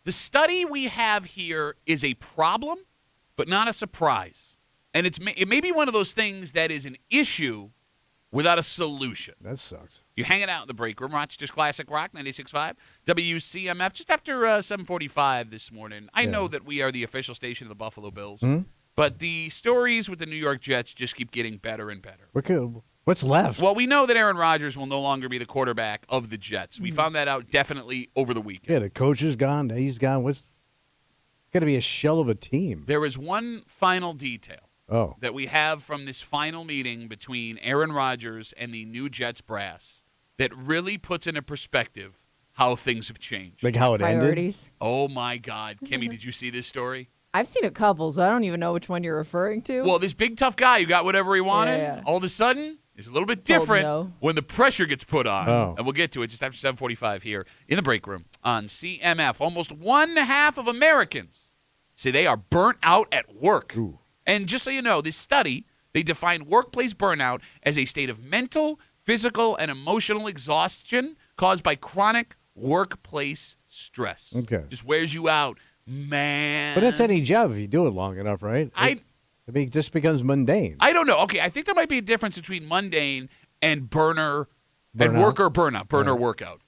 The study we have here is a problem, but not a surprise. And it may be one of those things that is an issue without a solution. That sucks. You're hanging out in the break room, Rochester's Classic Rock, 96.5, WCMF, just after 7:45 this morning. I know that we are the official station of the Buffalo Bills, but the stories with the New York Jets just keep getting better and better. What's left? Well, we know that Aaron Rodgers will no longer be the quarterback of the Jets. We found that out definitely over the weekend. Yeah, the coach is gone. He's gone. What's got to be a shell of a team? There is one final detail Oh. that we have from this final meeting between Aaron Rodgers and the new Jets brass that really puts into perspective how things have changed. Like how it ended? Priorities. Oh, my God. Kimmy, did you see this story? I've seen a couple, so I don't even know which one you're referring to. Well, this big, tough guy who got whatever he wanted, Yeah. all of a sudden, is a little bit different no. when the pressure gets put on. Oh. And we'll get to it just after 7:45 here in the break room on CMF. Almost one half of Americans say they are burnt out at work. Ooh. And just so you know, this study, they define workplace burnout as a state of mental, physical, and emotional exhaustion caused by chronic workplace stress. Okay. Just wears you out, man. But that's any job if you do it long enough, right? It just becomes mundane. I don't know. Okay, I think there might be a difference between mundane and burner and Burnout? worker burnout, burner workout.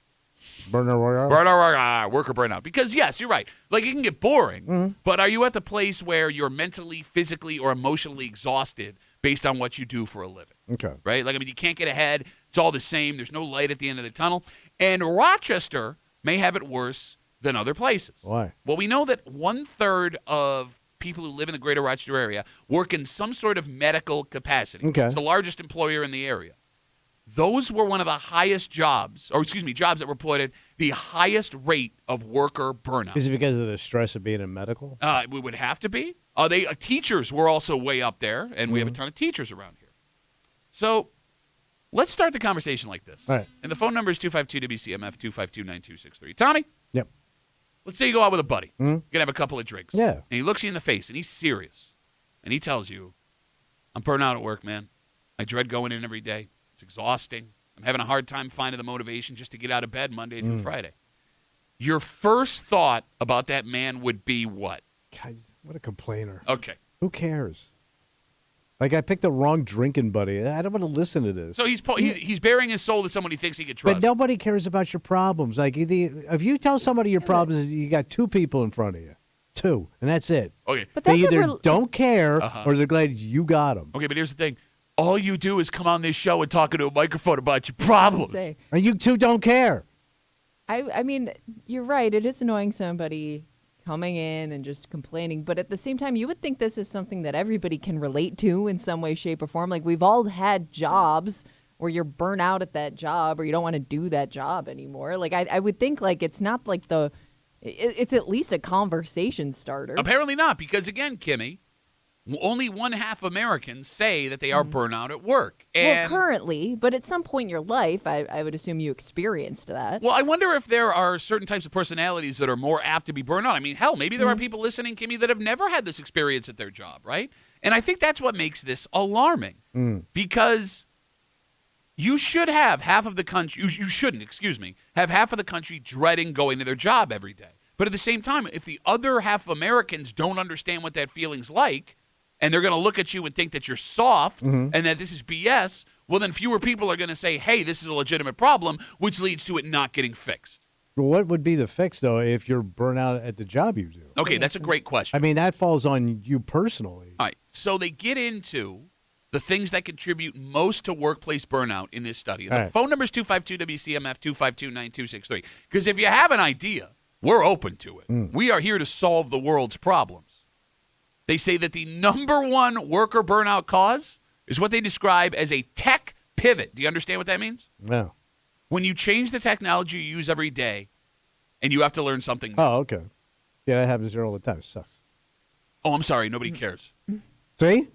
Burner Royale? Worker burnout. Because, yes, you're right. Like, it can get boring, but are you at the place where you're mentally, physically, or emotionally exhausted based on what you do for a living? Okay. Right? Like, I mean, you can't get ahead. It's all the same. There's no light at the end of the tunnel. And Rochester may have it worse than other places. Why? Well, we know that 1/3 of people who live in the greater Rochester area work in some sort of medical capacity. Okay. It's the largest employer in the area. Those were one of the highest jobs that reported the highest rate of worker burnout. Is it because of the stress of being in medical? We would have to be. Teachers were also way up there, and we have a ton of teachers around here. So let's start the conversation like this. All right. And the phone number is 252-WCMF, 252-9263. Tommy, Yep. let's say you go out with a buddy. You're going to have a couple of drinks. Yeah. And he looks you in the face, and he's serious. And he tells you, I'm burnt out at work, man. I dread going in every day. It's exhausting. I'm having a hard time finding the motivation just to get out of bed Monday through Friday. Your first thought about that man would be what? Guys, what a complainer. Okay. Who cares? Like, I picked the wrong drinking buddy. I don't want to listen to this. So he's bearing his soul to someone he thinks he could trust. But nobody cares about your problems. Like, if you tell somebody your problems, you got two people in front of you. Two, and that's it. Okay. But They that's either don't care or they're glad you got them. Okay, but here's the thing. All you do is come on this show and talk into a microphone about your problems. Say. And you two don't care. I mean, you're right. It is annoying somebody coming in and just complaining. But at the same time, you would think this is something that everybody can relate to in some way, shape, or form. Like, we've all had jobs where you're burnt out at that job or you don't want to do that job anymore. Like, I would think, like, it's not like it's at least a conversation starter. Apparently not, because again, Kimmy, only 1/2 Americans say that they are burnout at work. And Well, currently, but at some point in your life, I would assume you experienced that. Well, I wonder if there are certain types of personalities that are more apt to be burned out. I mean, hell, maybe there are people listening, Kimmy, that have never had this experience at their job, right? And I think that's what makes this alarming because you should have half of the country, you shouldn't, have half of the country dreading going to their job every day. But at the same time, if the other half of Americans don't understand what that feeling's like, and they're going to look at you and think that you're soft and that this is BS, well, then fewer people are going to say, hey, this is a legitimate problem, which leads to it not getting fixed. Well, what would be the fix, though, if you're burnt out at the job you do? Okay, that's a great question. I mean, that falls on you personally. All right, so they get into the things that contribute most to workplace burnout in this study. The phone number is 252-WCMF, 252-9263. Because if you have an idea, we're open to it. We are here to solve the world's problems. They say that the number one worker burnout cause is what they describe as a tech pivot. Do you understand what that means? No. When you change the technology you use every day and you have to learn something new. Oh, okay. Yeah, that happens here all the time. It sucks. Oh, I'm sorry. Nobody cares. See?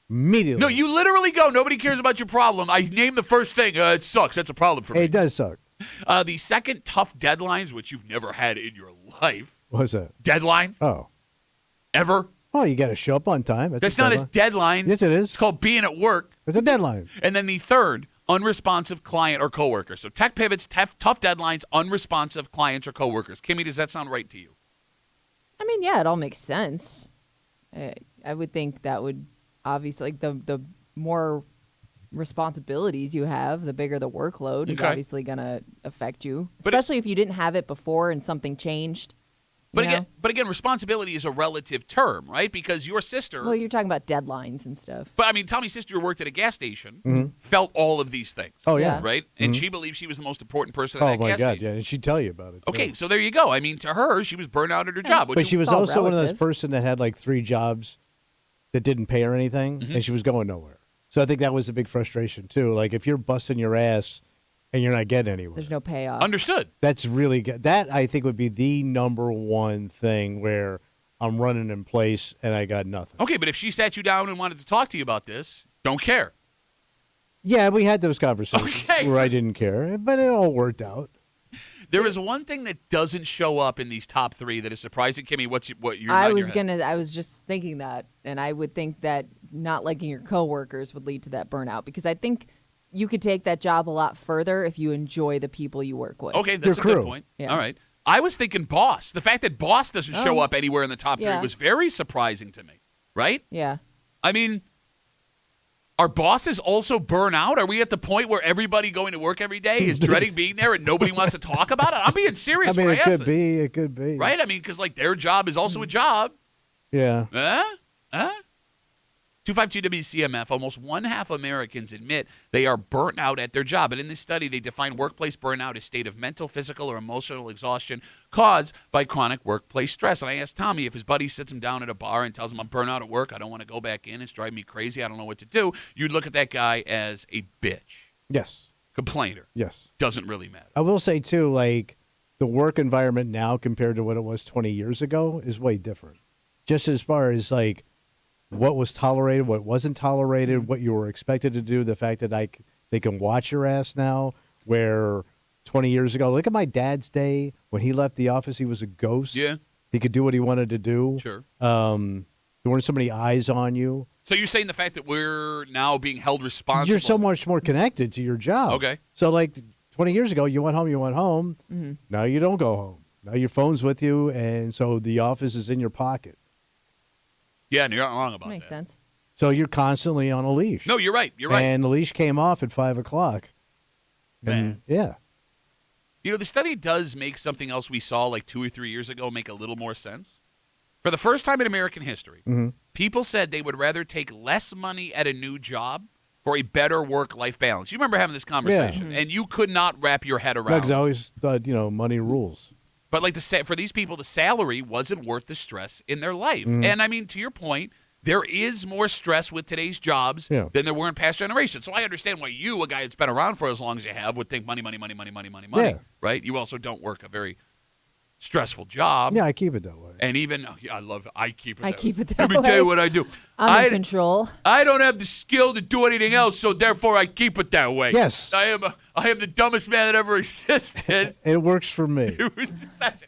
Immediately. No, you literally go, nobody cares about your problem. I name the first thing. It sucks. That's a problem for me. It does suck. The second, tough deadlines, which you've never had in your life. What's that? Deadline? Oh. Ever? Oh, you got to show up on time. That's not a deadline. Yes, it is. It's called being at work. It's a deadline. And then the third, unresponsive client or coworker. So tech pivots, tough deadlines, unresponsive clients or coworkers. Kimmy, does that sound right to you? I mean, yeah, it all makes sense. I would think that would obviously, like, the more responsibilities you have, the bigger the workload is Okay. obviously going to affect you, But especially if you didn't have it before and something changed. But you know? again, responsibility is a relative term, right? Because your sister, Well, you're talking about deadlines and stuff. but I mean, Tommy's sister who worked at a gas station, felt all of these things. Oh, yeah. Right? And she believed she was the most important person at Oh, that my gas God. station. Yeah. And she'd tell you about it. too. Okay, so there you go. I mean, to her, she was burnt out at her job. Which But she was all also one of those relative. person that had like 3 jobs that didn't pay her anything, and she was going nowhere. So I think that was a big frustration too. Like if you're busting your ass and you're not getting anywhere, There's no payoff. understood. that's really good. That I think would be the number one thing where I'm running in place and I got nothing. Okay, but if she sat you down and wanted to talk to you about this, don't care. Yeah, we had those conversations Okay. where I didn't care, but it all worked out. There is one thing that doesn't show up in these top 3 that is surprising. Kimmy, what you're I nodding was your head. I was just thinking that, and I would think that not liking your coworkers would lead to that burnout, because I think you could take that job a lot further if you enjoy the people you work with. Okay, that's Your a good crew. point. Yeah. All right. I was thinking boss. The fact that boss doesn't show Oh. up anywhere in the top 3 Yeah. was very surprising to me. Right? Yeah. I mean, are bosses also burn out? Are we at the point where everybody going to work every day is dreading being there and nobody wants to talk about it? I'm being I serious. mean, when it ask could be. It could be. Right? I mean, because like their job is also a job. Yeah. 252 WCMF, almost 1/2 Americans admit they are burnt out at their job. And in this study, they define workplace burnout as state of mental, physical, or emotional exhaustion caused by chronic workplace stress. And I asked Tommy if his buddy sits him down at a bar and tells him, I'm burnt out at work, I don't want to go back in, it's driving me crazy, I don't know what to do. You'd look at that guy as a bitch, Yes. complainer. Yes. Doesn't really matter. I will say too, like the work environment now compared to what it was 20 years ago is way different. Just as far as like what was tolerated, what wasn't tolerated, what you were expected to do, the fact that they can watch your ass now, where 20 years ago, look at my dad's day when he left the office, he was a ghost. Yeah. He could do what he wanted to do. Sure. There weren't so many eyes on you. So you're saying the fact that we're now being held responsible. You're so much more connected to your job. Okay. So like 20 years ago, you went home. Mm-hmm. Now you don't go home. Now your phone's with you, and so the office is in your pocket. Yeah, and you're not wrong about Makes that. sense. So you're constantly on a leash. No, you're right. You're right. And the leash came off at 5 o'clock. And, yeah. You know, the study does make something else we saw like 2 or 3 years ago make a little more sense. For the first time in American history, people said they would rather take less money at a new job for a better work-life balance. You remember having this conversation, and you could not wrap your head around Because I it. always thought, money rules. But like for these people, the salary wasn't worth the stress in their life. And I mean, to your point, there is more stress with today's jobs than there were in past generations. So I understand why you, a guy that's been around for as long as you have, would think money, Yeah. right? You also don't work a very stressful job. Yeah, I keep it that way. And even, I love it. I keep it I that keep way. it that Let me tell you way. what I do. I'm in control. I don't have the skill to do anything else, so therefore I keep it that way. Yes. I am the dumbest man that ever existed. It works for me. It was such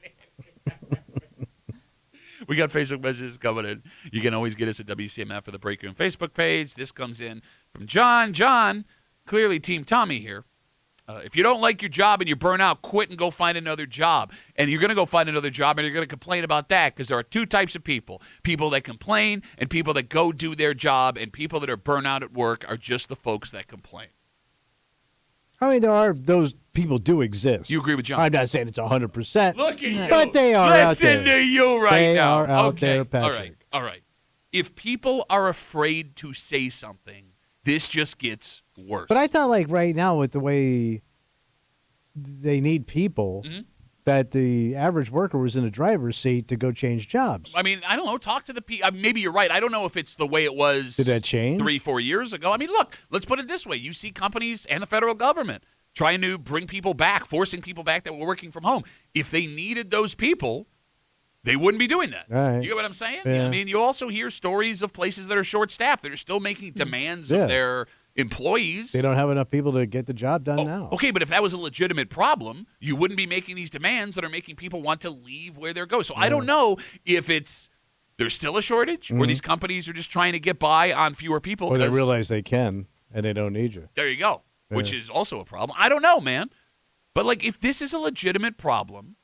We got Facebook messages coming in. You can always get us at WCMF for the Break Room Facebook page. This comes in from John. John, clearly Team Tommy here. If you don't like your job and you burn out, quit and go find another job. And you're going to go find another job and you're going to complain about that because there are 2 types of people. People that complain and people that go do their job, and people that are burnt out at work are just the folks that complain. I mean, those people do exist. You agree with John? I'm not saying it's 100%. Look at you. But they are out Listen there. to you right They now. are out Okay. there, Patrick. All right. If people are afraid to say something, this just gets worse. But I thought, like, right now, with the way they need people, that the average worker was in the driver's seat to go change jobs. I mean, I don't know. Talk to the people. Maybe you're right. I don't know if it's the way it was. Did that change? 3-4 years ago? I mean, look, let's put it this way. You see companies and the federal government trying to bring people back, forcing people back that were working from home. If they needed those people, they wouldn't be doing that. Right. You get what I'm saying? Yeah. I mean, you also hear stories of places that are short-staffed that are still making demands of their employees. They don't have enough people to get the job done now. Okay, but if that was a legitimate problem, you wouldn't be making these demands that are making people want to leave where they're going. So I don't know if there's still a shortage or these companies are just trying to get by on fewer people. Or they realize they can and they don't need you. There you go, which is also a problem. I don't know, man. But, like, if this is a legitimate problem,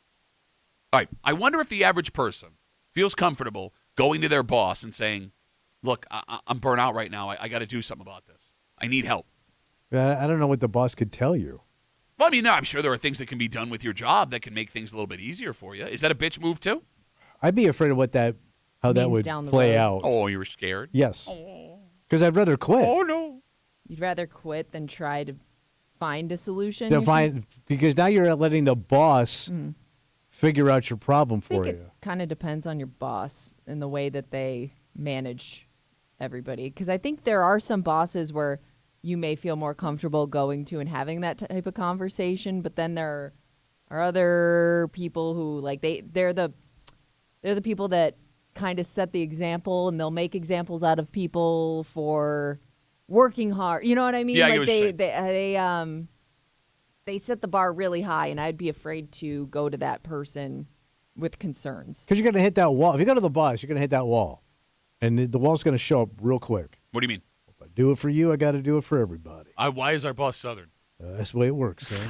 all right, I wonder if the average person feels comfortable going to their boss and saying, look, I'm burnt out right now. I got to do something about this. I need help. I don't know what the boss could tell you. Well, I mean, no, I'm sure there are things that can be done with your job that can make things a little bit easier for you. Is that a bitch move, too? I'd be afraid of how that Means would down the play road. out. Oh, you were scared? Yes. Because I'd rather quit. Oh, no. You'd rather quit than try to find a solution. Because now you're letting the boss figure out your problem I think for it you. kind of depends on your boss and the way that they manage everybody. Because I think there are some bosses where you may feel more comfortable going to and having that type of conversation, but then there are other people who like they're the people that kind of set the example, and they'll make examples out of people for working hard. You know what I mean? Yeah, I get like what you're saying. they set the bar really high, and I'd be afraid to go to that person with concerns. Because you're going to hit that wall. If you go to the boss, you're going to hit that wall. And the wall's going to show up real quick. What do you mean? If I do it for you, I got to do it for everybody. Why is our boss Southern? That's the way it works, son.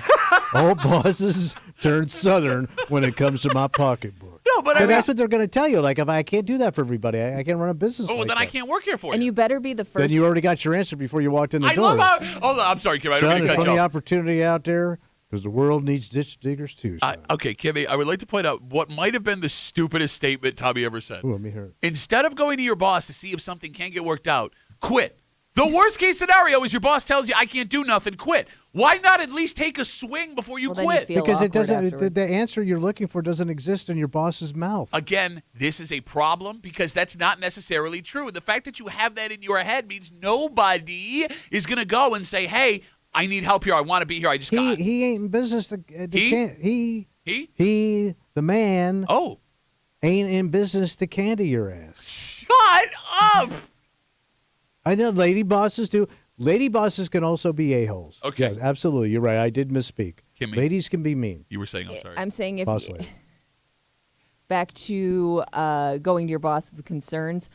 All bosses turn Southern when it comes to my pocketbook. No, but that's what they're going to tell you. Like, if I can't do that for everybody, I can't run a business. Oh, well, like then that. I can't work here for And you. you better be the first. Then you already got your answer before you walked in the I door. love how. Hold on, I'm sorry, Kim. I don't Son, mean to there's cut plenty you of off. opportunity out there because the world needs ditch diggers too. Son. Okay, Kimmy, I would like to point out what might have been the stupidest statement Tommy ever said. Ooh, let me hear it. Instead of going to your boss to see if something can get worked out, quit. The worst case scenario is your boss tells you, I can't do nothing, quit. Why not at least take a swing before you Then you quit? feel Because it awkward doesn't. afterward. The answer you're looking for doesn't exist in your boss's mouth. Again, this is a problem because that's not necessarily true. And the fact that you have that in your head means nobody is going to go and say, hey, I need help here. I want to be here. I just got He ain't in business to He? he the man Oh, ain't in business to candy your ass. shut up. I know lady bosses do. Lady bosses can also be a-holes. Okay. Yes, absolutely. You're right. I did misspeak. Kimmy. Ladies can be mean. You were saying, I'm sorry. I'm saying if Boss lady. back to going to your boss with concerns,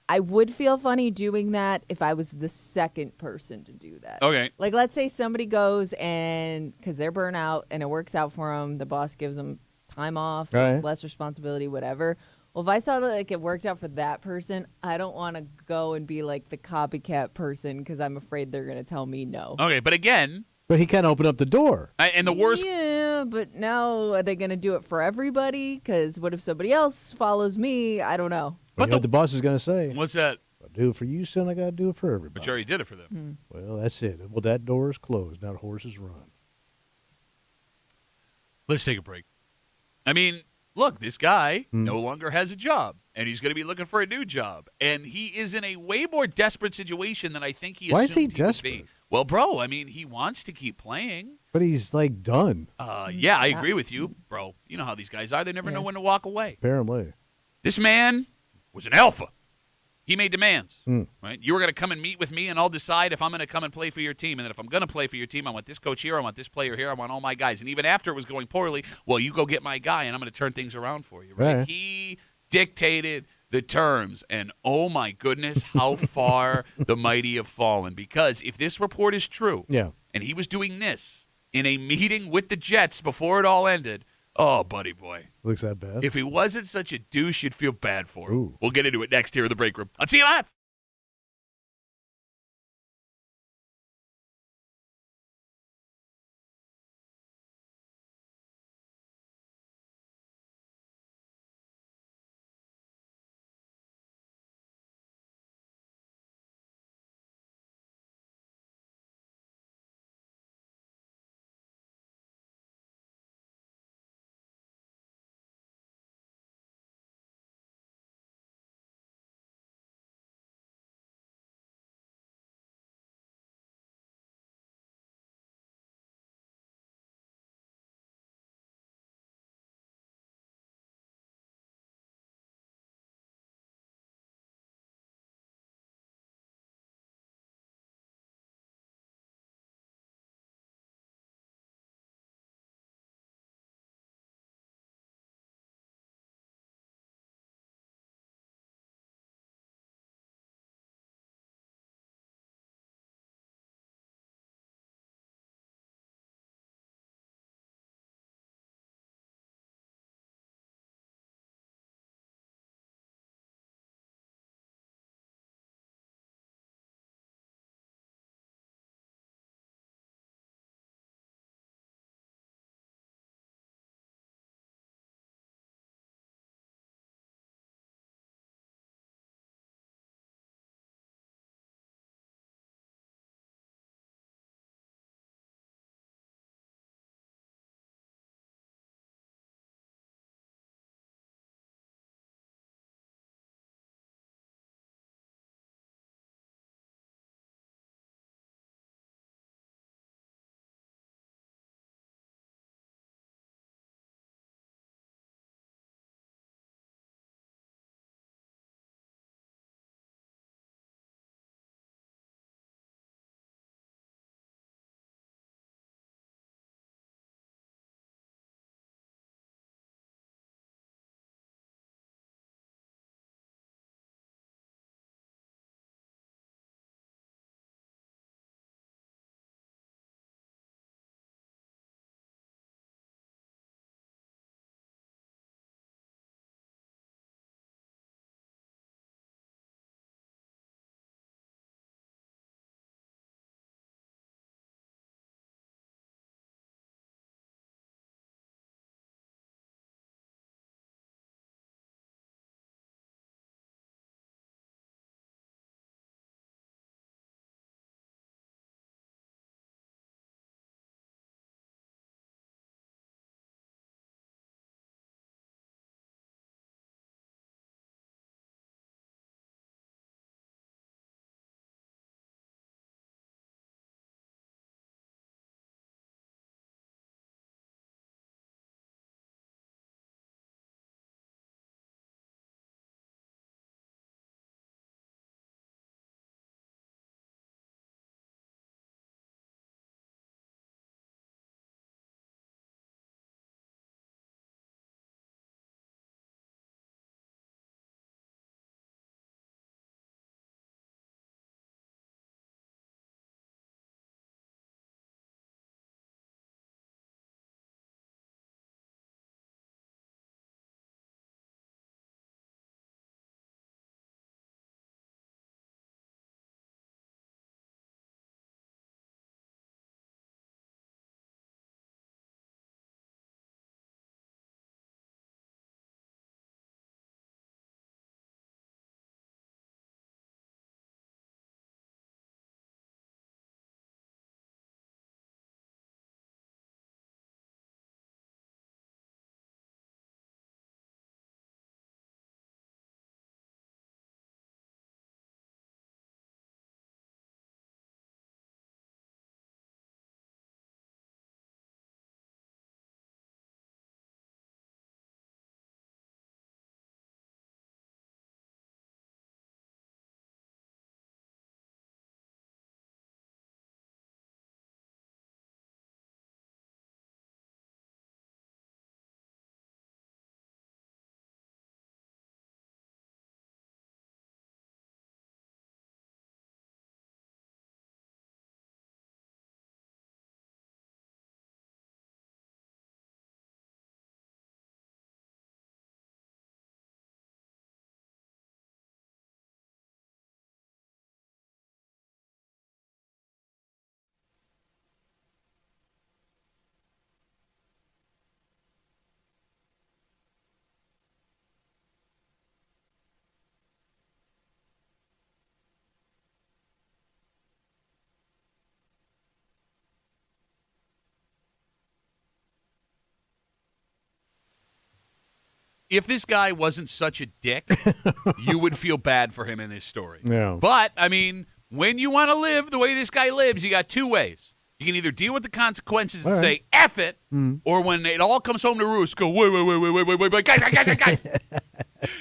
I would feel funny doing that if I was the second person to do that. Okay. Like, let's say somebody goes and because they're burnt out and it works out for them, the boss gives them time off, Right. less responsibility, whatever. Well, if I saw that like it worked out for that person, I don't want to go and be like the copycat person because I'm afraid they're going to tell me no. Okay, but again, But he can't open up the door. and the worst. Yeah, but now are they going to do it for everybody? Because what if somebody else follows me? I don't know. But you know the- what the boss is going to say? What's that? If I do it for you, son, I got to do it for everybody. But you already did it for them. Well, that's it. Well, that door is closed. Now the horses run. Let's take a break. I mean, look, this guy no longer has a job, and he's going to be looking for a new job. And he is in a way more desperate situation than I think he Why is he assumed would be. desperate? Well, bro, I mean, he wants to keep playing. But he's like done, Yeah, I agree with you, bro. You know how these guys are. They never know when to walk away. apparently. This man was an alpha. He made demands, right? You were going to come and meet with me, and I'll decide if I'm going to come and play for your team. And then if I'm going to play for your team, I want this coach here, I want this player here, I want all my guys. And even after it was going poorly, well, you go get my guy, and I'm going to turn things around for you, right? Right. He dictated the terms, and oh my goodness, how far the mighty have fallen. Because if this report is true, Yeah. and he was doing this in a meeting with the Jets before it all ended, oh, buddy boy. Looks that bad. If he wasn't such a douche, you'd feel bad for him. Ooh. We'll get into it next here in the break room on CMF. if this guy wasn't such a dick, you would feel bad for him in this story. Yeah. But, I mean, when you want to live the way this guy lives, you got two ways. You can either deal with the consequences and All right. say, F it, or when it all comes home to roost, go, wait, guys.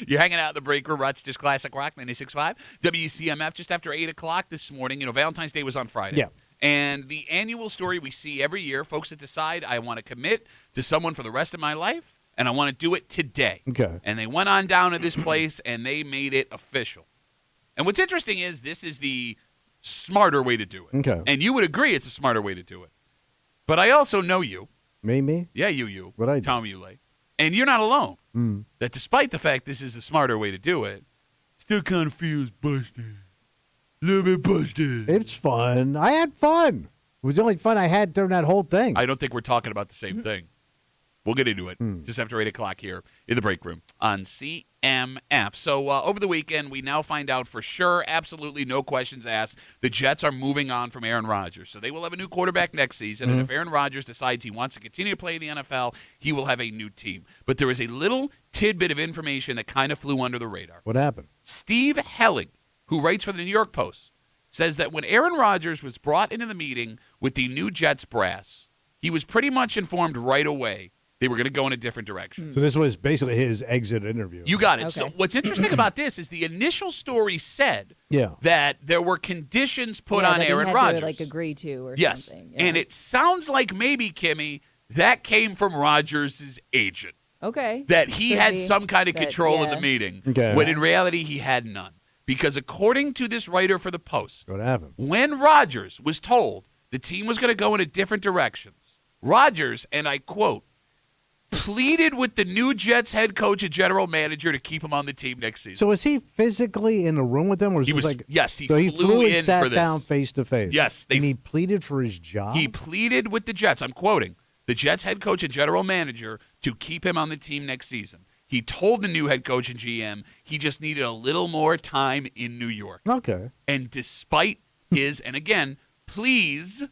You're hanging out in the break room, Rochester's Classic Rock, 96.5, WCMF, just after 8 o'clock this morning. You know, Valentine's Day was on Friday. Yeah. And the annual story we see every year, folks that decide, I want to commit to someone for the rest of my life, and I want to do it today. Okay. And they went on down to this place, and they made it official. And what's interesting is this is the smarter way to do it. Okay. And you would agree it's a smarter way to do it. But I also know you. Me? Yeah, you. What I do? Tom Ulay. And you're not alone. Mm. That despite the fact this is a smarter way to do it, still kind of feels busted. A little bit busted. It's fun. I had fun. It was the only fun I had during that whole thing. I don't think we're talking about the same thing. We'll get into it just after 8 o'clock here in the break room on CMF. So over the weekend, we now find out for sure, absolutely no questions asked, the Jets are moving on from Aaron Rodgers. So they will have a new quarterback next season, and if Aaron Rodgers decides he wants to continue to play in the NFL, he will have a new team. But there is a little tidbit of information that kind of flew under the radar. What happened? Steve Helling, who writes for the New York Post, says that when Aaron Rodgers was brought into the meeting with the new Jets brass, he was pretty much informed right away they were going to go in a different direction. So this was basically his exit interview. You got it. Okay. So what's interesting about this is the initial story said that there were conditions put on that Aaron he had Rodgers. to, like, agree to or yes. something. And it sounds like maybe, Kimmy, that came from Rodgers' agent. Okay. That he Could had be. some kind of That- control of yeah. the meeting, Okay. when in reality he had none. Because according to this writer for the Post, What happened? when Rodgers was told the team was going to go in a different directions, Rodgers, and I quote, pleaded with the new Jets head coach and general manager to keep him on the team next season. So was he physically in the room with them? Or was He this was- like, yes, he so he flew and in sat for this. down face to face. Yes, they and he pleaded for his job. He pleaded with the Jets, I'm quoting, the Jets head coach and general manager to keep him on the team next season. He told the new head coach and GM he just needed a little more time in New York. Okay. And despite his, and again, please,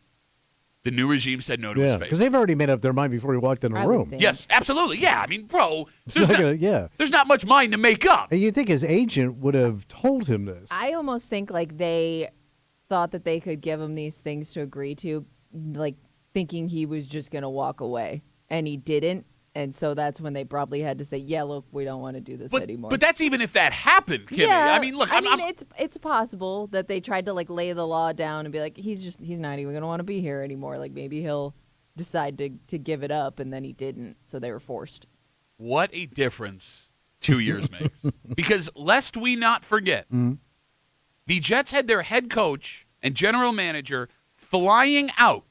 the new regime said no to his Yeah, face. because they've already made up their mind before he walked in the I would room. think. Yes, absolutely. Yeah, I mean, bro, It's there's like not, yeah. there's not much mind to make up. And you'd think his agent would have told him this. I almost think like they thought that they could give him these things to agree to, like thinking he was just going to walk away, and he didn't. And so that's when they probably had to say, yeah, look, we don't want to do this anymore. But that's even if that happened, Kimmy. yeah, I mean, look, I'm, it's possible that they tried to like lay the law down and be like, he's not even going to want to be here anymore. Like maybe he'll decide to give it up, and then he didn't, so they were forced. what a difference 2 years makes. Because lest we not forget, the Jets had their head coach and general manager flying out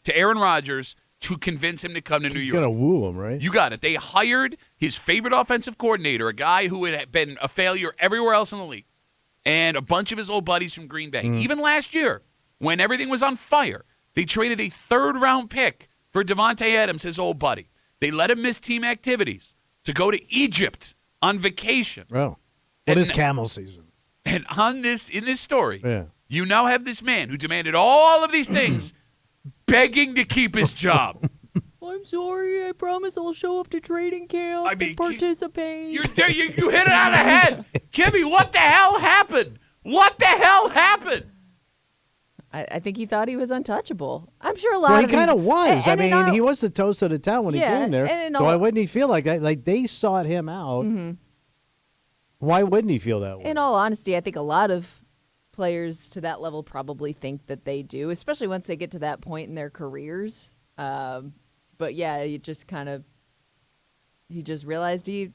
to Aaron Rodgers to convince him to come to New He's York. gonna woo him, right? You got it. They hired his favorite offensive coordinator, a guy who had been a failure everywhere else in the league, and a bunch of his old buddies from Green Bay. Even last year, when everything was on fire, they traded a third-round pick for Devontae Adams, his old buddy. They let him miss team activities to go to Egypt on vacation. Oh, And- what is camel season? And in this story, Yeah. you now have this man who demanded all of these things, begging to keep his job. I'm sorry. I promise I'll show up to training camp I mean, and participate. You hit it out of the head. Kimmy, what the hell happened? What the hell happened? I think he thought he was untouchable. I'm sure a lot Well, of he kind of these- was. and I in mean, our- he was the toast of the town when he Yeah, came there. and in So why all- wouldn't he feel like that? Like they sought him out. Why wouldn't he feel that way? In all honesty, I think a lot of players to that level probably think that they do, especially once they get to that point in their careers. But yeah, he just realized he,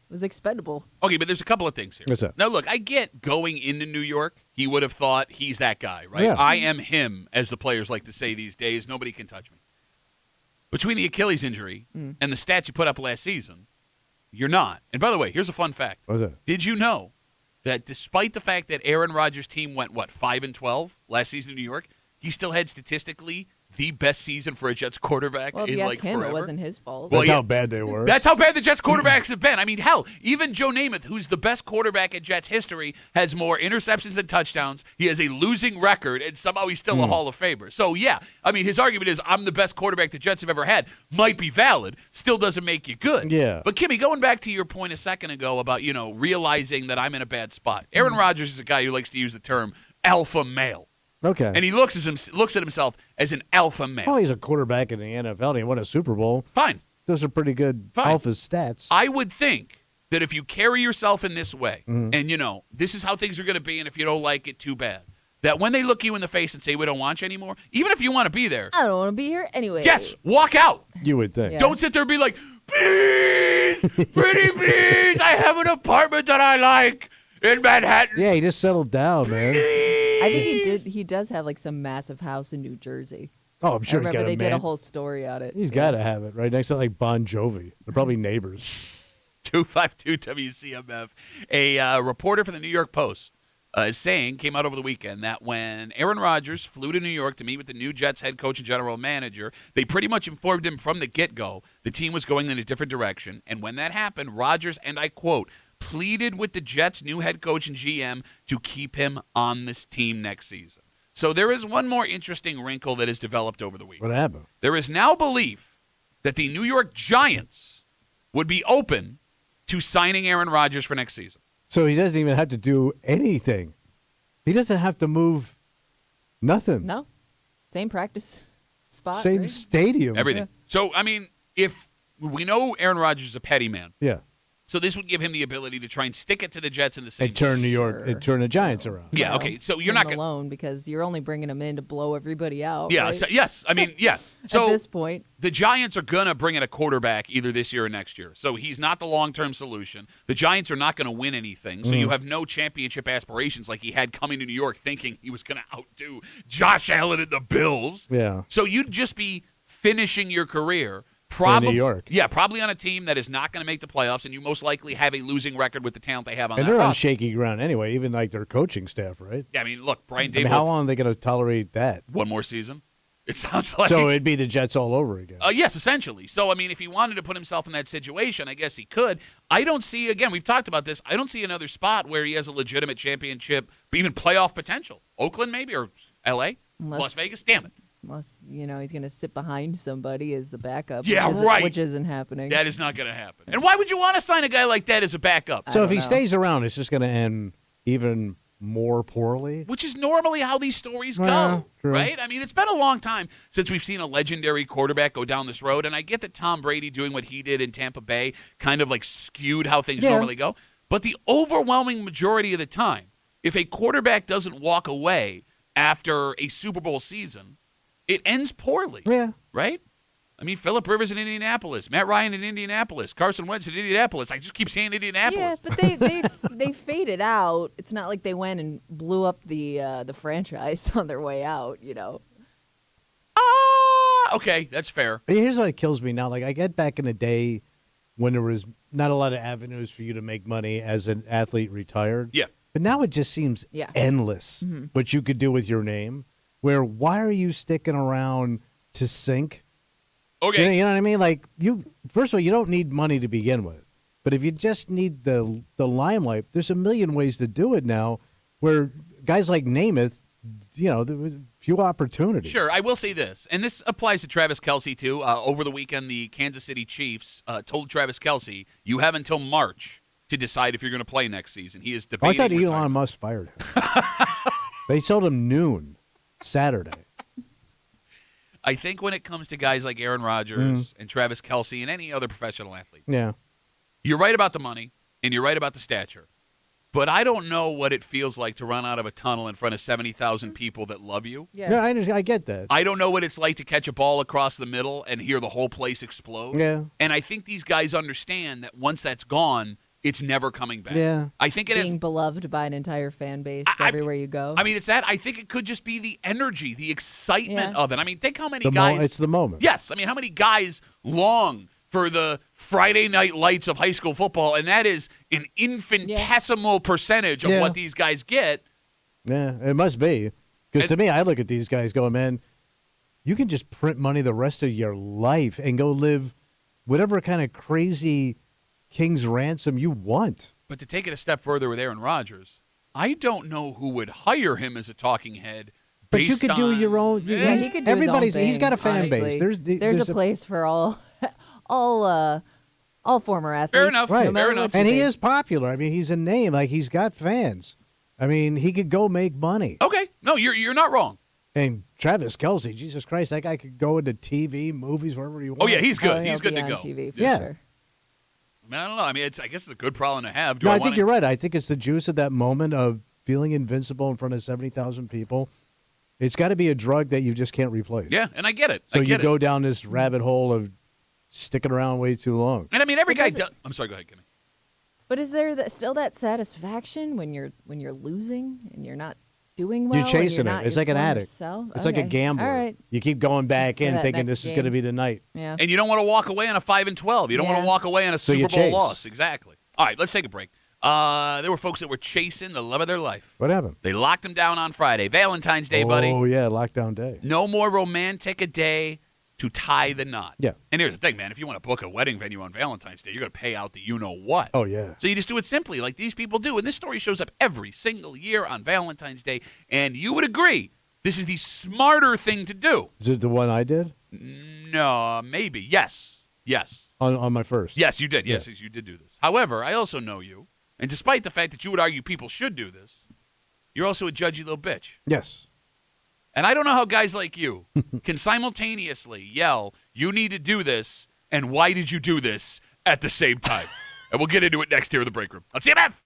was expendable. Okay, but there's a couple of things here. What's that? Now, look, I get going into New York. He would have thought he's that guy, right? Yeah. I am him, as the players like to say these days. Nobody can touch me. Between the Achilles injury and the stats you put up last season, you're not. And by the way, here's a fun fact. What's that? Did you know that despite the fact that Aaron Rodgers' team went, 5-12 last season in New York, he still had statistically the best season for a Jets quarterback Well, if in you like ask him, forever. it wasn't his fault. Well, That's yeah. how bad they were. That's how bad the Jets quarterbacks have been. I mean, hell, even Joe Namath, who's the best quarterback in Jets history, has more interceptions than touchdowns. He has a losing record, and somehow he's still a Hall of Famer. So, yeah, I mean, his argument is, I'm the best quarterback the Jets have ever had. Might be valid. Still doesn't make you good. Yeah. But, Kimmy, going back to your point a second ago about, realizing that I'm in a bad spot. Aaron Rodgers is a guy who likes to use the term alpha male. Okay. And he looks at himself as an alpha male. Well, he's a quarterback in the NFL, and he won a Super Bowl. Fine. Those are pretty good Fine. alpha stats. I would think that if you carry yourself in this way, and this is how things are going to be, and if you don't like it, too bad. That when they look you in the face and say, we don't want you anymore, even if you want to be there, I don't want to be here anyway. yes, walk out. You would think. Yeah. Don't sit there and be like, please, pretty please, I have an apartment that I like in Manhattan. Yeah, he just settled down, man. I think he did. He does have like some massive house in New Jersey. Oh, I'm sure I he's remember got they a did a man. whole story on it. He's got to have it right next to like Bon Jovi. They're probably neighbors. 252 WCMF. A reporter for the New York Post came out over the weekend that when Aaron Rodgers flew to New York to meet with the new Jets head coach and general manager, they pretty much informed him from the get-go the team was going in a different direction. And when that happened, Rodgers, and I quote, pleaded with the Jets' new head coach and GM to keep him on this team next season. So there is one more interesting wrinkle that has developed over the week. What happened? There is now belief that the New York Giants would be open to signing Aaron Rodgers for next season. So he doesn't even have to do anything. He doesn't have to move nothing. No, same practice spot. Same right? stadium. Everything. So, I mean, if we know Aaron Rodgers is a petty man, Yeah. so this would give him the ability to try and stick it to the Jets in the same And turn New York, Sure. and turn the Giants around. Yeah, Well, okay. So leave you're not him going to. alone because you're only bringing him in to blow everybody out. Yeah, right? so, yes. I mean, yeah. At So this point, the Giants are going to bring in a quarterback either this year or next year. So he's not the long-term solution. The Giants are not going to win anything. So you have no championship aspirations like he had coming to New York thinking he was going to outdo Josh Allen and the Bills. Yeah. So you'd just be finishing your career In New York. Yeah, probably on a team that is not going to make the playoffs, and you most likely have a losing record with the talent they have on And that they're on roster. shaky ground anyway, even like their coaching staff, right? Yeah, I mean, look, Brian I mean, Daboll, how long are they going to tolerate that? one more season. It sounds like So it'd be the Jets all over again. yes, essentially. So, I mean, if he wanted to put himself in that situation, I guess he could. I don't see, again, we've talked about this, I don't see another spot where he has a legitimate championship, even playoff potential. Oakland, maybe, or L.A., Unless- Las Vegas, damn it. unless he's going to sit behind somebody as a backup. Yeah, which isn't- right. Which isn't happening. That is not going to happen. And why would you want to sign a guy like that as a backup? So if don't he know. stays around, it's just going to end even more poorly. Which is normally how these stories go, Well, true. right? I mean, it's been a long time since we've seen a legendary quarterback go down this road, and I get that Tom Brady doing what he did in Tampa Bay kind of like skewed how things Yeah. normally go. But the overwhelming majority of the time, if a quarterback doesn't walk away after a Super Bowl season, it ends poorly, Yeah. right? I mean, Phillip Rivers in Indianapolis, Matt Ryan in Indianapolis, Carson Wentz in Indianapolis. I just keep saying yeah, Indianapolis. but they faded out. It's not like they went and blew up the franchise on their way out. Okay, that's fair. Here's what kills me now. Like I get back in the day when there was not a lot of avenues for you to make money as an athlete retired. Yeah. But now it just seems Yeah. endless what you could do with your name. Where why are you sticking around to sink? Okay. You know what I mean? Like first of all, you don't need money to begin with. But if you just need the limelight, there's a million ways to do it now. Where guys like Namath, there was few opportunities. Sure, I will say this, and this applies to Travis Kelce too. Over the weekend, the Kansas City Chiefs told Travis Kelce, "You have until March to decide if you're going to play next season." He is I debating. thought Elon retirement. Musk fired him. They told him noon Saturday. I think when it comes to guys like Aaron Rodgers and Travis Kelce and any other professional athlete, Yeah. you're right about the money and you're right about the stature. But I don't know what it feels like to run out of a tunnel in front of 70,000 people that love you. Yeah, I get that. I don't know what it's like to catch a ball across the middle and hear the whole place explode. Yeah. And I think these guys understand that once that's gone, it's never coming back. Yeah. I think it Being is. beloved by an entire fan base I- everywhere you go. I mean, it's that. I think it could just be the energy, the excitement Yeah. of it. I mean, think how many The guys. it's the moment. Yes. I mean, how many guys long for the Friday night lights of high school football, and that is an infinitesimal percentage of Yeah. what these guys get. Yeah, it must be. Because to me, I look at these guys going, man, you can just print money the rest of your life and go live whatever kind of crazy king's ransom you want. But to take it a step further with Aaron Rodgers, I don't know who would hire him as a talking head. But you could do your own. Yeah, he could do his own thing, He's got a fan honestly. base. There's a place for all former athletes. Fair enough. Right. No matter Fair enough. what you And he think. is popular. I mean, he's a name. Like, he's got fans. I mean, he could go make money. Okay, no, you're not wrong. And Travis Kelce, Jesus Christ, that guy could go into TV, movies, wherever he wants. Oh yeah, he's good. Oh, He's he'll good be to on go. TV for Yeah. sure. I mean, I don't know. I mean, I guess it's a good problem to have. No, I think you're right. I think it's the juice of that moment of feeling invincible in front of 70,000 people. It's got to be a drug that you just can't replace. Yeah, and I get it. So I you get go it. down this rabbit hole of sticking around way too long. And I mean, every But guy does does. it- I'm sorry. Go ahead, Kimmy. But is there still that satisfaction when you're losing and you're not doing well? You're and chasing not it. It's your like an former addict. self? It's like a Okay. gambler. All right. You keep going back To in that thinking next this is game. going to be the night. Yeah. And you don't want to walk away on a 5-12. You don't want Yeah. to walk away on a So you Super Bowl chase. loss. Exactly. All right, let's take a break. There were folks that were chasing the love of their life. What happened? They locked him down on Friday, Valentine's Day, buddy. Oh, yeah, lockdown day. No more romantic a day to tie the knot. Yeah. And here's the thing, man. If you want to book a wedding venue on Valentine's Day, you're going to pay out the you-know-what. Oh, yeah. So you just do it simply like these people do. And this story shows up every single year on Valentine's Day. And you would agree this is the smarter thing to do. Is it the one I did No, maybe. Yes. Yes. on my first? Yes, you did. Yes, you did do this. However, I also know you. And despite the fact that you would argue people should do this, you're also a judgy little bitch. Yes. And I don't know how guys like you can simultaneously yell, you need to do this, and why did you do this at the same time? And we'll get into it next here in the break room. On CMF!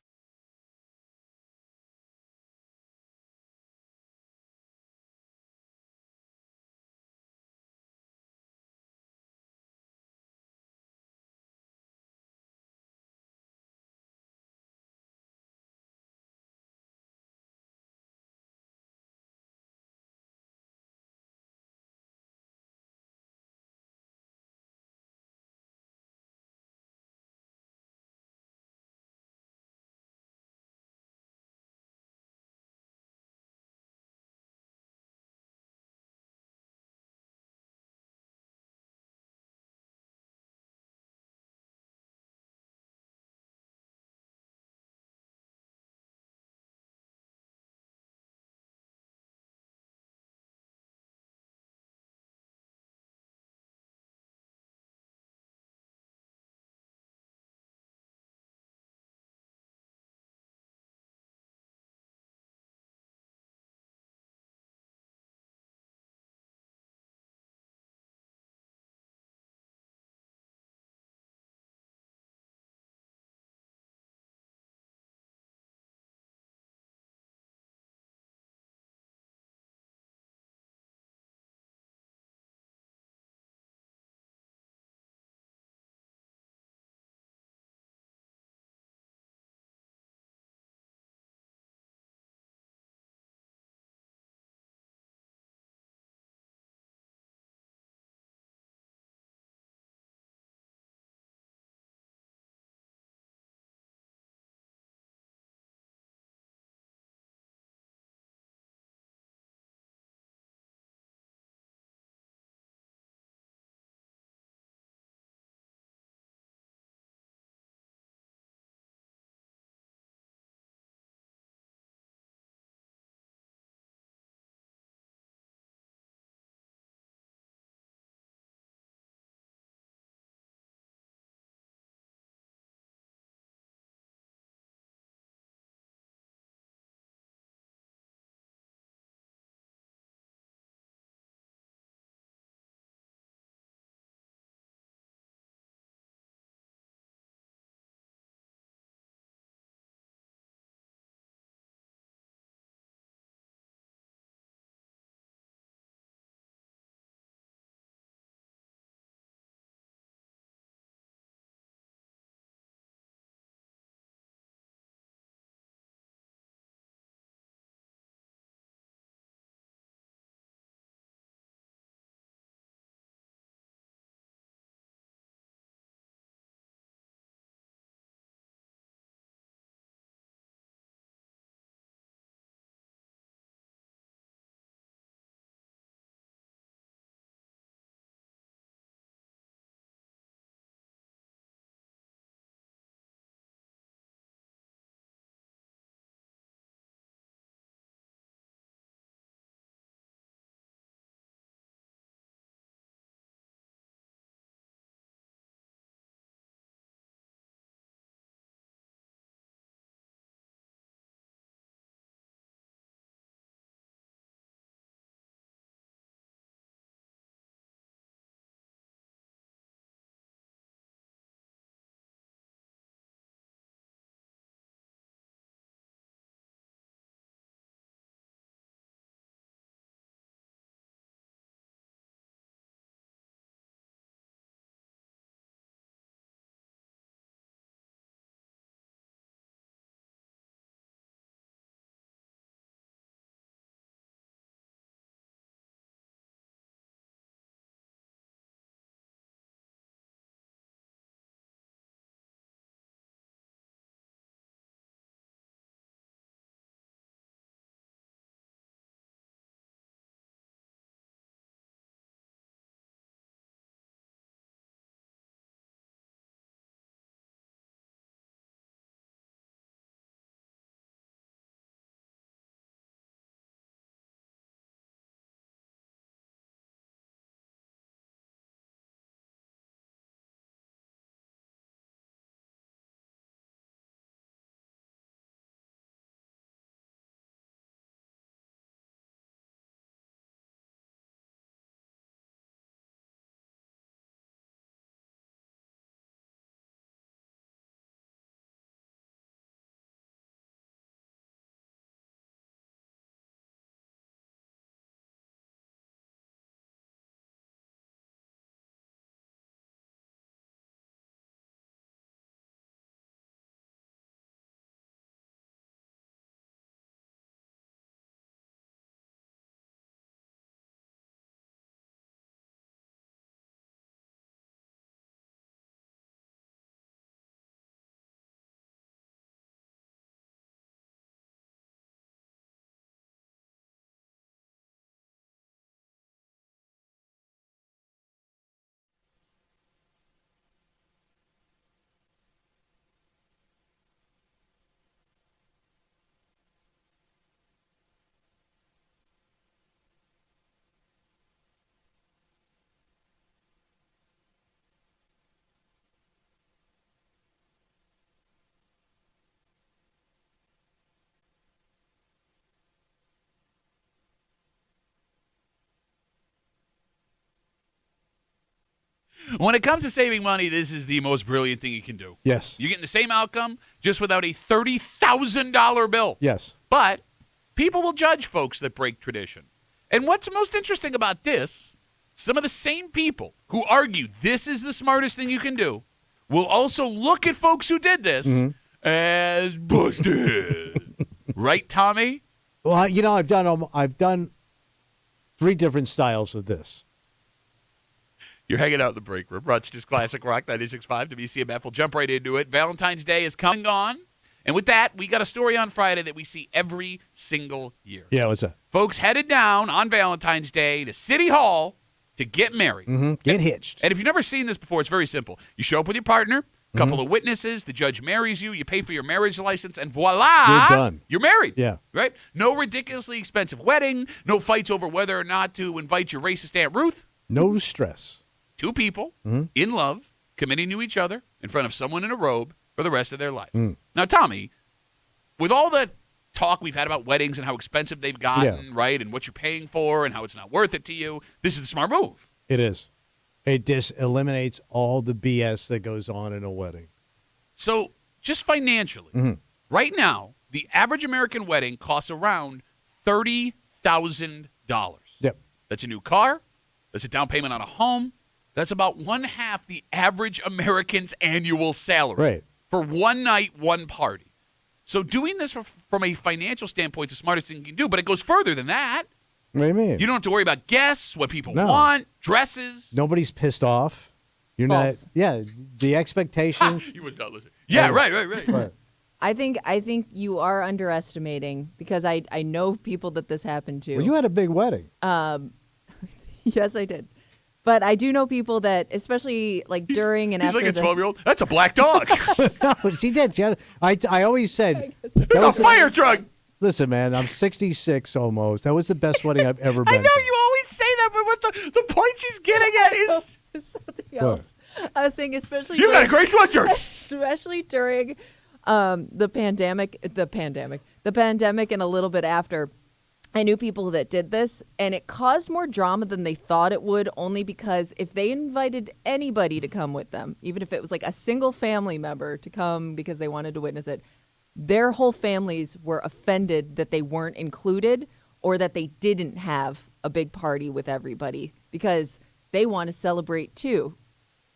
When it comes to saving money, this is the most brilliant thing you can do. Yes. You're getting the same outcome just without a $30,000 bill. Yes. But people will judge folks that break tradition. And what's most interesting about this, some of the same people who argue this is the smartest thing you can do will also look at folks who did this as busted. Right, Tommy? Well, I've done 3 different styles of this. You're hanging out in the break room. Rochester's Classic Rock 96.5 WCMF. We'll jump right into it. Valentine's Day is coming on. And with that, we got a story on Friday that we see every single year. Yeah, what's that? Folks headed down on Valentine's Day to City Hall to get married. Get hitched. And if you've never seen this before, it's very simple. You show up with your partner, a couple of witnesses, the judge marries you, you pay for your marriage license, and voila, You're done. You're married. Yeah. Right? No ridiculously expensive wedding, no fights over whether or not to invite your racist Aunt Ruth. No stress. 2 people in love, committing to each other in front of someone in a robe for the rest of their life. Now, Tommy, with all the talk we've had about weddings and how expensive they've gotten, right, and what you're paying for and how it's not worth it to you, this is the smart move. It is. It just eliminates all the BS that goes on in a wedding. So just financially, right now, the average American wedding costs around $30,000. Yep. That's a new car. That's a down payment on a home. That's about 1/2 the average American's annual salary. Right. For one night, one party. So doing this from a financial standpoint is the smartest thing you can do, but it goes further than that. What do you mean? You don't have to worry about guests, what people No. want, dresses. Nobody's pissed off. You're False. not. Yeah, the expectations. He was not listening. Yeah, right. Right. I think you are underestimating because I know people that this happened to. Well, you had a big wedding. Yes, I did. But I do know people that, especially like during and He's after like a the 12-year-old. That's a black dog. No, she did. She had, I always said. that There's was a fire truck. Listen, man, I'm 66 almost. That was the best wedding I've ever been I know to. you always say that, but what the point she's getting at is something else. I was saying, especially you got a great sweatshirt. especially during the pandemic, and a little bit after. I knew people that did this, and it caused more drama than they thought it would, only because if they invited anybody to come with them, even if it was like a single family member to come because they wanted to witness it, their whole families were offended that they weren't included or that they didn't have a big party with everybody because they want to celebrate too.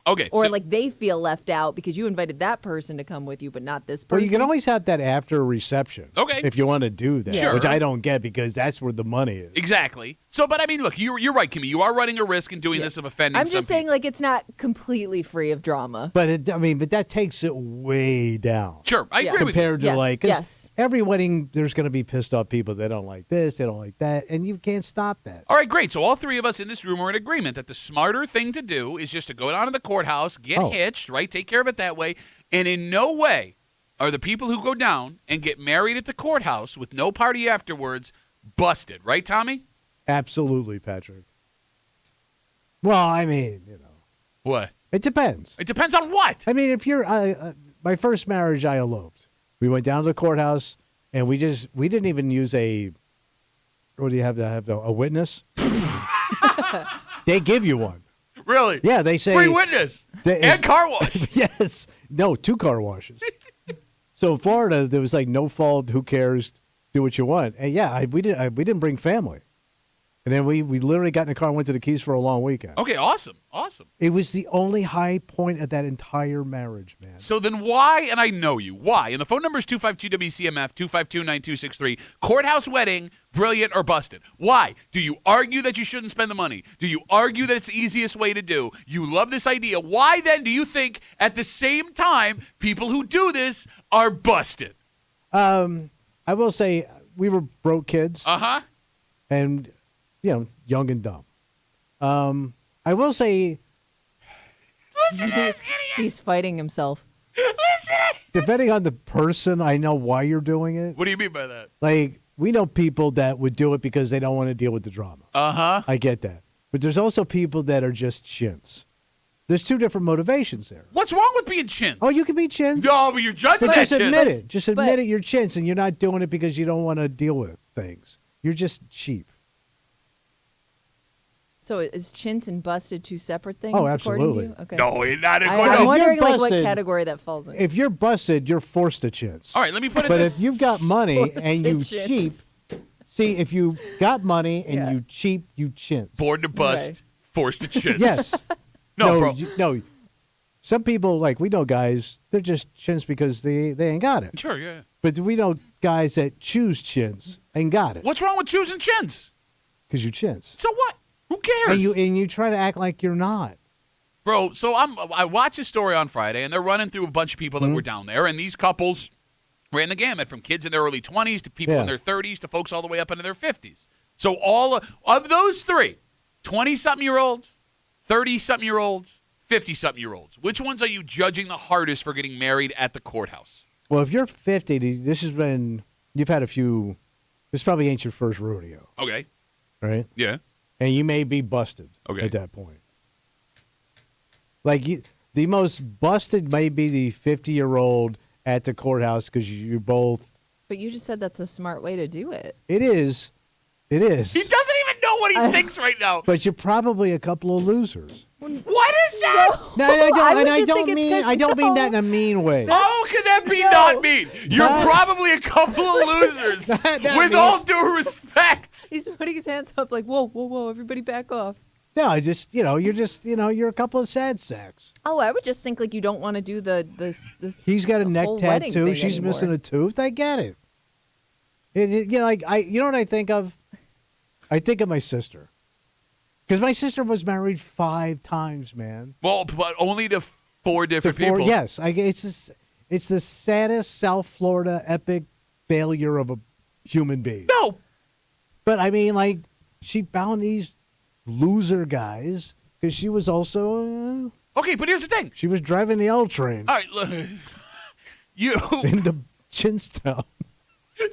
Okay. Or so- like they feel left out because you invited that person to come with you, but not this person. Well, you can always have that after a reception. Okay. If you want to do that, Sure. which I don't get because that's where the money is. Exactly. So, but I mean, look, you're right, Kimmy. You are running a risk in doing this of offending I'm some just saying, people. like, it's not completely free of drama. But but that takes it way down. Sure, I Yeah. agree with you. Compared to Yes, like, 'cause yes. every wedding, there's going to be pissed off people. They don't like this, they don't like that, and you can't stop that. All right, great. So all 3 of us in this room are in agreement that the smarter thing to do is just to go down to the courthouse, get hitched, right? Take care of it that way. And in no way are the people who go down and get married at the courthouse with no party afterwards busted, right, Tommy? Absolutely, Patrick. Well, I mean, What? it depends. It depends on what. I mean, if you're my first marriage, I eloped. We went down to the courthouse, and we didn't even use a. What do you have to have a witness? They give you one. Really? Yeah, they say Free witness and car wash. Yes, no, 2 car washes. So in Florida, there was like no fault. Who cares? Do what you want. And yeah, we didn't bring family. And then we literally got in the car and went to the Keys for a long weekend. Okay, awesome. It was the only high point of that entire marriage, man. So then why, and I know you, why? And the phone number is 252-WCMF, 252-9263. Courthouse wedding, brilliant or busted. Why? Do you argue that you shouldn't spend the money? Do you argue that it's the easiest way to do? You love this idea. Why then do you think at the same time people who do this are busted? I will say we were broke kids Uh-huh. and, young and dumb. I will say, He's fighting himself. depending on the person, I know why you're doing it. What do you mean by that? Like, we know people that would do it because they don't want to deal with the drama. Uh-huh. I get that. But there's also people that are just chins. There's 2 different motivations there. What's wrong with being chins? Oh, you can be chins. No, but you're judging But that just chins. admit it. Just admit But- it. You're chins, and you're not doing it because you don't want to deal with things. You're just cheap. So is chintz and busted two separate things? Oh, according to absolutely. you? Okay. No, not I'm according. if wondering you're like what busted- category that falls in. If you're busted, you're forced to chintz. All right, let me put it But this. if you've got money Forced and to you chintz. cheap, see, if you got money and Yeah. you cheap, you chintz. Born to bust, Right. forced to chintz. Yes. No, bro. No. Some people, like we know guys, they're just chintz because they ain't got it. Sure, yeah. But we know guys that choose chintz and got it What's wrong with choosing chins? because you chintz. So what? Who cares? And you try to act like you're not. Bro, so I watched a story on Friday, and they're running through a bunch of people that were down there, and these couples ran the gamut from kids in their early 20s to people in Yeah. their 30s to folks all the way up into their 50s. So all of those three, 20-something-year-olds, 30-something-year-olds, 50-something-year-olds, which ones are you judging the hardest for getting married at the courthouse? Well, if you're 50, this has been, you've had a few, this probably ain't your first rodeo, Okay, right? yeah. And you may be busted Okay. at that point. Like, the most busted may be the 50-year-old at the courthouse because you both, But you just said that's a smart way to do it. it is. He doesn't even know what he thinks right now. But you're probably a couple of losers. What is that? No, I don't, I would and I just don't think it's mean 'cause I don't mean no. that in a mean way. How can that be not mean? You're probably a couple of losers. Not With mean. all due respect. He's putting his hands up like, whoa, whoa, whoa, everybody back off. No, I just you're a couple of sad sacks. Oh, I would just think like you don't want to do this. He's got a neck whole wedding tattoo. thing She's anymore. missing a tooth. I get it. You know, like you know what I think of? I think of my sister. Because my sister was married 5 times, man. Well, but only to 4 different Before, people. yes, it's the saddest South Florida epic failure of a human being. No. But I mean, like, she found these loser guys because she was also Okay, but here's the thing. she was driving the L train All right, look. You into Chinstown,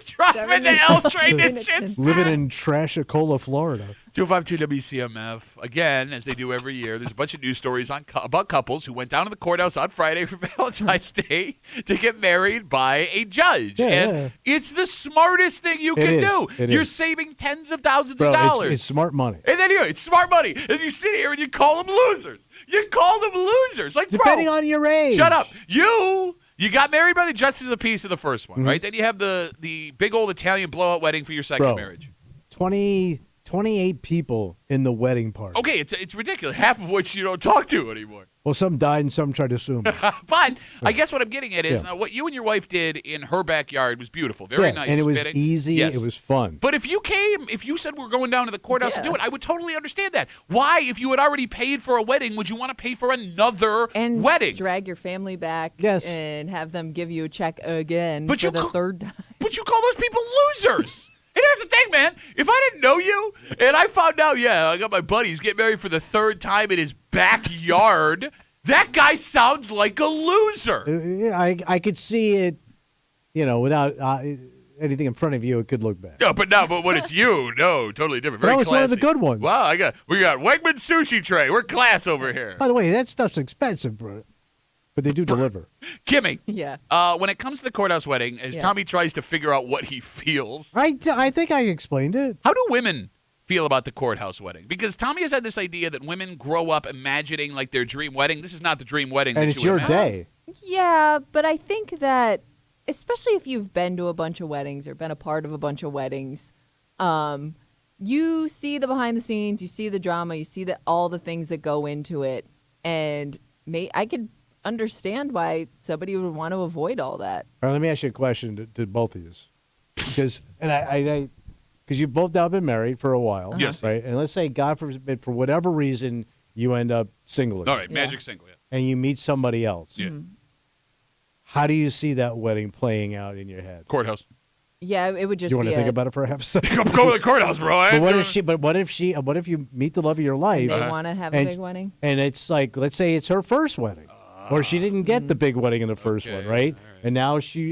driving the L train Driving in it shit. living in Trashacola, Florida. 252 WCMF. Again, as they do every year, there's a bunch of news stories about couples who went down to the courthouse on Friday for Valentine's Day to get married by a judge. Yeah, and yeah. it's the smartest thing you It can is. do. It You're is. saving tens of thousands Bro, of dollars. it's smart money. And then it's smart money. And you sit here and you call them losers. You call them losers. Like, Depending bro, on your age. shut up. You got married by the justice of the peace of the first Mm-hmm. one, right? Then you have the big old Italian blowout wedding for your second Bro. marriage. 28 people in the wedding party. Okay, it's ridiculous. Half of which you don't talk to anymore. Well, some died and some tried to sue me. But I guess what I'm getting at is Yeah. now what you and your wife did in her backyard was beautiful. Very Yeah, nice. and it was fitting. easy. Yes. It was fun. But if you said we're going down to the courthouse to Yeah. do it, I would totally understand that. Why, if you had already paid for a wedding, would you want to pay for another and wedding? drag your family back Yes. and have them give you a check again But for you the co- third time. But you call those people losers. And here's the thing, man. If I didn't know you and I found out, I got my buddies getting married for the 3rd time in his backyard, that guy sounds like a loser. Yeah, I could see it, without anything in front of you, it could look bad. No, but when it's you, no, totally different. Very That was one of the classy. good ones. Wow, we got Wegman sushi tray. We're class over here. By the way, that stuff's expensive, bro. But they do deliver. Kimmy, Yeah. when it comes to the courthouse wedding, as Yeah. Tommy tries to figure out what he feels, I think I explained it. how do women feel about the courthouse wedding? Because Tommy has had this idea that women grow up imagining like their dream wedding. This is not the dream wedding. And that it's you your imagine. day. Yeah, but I think that especially if you've been to a bunch of weddings or been a part of a bunch of weddings, you see the behind the scenes, you see the drama, you see all the things that go into it, and I could understand why somebody would want to avoid all that. All right, let me ask you a question to both of you. Because because you've both now been married for a while. Yes. Right? And let's say, God forbid, for whatever reason, you end up single again, All right, magic single. Yeah. and you meet somebody else. Yeah. How do you see that wedding playing out in your head? Courthouse. Yeah, it would just Do you want be to think about it for a half a second? I'm going to the courthouse, bro. I But ain't what doing- if you meet the love of your life? they want to have a and- big wedding. And it's like, let's say it's her first wedding, or she didn't get the big wedding in the first Okay, one, right? all right.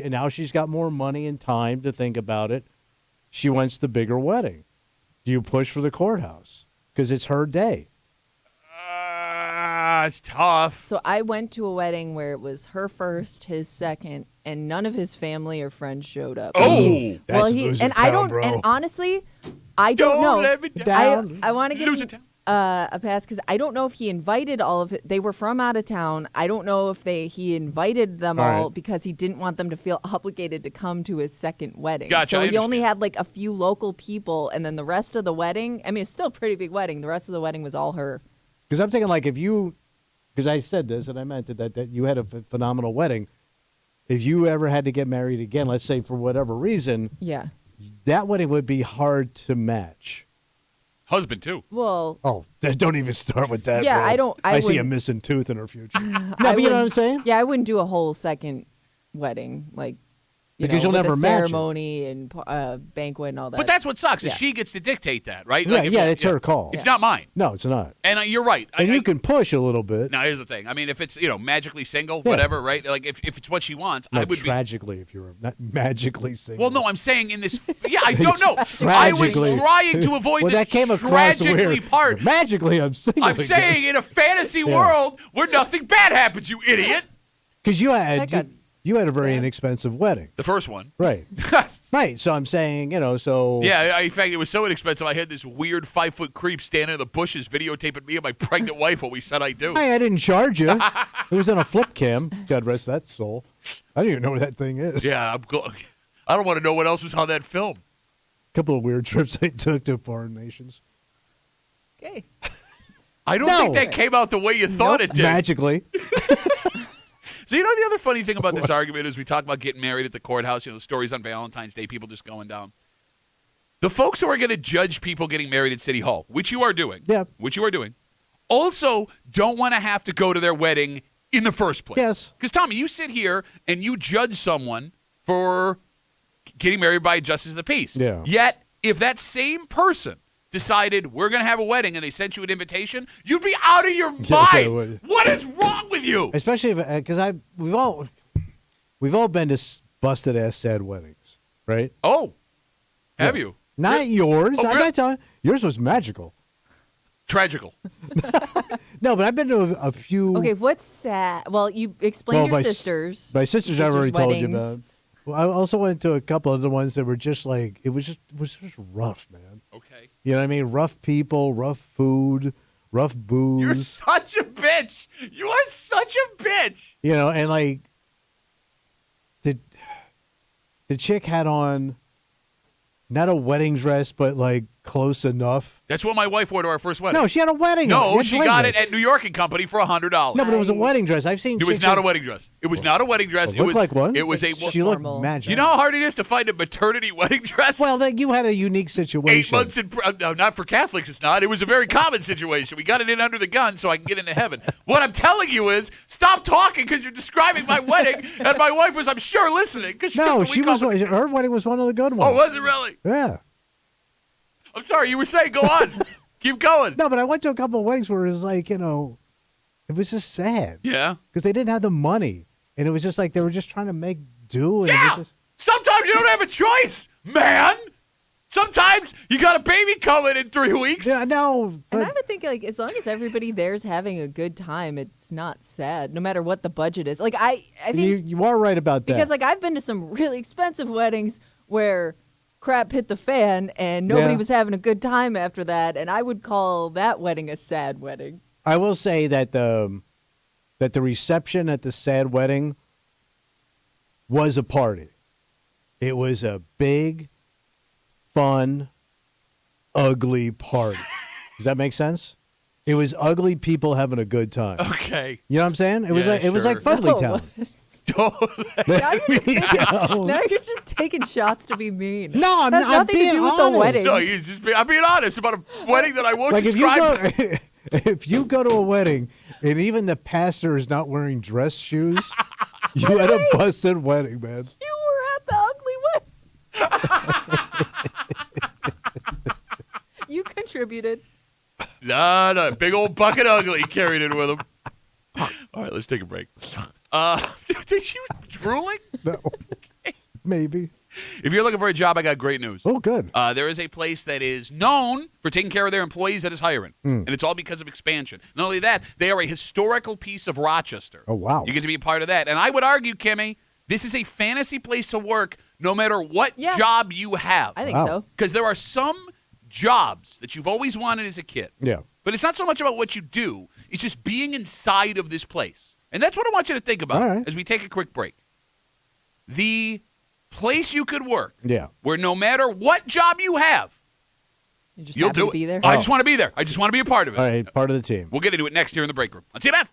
And now she's got more money and time to think about it. She wants the bigger wedding. Do you push for the courthouse because it's her day? It's tough. So I went to a wedding where it was her first, his second, and none of his family or friends showed up. Oh! That's loser and I town, don't, bro. and honestly, I don't know. let me down. Down. I want to give Loser him, town. a pass because I don't know if he invited all of it. They were from out of town. I don't know if he invited them All all right. because he didn't want them to feel obligated to come to his second wedding. Gotcha, So I he only understand. had like a few local people, and then the rest of the wedding. I mean, it's still a pretty big wedding. The rest of the wedding was all her. Because I'm thinking, like, because I said this and I meant that you had a phenomenal wedding. If you ever had to get married again, let's say for whatever reason, Yeah. that wedding would be hard to match. Husband, too. Well, Oh, don't even start with that. Yeah, bro. I don't- I see a wouldn't- missing tooth in her future. No, I but you know what wouldn't- I'm saying? Yeah, I wouldn't do a whole second wedding, like Because know, you'll with never a match it. ceremony and banquet and all that. But that's what sucks is Yeah. she gets to dictate that, right? Yeah, if yeah, you- it's her call. It's not mine. No, it's not. And you're right. And you can push a little bit. Now, here's the thing. I mean, if it's, magically single, Yeah. whatever, right? Like, if it's what she wants, I No, would tragically, if you're not magically single. Well, no, I'm saying in this. Yeah, I don't know. I was Tragically. trying to avoid well, the that came across tragically weird. part. Magically, I'm single. I'm saying in a fantasy world where nothing bad happens, you idiot. Because you That got had a very sad. inexpensive wedding, The first one. right? Right. So I'm saying, so Yeah, in fact, it was so inexpensive. I had this weird 5-foot creep standing in the bushes videotaping me and my pregnant wife while we said I do. Hey, I didn't charge you. It was on a flip cam. God rest that soul. I don't even know where that thing is. Yeah, I don't want to know what else was on that film. Couple of weird trips I took to foreign nations. okay. I don't No. think that came out the way you thought it did. Magically. So the other funny thing about this argument is we talk about getting married at the courthouse, stories on Valentine's Day, people just going down. The folks who are going to judge people getting married at City Hall, which you are doing, also don't want to have to go to their wedding in the first place. Yes. Because, Tommy, you sit here and you judge someone for getting married by a justice of the peace. Yeah. Yet, if that same person decided we're going to have a wedding and they sent you an invitation, you'd be out of your Yes, I mind. would. What is wrong with you? Especially because we've all been to busted ass sad weddings, right? Oh, have Yes. you? Not yours. Oh, I'm really? not telling. Yours was magical. Tragical. No, but I've been to a few. Okay, what's sad? Well, you explained my your s- sisters. My sisters, I've already told you weddings. about. Well, I also went to a couple of the ones that were just like it was just rough, man. Okay. You know what I mean? Rough people, rough food, rough booze. You're such a bitch. You are such a bitch. And like the chick had on not a wedding dress, but like close enough. That's what my wife wore to our first wedding. No, she had a wedding. No, she she had a got wedding it at New York and Company for $100. dress. No, but it was a wedding dress. I've seen. It was chicks not that- a wedding dress. It was not a wedding dress. It looked like one. It was a. She looked formal. magical. You know how hard it is to find a maternity wedding dress? Well, you had a unique 8 situation. months in. No, not for Catholics. It's not. It was a very common situation. We got it in under the gun so I can get into heaven. What I'm telling you is, stop talking because you're describing my wedding, and my wife was, I'm sure, listening. No, she was. Her wedding was one of the good ones. Oh, was it really? Yeah. I'm sorry. You were saying. Go on. Keep going. No, but I went to a couple of weddings where it was like, it was just sad Yeah. because they didn't have the money, and it was just like they were just trying to make do. And it Yeah. was just, Sometimes you don't have a choice, man. Sometimes you got a baby coming in 3 weeks. yeah, no. And But I would think, like, as long as everybody there's having a good time, it's not sad, no matter what the budget is. Like, I think you are right about that. because, like, I've been to some really expensive weddings where crap hit the fan and nobody Yeah. was having a good time after that, and I would call that wedding a sad wedding. I will say that the reception at the sad wedding was a party. It was a big, fun, ugly party. Does that make sense? It was ugly people having a good time. Okay. You know what I'm saying? It was Yeah, like it was like sure. Fudley No. Town. Now you're, just No. now you're just taking shots to be mean. No, I'm Has not- I'm nothing to being do with honest. the wedding. No, I'm being honest about a wedding that I won't Like if you describe. go if you go to a wedding and even the pastor is not wearing dress shoes, you had a busted wedding, man. You were at the ugly wedding. You contributed. No, big old bucket ugly carried it with him. All right, let's take a break. Did you drooling? No. Maybe. If you're looking for a job, I got great news. Oh, good. There is a place that is known for taking care of their employees that is hiring, and it's all because of expansion. Not only that, they are a historical piece of Rochester. Oh, wow. You get to be a part of that. And I would argue, Kimmy, this is a fantasy place to work no matter what Yeah. job you have. I think Wow. so. Because there are some jobs that you've always wanted as a kid. Yeah. But it's not so much about what you do. It's just being inside of this place. And that's what I want you to think about All right. as we take a quick break. The place you could work Yeah. where no matter what job you have, You just you'll happy do to be it. there. I just want to be there. I just want to be a part of it. All right, part of the team. We'll get into it next here in the break room on CMF.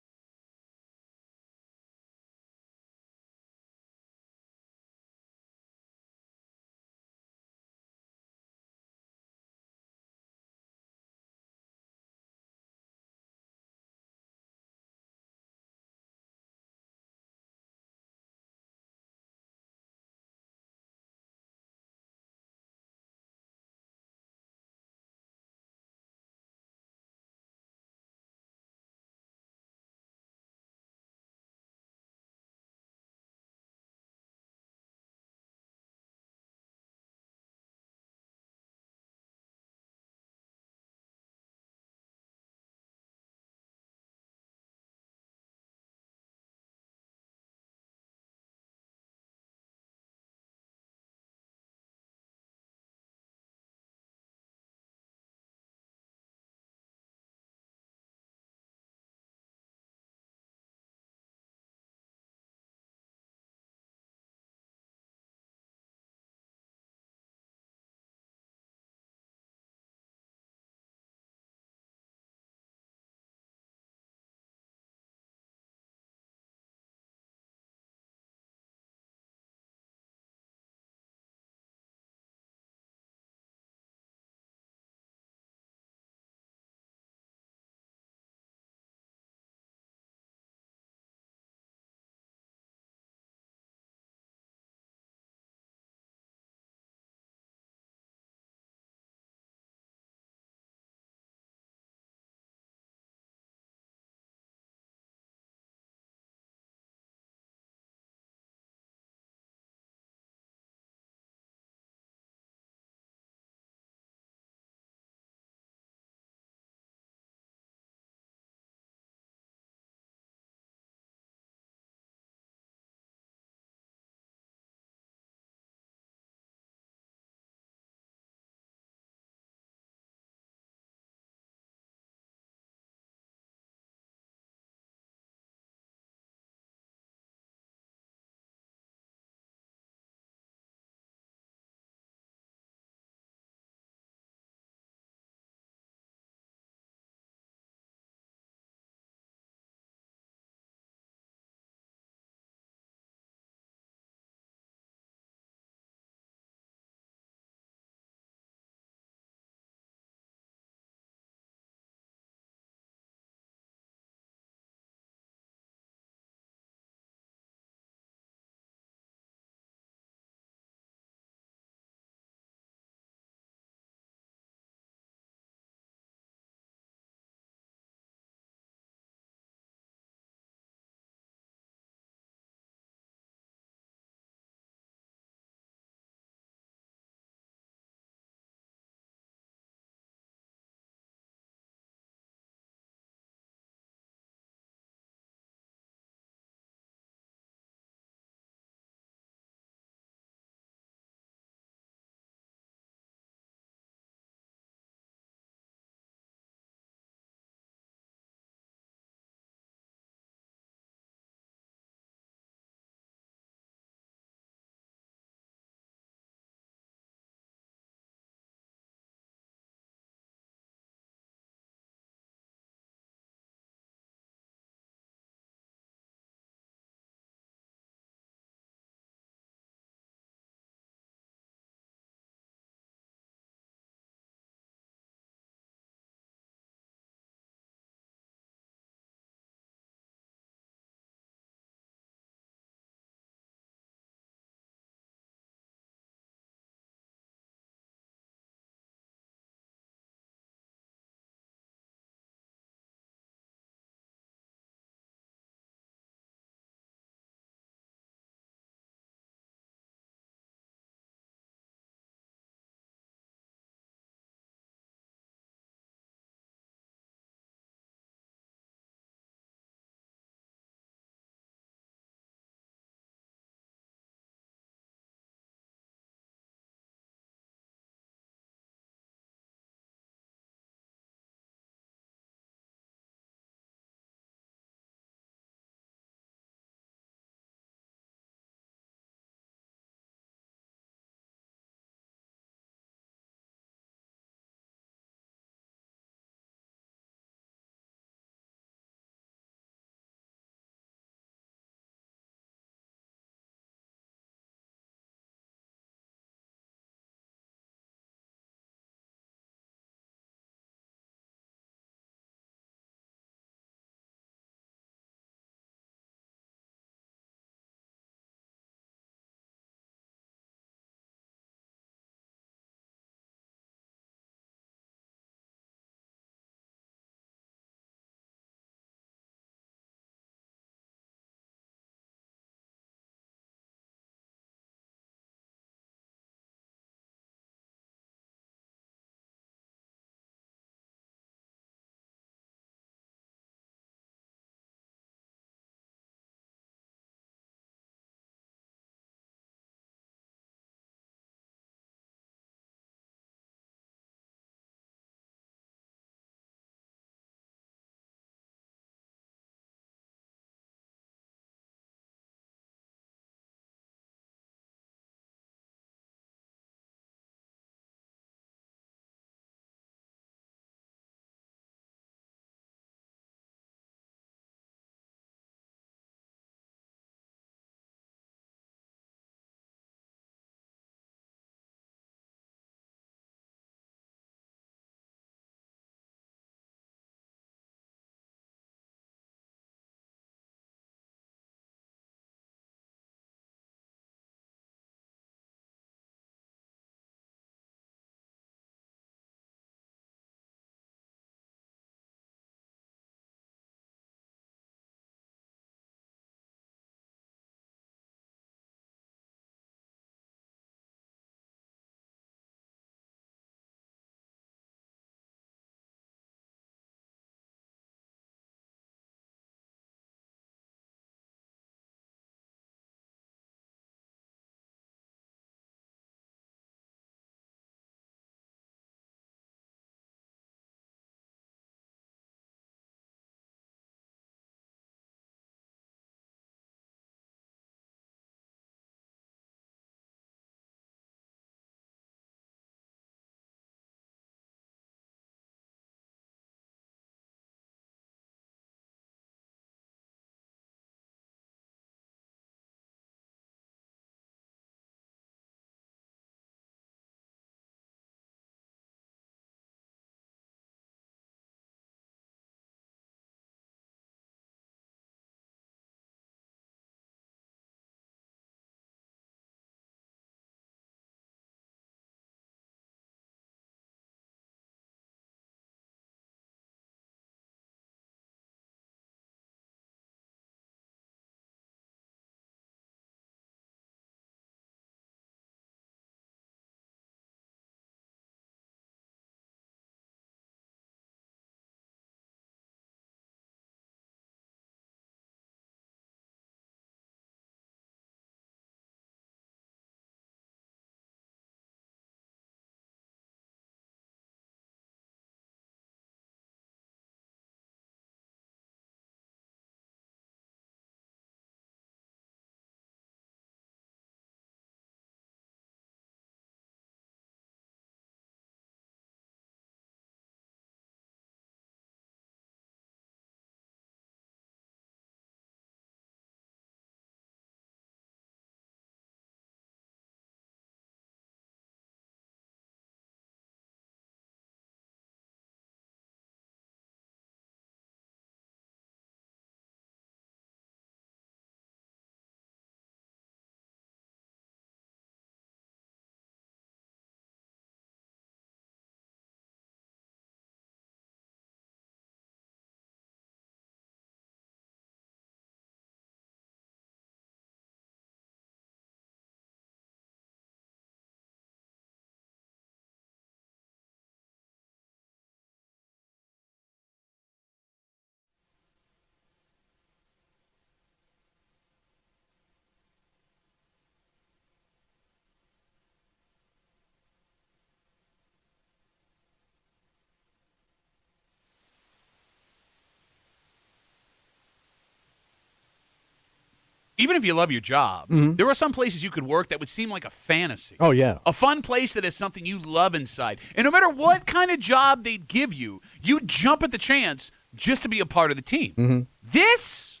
even if you love your job, there are some places you could work that would seem like a fantasy. Oh, yeah. A fun place that has something you love inside. And no matter what kind of job they'd give you, you'd jump at the chance just to be a part of the team. This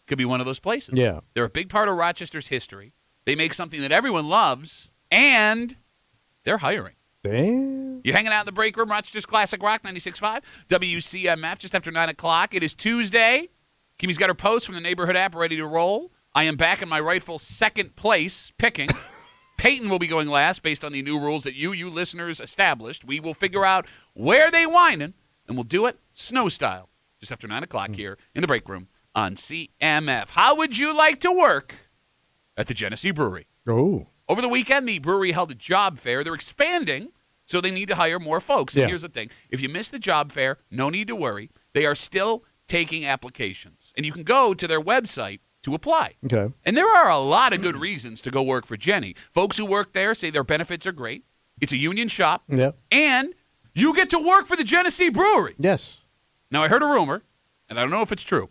could be one of those places. Yeah. They're a big part of Rochester's history. They make something that everyone loves, and they're hiring. Damn. You're hanging out in the break room, Rochester's Classic Rock 96.5, WCMF, just after 9 o'clock. It is Tuesday. Kimmy's got her post from the neighborhood app ready to roll. I am back in my rightful second place picking. Peyton will be going last based on the new rules that you listeners established. We will figure out where they whining, and we'll do it snow style just after 9 o'clock here in the break room on CMF. How would you like to work at the Genesee Brewery? Oh. Over the weekend, the brewery held a job fair. They're expanding, so they need to hire more folks. And Yeah. here's the thing. If you missed the job fair, no need to worry. They are still taking applications. And you can go to their website to apply. Okay. And there are a lot of good reasons to go work for Jenny. Folks who work there say their benefits are great. It's a union shop. Yeah. And you get to work for the Genesee Brewery. Yes. Now, I heard a rumor, and I don't know if it's true,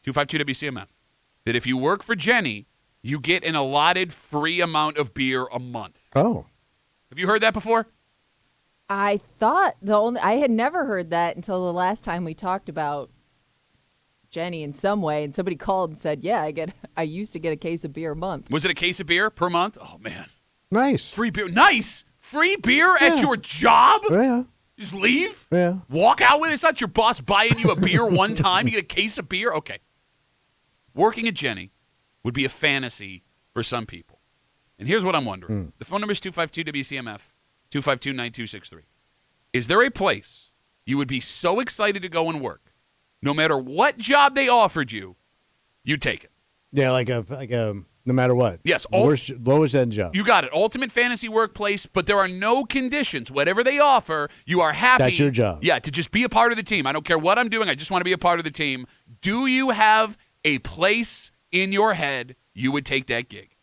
252 WCMF, that if you work for Jenny, you get an allotted free amount of beer a month. Oh. Have you heard that before? I thought I had never heard that until the last time we talked about Jenny in some way, and somebody called and said, "Yeah, I used to get a case of beer a month." Was it a case of beer per month? Oh, man. Nice. Free beer. Nice. Free beer at Yeah. your job? Yeah. Just leave? Yeah. Walk out with it? It's not your boss buying you a beer one time. You get a case of beer? Okay. Working at Jenny would be a fantasy for some people. And here's what I'm wondering. The phone number is 252-WCMF, 252-9263. Is there a place you would be so excited to go and work, no matter what job they offered you, you'd take it? Yeah, like a no matter what. Yes. Lowest end job. You got it. Ultimate fantasy workplace, but there are no conditions. Whatever they offer, you are happy. That's your job. Yeah, to just be a part of the team. I don't care what I'm doing. I just want to be a part of the team. Do you have a place in your head you would take that gig?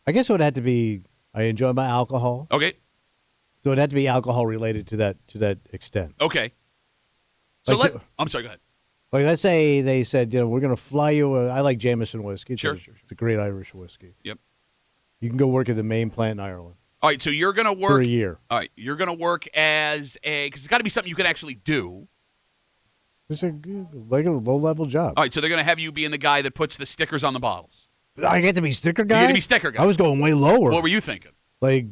I guess it would have to be. I enjoy my alcohol, Okay. so it'd have to be alcohol related to that extent. Okay. So Like I'm sorry, go ahead. Like, let's say they said, we're going to fly you. I like Jameson whiskey. Sure. It's a great Irish whiskey. Yep. You can go work at the main plant in Ireland All right, so you're going to work for a year. All right, you're going to work as because it's got to be something you can actually do. It's a low level job. All right, so they're going to have you being the guy that puts the stickers on the bottles. I get to be sticker guy. You get to be sticker guy. I was going way lower. What were you thinking? Like,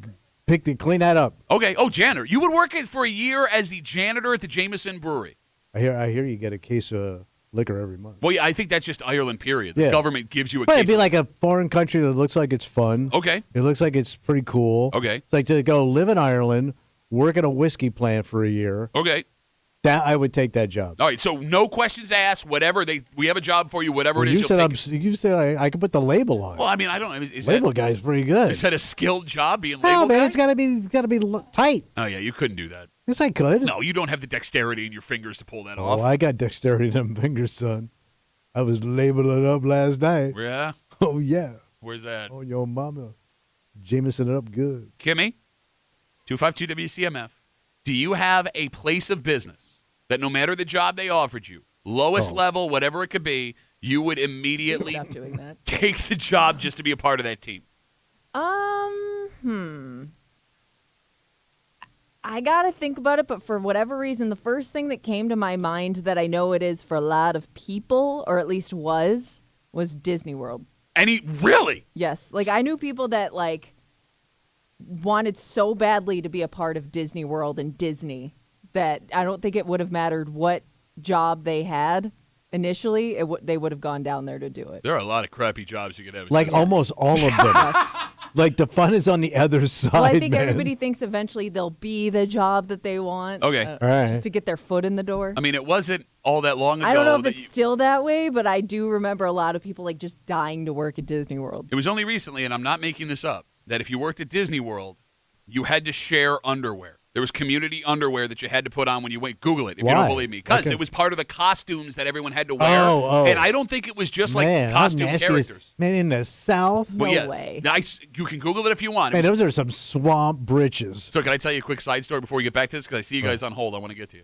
clean that up. Okay. Oh, janitor. You would work for a year as the janitor at the Jameson Brewery. I hear you get a case of liquor every month. Well, yeah, I think that's just Ireland, period. The Yeah. government gives you a But case. it'd be like a foreign country that looks like it's fun. Okay. It looks like it's pretty cool. Okay. It's like to go live in Ireland, work at a whiskey plant for a year. Okay. That I would take that job. All right, so no questions asked, whatever. We have a job for you, whatever Well, it is. you said you'll take it. you said I could put the label on. Well, I mean, I don't know. Is label that, guy's pretty good. is that a skilled job, being No, label man, guy? it's gotta be tight. Oh, yeah, you couldn't do that. Yes, I could. No, you don't have the dexterity in your fingers to pull that Oh, off. I got dexterity in them fingers, son. I was labeling up last night. Yeah? Oh yeah. Where's that? Oh, your mama, Jameson it up good. Kimmy, 252 WCMF. Do you have a place of business that no matter the job they offered you, lowest level, whatever it could be, you would immediately Stop doing that. take the job just to be a part of that team? I gotta think about it, but for whatever reason, the first thing that came to my mind that I know it is for a lot of people, or at least was Disney World. Really? Yes. Like, I knew people that, like, wanted so badly to be a part of Disney World and Disney that I don't think it would have mattered what job they had initially. They would have gone down there to do it. There are a lot of crappy jobs you could have. Like almost all of them. Yes. Like the fun is on the other side. Well, I think man. everybody thinks eventually they'll be the job that they want. Okay. All right. Just to get their foot in the door. I mean, it wasn't all that long ago. I don't know if that it's still that way, but I do remember a lot of people like just dying to work at Disney World. It was only recently, and I'm not making this up, that if you worked at Disney World, you had to share underwear. There was community underwear that you had to put on when you went. Google it if you Why? don't believe me. Because Okay. it was part of the costumes that everyone had to wear. Oh. And I don't think it was just like Man, how costume nasty is- characters. Man, in the South. No yeah, way. Nice. You can Google it if you want. It Man, was- those are some swamp britches. So can I tell you a quick side story before we get back to this? Because I see you guys on hold. I want to get to you.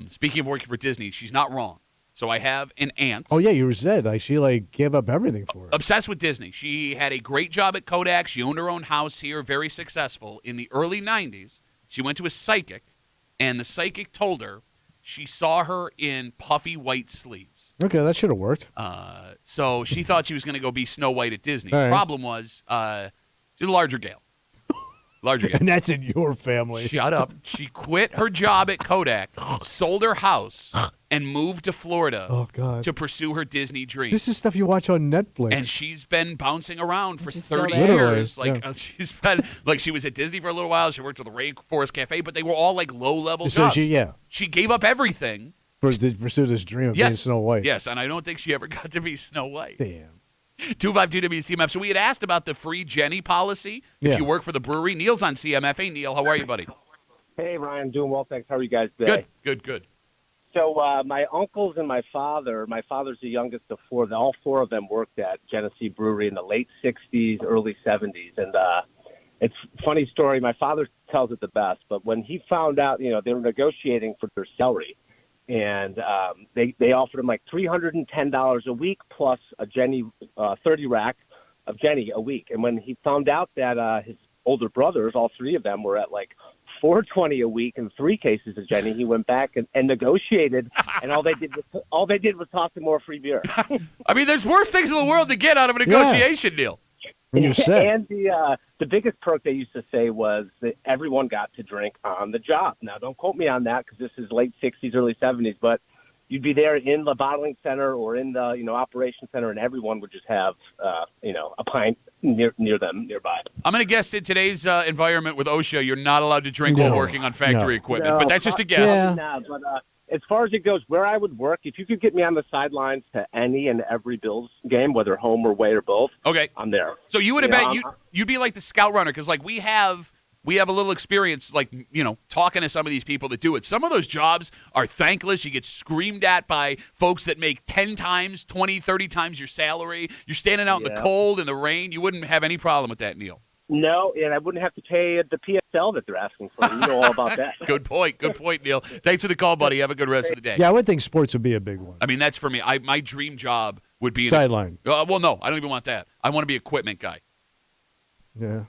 Speaking of working for Disney, she's not wrong. So I have an aunt. Oh yeah, you said like she like gave up everything for it. Obsessed with Disney. She had a great job at Kodak. She owned her own house here, very successful. In the early 90s, she went to a psychic, and the psychic told her she saw her in puffy white sleeves. Okay, that should have worked. So she thought she was going to go be Snow White at Disney. All right. Problem was, she's a larger gal. Larger gal. And that's in your family. Shut up. She quit her job at Kodak, sold her house, and moved to Florida Oh, God. to pursue her Disney dream. This is stuff you watch on Netflix. And she's been bouncing around for She's still 30 there. years. Literally, Like yeah. she's been like she was at Disney for a little while. She worked at the Rainforest Cafe, but they were all like low-level So jobs. she She gave up everything. to pursue this dream of being Yes. Snow White. Yes, and I don't think she ever got to be Snow White. Damn. 252 WCMF. So we had asked about the free Jenny policy if Yeah. you work for the brewery. Neil's on CMF. Hey, Neil, how are you, buddy? Hey, Ryan, doing well, thanks. How are you guys today? Good. So my uncles and my father's the youngest of four. All four of them worked at Genesee Brewery in the late 60s, early 70s. And it's a funny story. My father tells it the best. But when he found out, they were negotiating for their salary, and they offered him like $310 a week plus a Jenny 30 rack of Jenny a week. And when he found out that his older brothers, all three of them, were at like $420 a week and 3 cases of Jenny, he went back and negotiated, and all they did was toss him more free beer. I mean, there's worse things in the world to get out of a negotiation deal. When you're sick. And the biggest perk they used to say was that everyone got to drink on the job. Now, don't quote me on that because this is late 60s, early 70s, but you'd be there in the bottling center or in the operations center, and everyone would just have a pint near them nearby. I'm going to guess in today's environment with OSHA, you're not allowed to drink while No. working on factory No. equipment. No, But that's just a guess. Yeah. No, but as far as it goes, where I would work, if you could get me on the sidelines to any and every Bills game, whether home or away or both, Okay. I'm there. So you would have Yeah, bet you'd be like the scout runner because like we have a little experience like talking to some of these people that do it. Some of those jobs are thankless. You get screamed at by folks that make 10 times, 20, 30 times your salary. You're standing out in the Yeah. cold and the rain. You wouldn't have any problem with that, Neil. No, and I wouldn't have to pay the PSL that they're asking for. You know all about that. Good point, Neil. Thanks for the call, buddy. Have a good rest of the day. Yeah, I would think sports would be a big one. I mean, that's for me. My dream job would be Sideline. Well, no, I don't even want that. I want to be equipment guy. Yeah.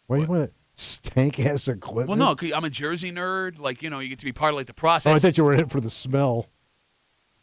Why do you want stank ass equipment? Well, no, 'cause I'm a Jersey nerd. Like, you get to be part of like the process. Oh, I thought you were in it for the smell.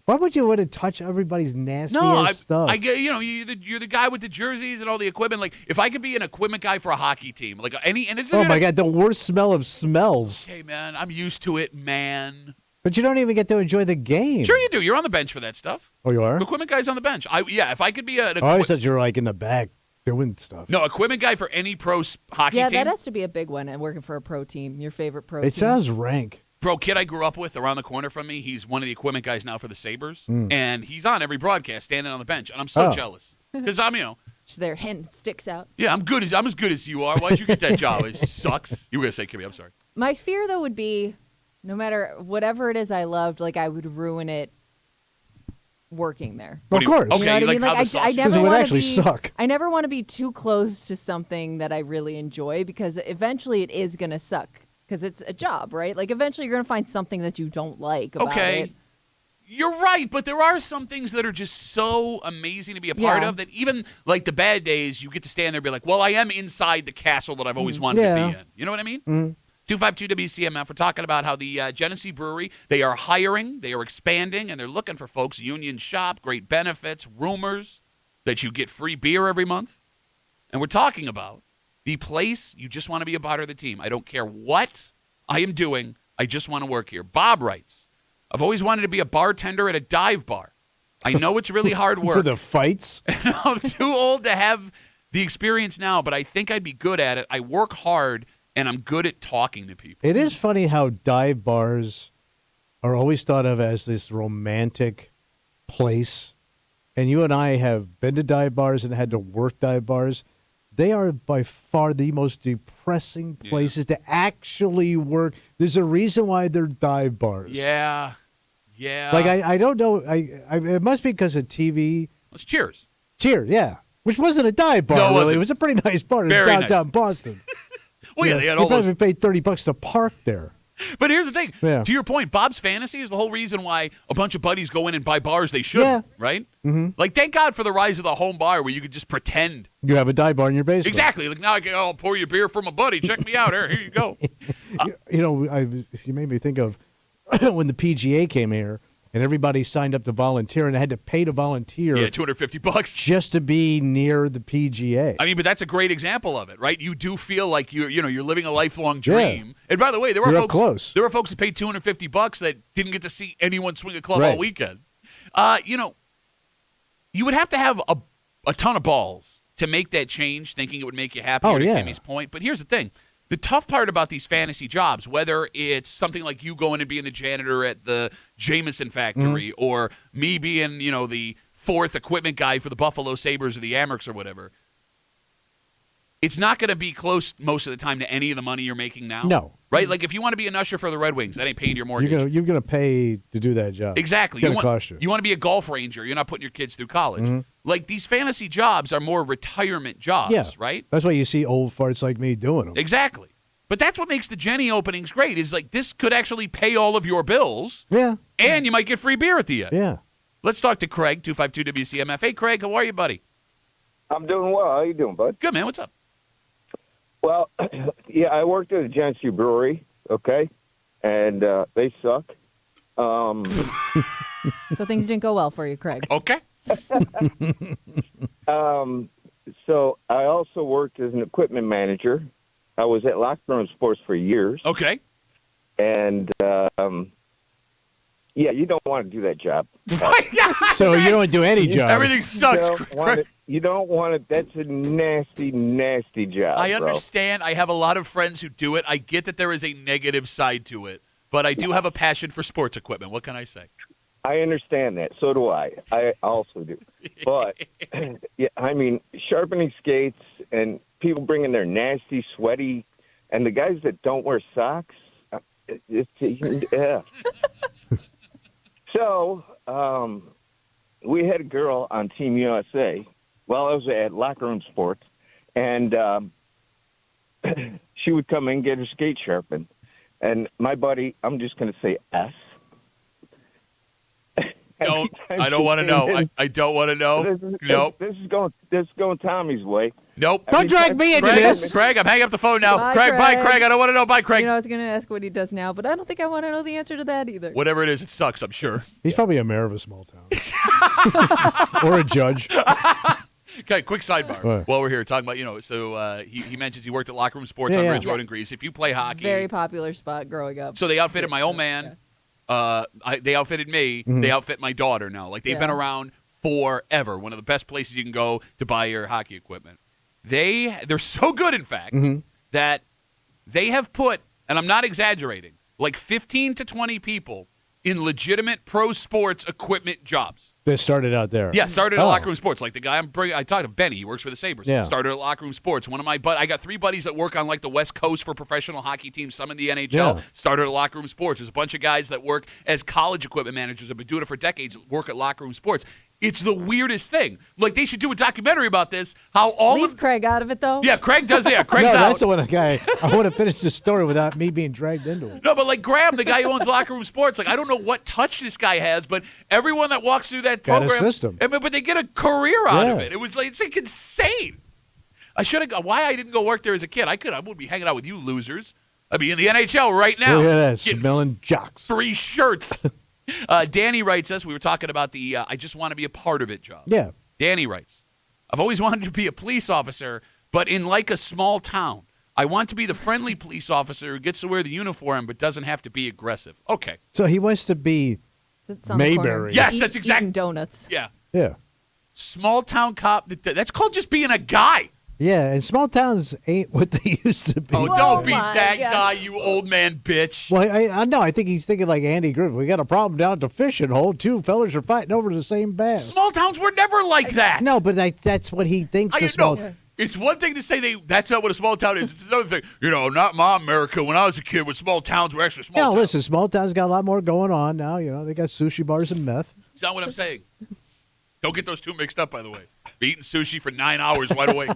Why would you want to touch everybody's nasty ass stuff? I get you're the guy with the jerseys and all the equipment. Like, if I could be an equipment guy for a hockey team, like and it's Oh my God, the worst smell of smells. Hey man, I'm used to it, man. But you don't even get to enjoy the game. Sure you do. You're on the bench for that stuff. Oh, you are? Equipment guy's on the bench. If I could be an I always thought you were like in the back doing stuff. no equipment guy for any pro hockey Yeah, team. that has to be a big one. And working for a pro team, your favorite pro team. It sounds rank. Bro, kid I grew up with around the corner from me, he's one of the equipment guys now for the Sabres. And he's on every broadcast standing on the bench. And I'm so Oh. jealous. Because I'm, Just their hand sticks out. yeah, I'm as good as you are. Why'd you get that job? It sucks. You were going to say, Kimmy, I'm sorry. My fear, though, would be no matter whatever it is I loved, like I would ruin it working there. What Of do you- course. Okay, You know what I like mean? how Like the I sausage- never Because it would want to actually be. suck. I never want to be too close to something that I really enjoy because eventually it is gonna suck because it's a job, right? Like eventually you're gonna find something that you don't like about Okay. it. You're right, but there are some things that are just so amazing to be a part Yeah. of that even like the bad days, you get to stand there and be like, well, I am inside the castle that I've always wanted to Yeah. be in. You know what I mean? 252 WCMF. We're talking about how the Genesee Brewery, they are hiring, they are expanding, and they're looking for folks. Union shop, great benefits, rumors that you get free beer every month. And we're talking about the place you just want to be a part of the team. I don't care what I am doing. I just want to work here. Bob writes, I've always wanted to be a bartender at a dive bar. I know it's really hard work. For the fights? I'm too old to have the experience now, but I think I'd be good at it. I work hard, and I'm good at talking to people. It is funny how dive bars are always thought of as this romantic place. And you and I have been to dive bars and had to work dive bars. They are by far the most depressing places to actually work. There's a reason why they're dive bars. Yeah. Yeah. Like, I don't know. It must be because of TV. Let's cheers. Cheers, yeah. Which wasn't a dive bar, No, it really. wasn't. It was a pretty nice bar in Very downtown nice. Boston. Well, yeah, You they had you all probably those. paid $30 to park there. But here's the thing. Yeah. To your point, Bob's Fantasy is the whole reason why a bunch of buddies go in and buy bars they shouldn't, Yeah. right? Mm-hmm. Like, thank God for the rise of the home bar where you could just pretend. You have a dive bar in your basement. Exactly. Like, now I'll pour you a beer from a buddy. Check me out. Here you go. You made me think of when the PGA came here and everybody signed up to volunteer and they had to pay to volunteer. Yeah, $250 just to be near the PGA. I mean, but that's a great example of it, right? You do feel like you're living a lifelong dream. Yeah. And by the way, there were You're folks up close. There were folks that paid $250 that didn't get to see anyone swing a club Right. all weekend. You would have to have a ton of balls to make that change, thinking it would make you happier. Oh, to yeah. Kimmy's point. But here's the thing. The tough part about these fantasy jobs, whether it's something like you going and being the janitor at the Jameson factory Mm-hmm. or me being, the fourth equipment guy for the Buffalo Sabres or the Amerks or whatever, it's not going to be close most of the time to any of the money you're making now. No. Right? Like if you want to be an usher for the Red Wings, that ain't paying your mortgage. You're gonna pay to do that job. Exactly. It's gonna cost you. You want to be a golf ranger. You're not putting your kids through college. Like these fantasy jobs are more retirement jobs, Yeah. right? That's why you see old farts like me doing them. Exactly. But that's what makes the Jenny openings great is like this could actually pay all of your bills Yeah. and you might get free beer at the end. Yeah. Let's talk to Craig, 252 WCMF. Hey, Craig, how are you, buddy? I'm doing well. How you doing, bud? Good, man. What's up? Well, yeah, I worked at a Genesee brewery, okay, and they suck. So things didn't go well for you, Craig. Okay. So I also worked as an equipment manager. I was at Locker Room Sports for years, Okay. and yeah, you don't want to do that job. So you don't do any job. Everything sucks, Craig. You don't want it. That's a nasty, nasty job. I bro. understand. I have a lot of friends who do it. I get that there is a negative side to it, but I do have a passion for sports equipment. What can I say? I understand that. So do I. I also do. But, yeah, I mean, sharpening skates and people bringing their nasty, sweaty, and the guys that don't wear socks, yeah. So, we had a girl on Team USA. Well, I was at Locker Room Sports, and she would come in and get her skate sharpened. And my buddy, I'm just going to say S. No, I don't want to know. I don't want to know. Nope. This is going Tommy's way. Nope. Don't drag me into Craig, this. Craig, I'm hanging up the phone now. Bye, Craig, bye, Craig. Craig. I don't want to know. Bye, Craig. I was going to ask what he does now, but I don't think I want to know the answer to that either. Whatever it is, it sucks, I'm sure. He's probably a mayor of a small town. Or a judge. Okay, quick sidebar. What? While we're here talking about, so he mentions he worked at Locker Room Sports Yeah, on yeah. Ridge Road in Greece. If you play hockey, Very popular spot growing up. so they outfitted my old man. They outfitted me. They outfit my daughter now. Like they've been Yeah. around forever. One of the best places you can go to buy your hockey equipment. They're so good, in fact, that they have put, and I'm not exaggerating, like 15 to 20 people in legitimate pro sports equipment jobs. That started out there. Yeah, started at Oh. Locker Room Sports. Like the guy I talked to, Benny, he works for the Sabres. Yeah. Started at Locker Room Sports. I got 3 buddies that work on like the West Coast for professional hockey teams, some in the NHL. Yeah. Started at Locker Room Sports. There's a bunch of guys that work as college equipment managers, have been doing it for decades, work at Locker Room Sports. It's the weirdest thing. Like they should do a documentary about this, how all Leave of Craig out of it, though. Yeah, Craig does. Yeah, Craig's No, out. that's the one guy. I want to finish the story without me being dragged into it. No, but like Graham, the guy who owns Locker Room Sports, like I don't know what touch this guy has, but everyone that walks through that Got a program, system. But they get a career out of Yeah. it. It was like it's like insane. I should have. Why I didn't go work there as a kid? I would be hanging out with you losers. I'd be in the NHL right now. Look at that, getting smelling jocks. free shirts. Danny writes us. We were talking about the I just want to be a part of it job. Yeah. Danny writes, I've always wanted to be a police officer, but in like a small town. I want to be the friendly police officer who gets to wear the uniform but doesn't have to be aggressive. Okay. So he wants to be, Sits on the corner, Mayberry. Yes, that's exact- eating donuts. Yeah. yeah. Small town cop. That's called just being a guy. Yeah, and small towns ain't what they used to be. Oh, Oh don't be my that God. guy, you old man bitch. Well, I know. I think he's thinking like Andy Griffith. We got a problem down at the fishing hole. 2 fellas are fighting over the same bass. Small towns were never like that. No, but that's what he thinks. I A small. know. It's one thing to say that's not what a small town is. It's another thing. Not my America. When I was a kid, when small towns were actually small No, towns. listen. Small towns got a lot more going on now. They got sushi bars and meth. That's not what I'm saying. Don't get those two mixed up, by the way. Be eating sushi for 9 hours wide awake. All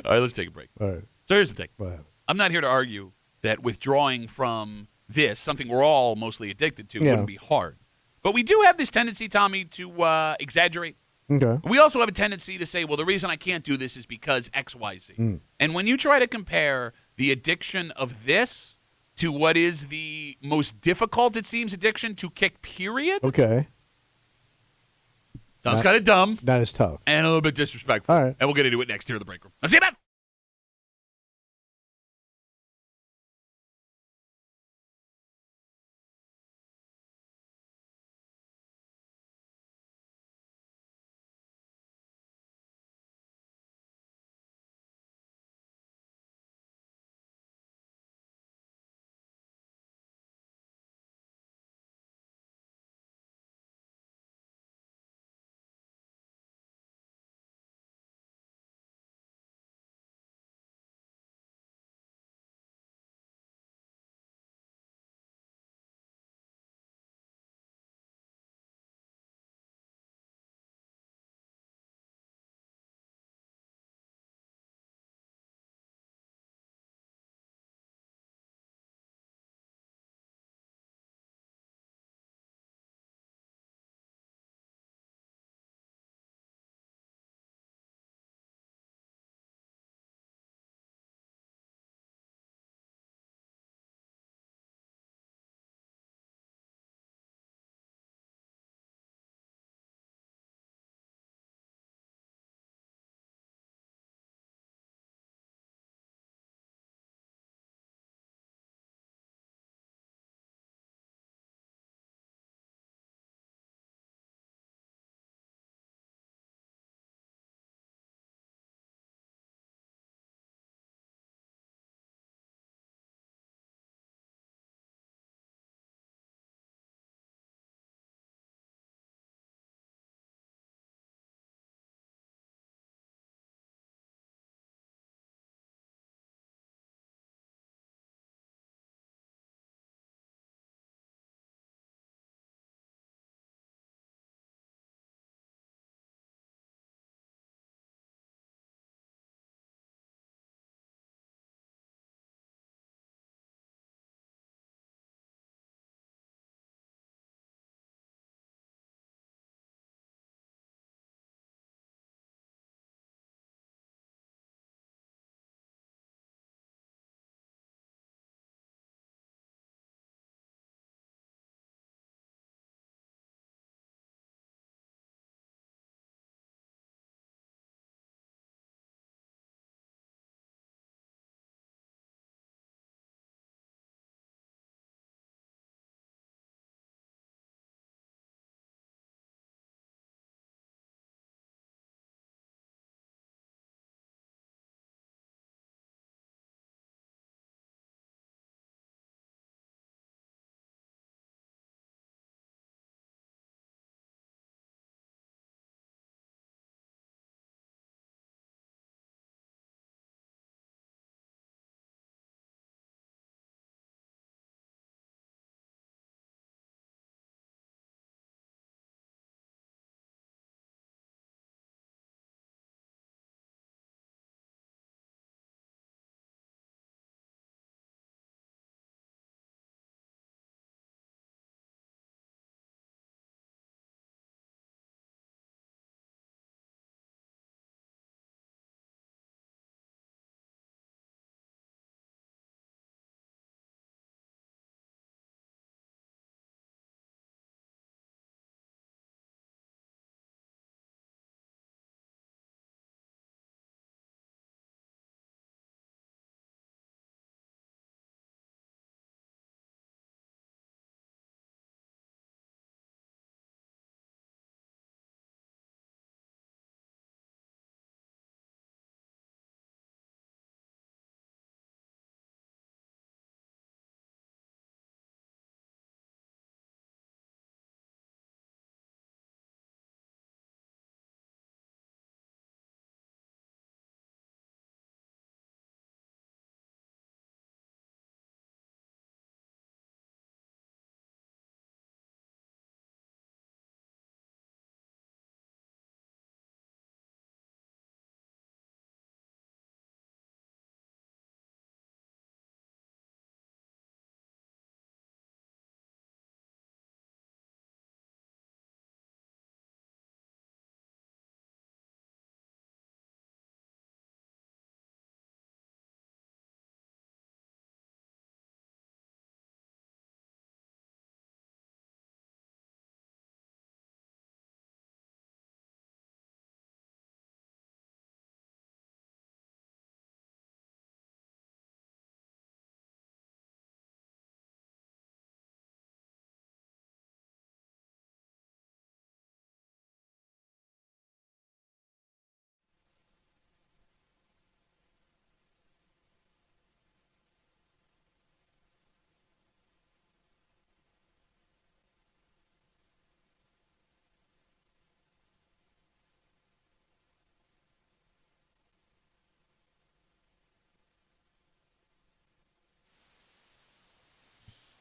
right, let's take a break. All right. So here's the thing. Go ahead. I'm not here to argue that withdrawing from this, something we're all mostly addicted to, Yeah. wouldn't be hard. But we do have this tendency, Tommy, to exaggerate. Okay. We also have a tendency to say, well, the reason I can't do this is because X, Y, Z. And when you try to compare the addiction of this to what is the most difficult, it seems, addiction to kick, period, Okay. sounds kind of dumb That is tough. and a little bit disrespectful. All right. And we'll get into it next here in the break room. Let's see about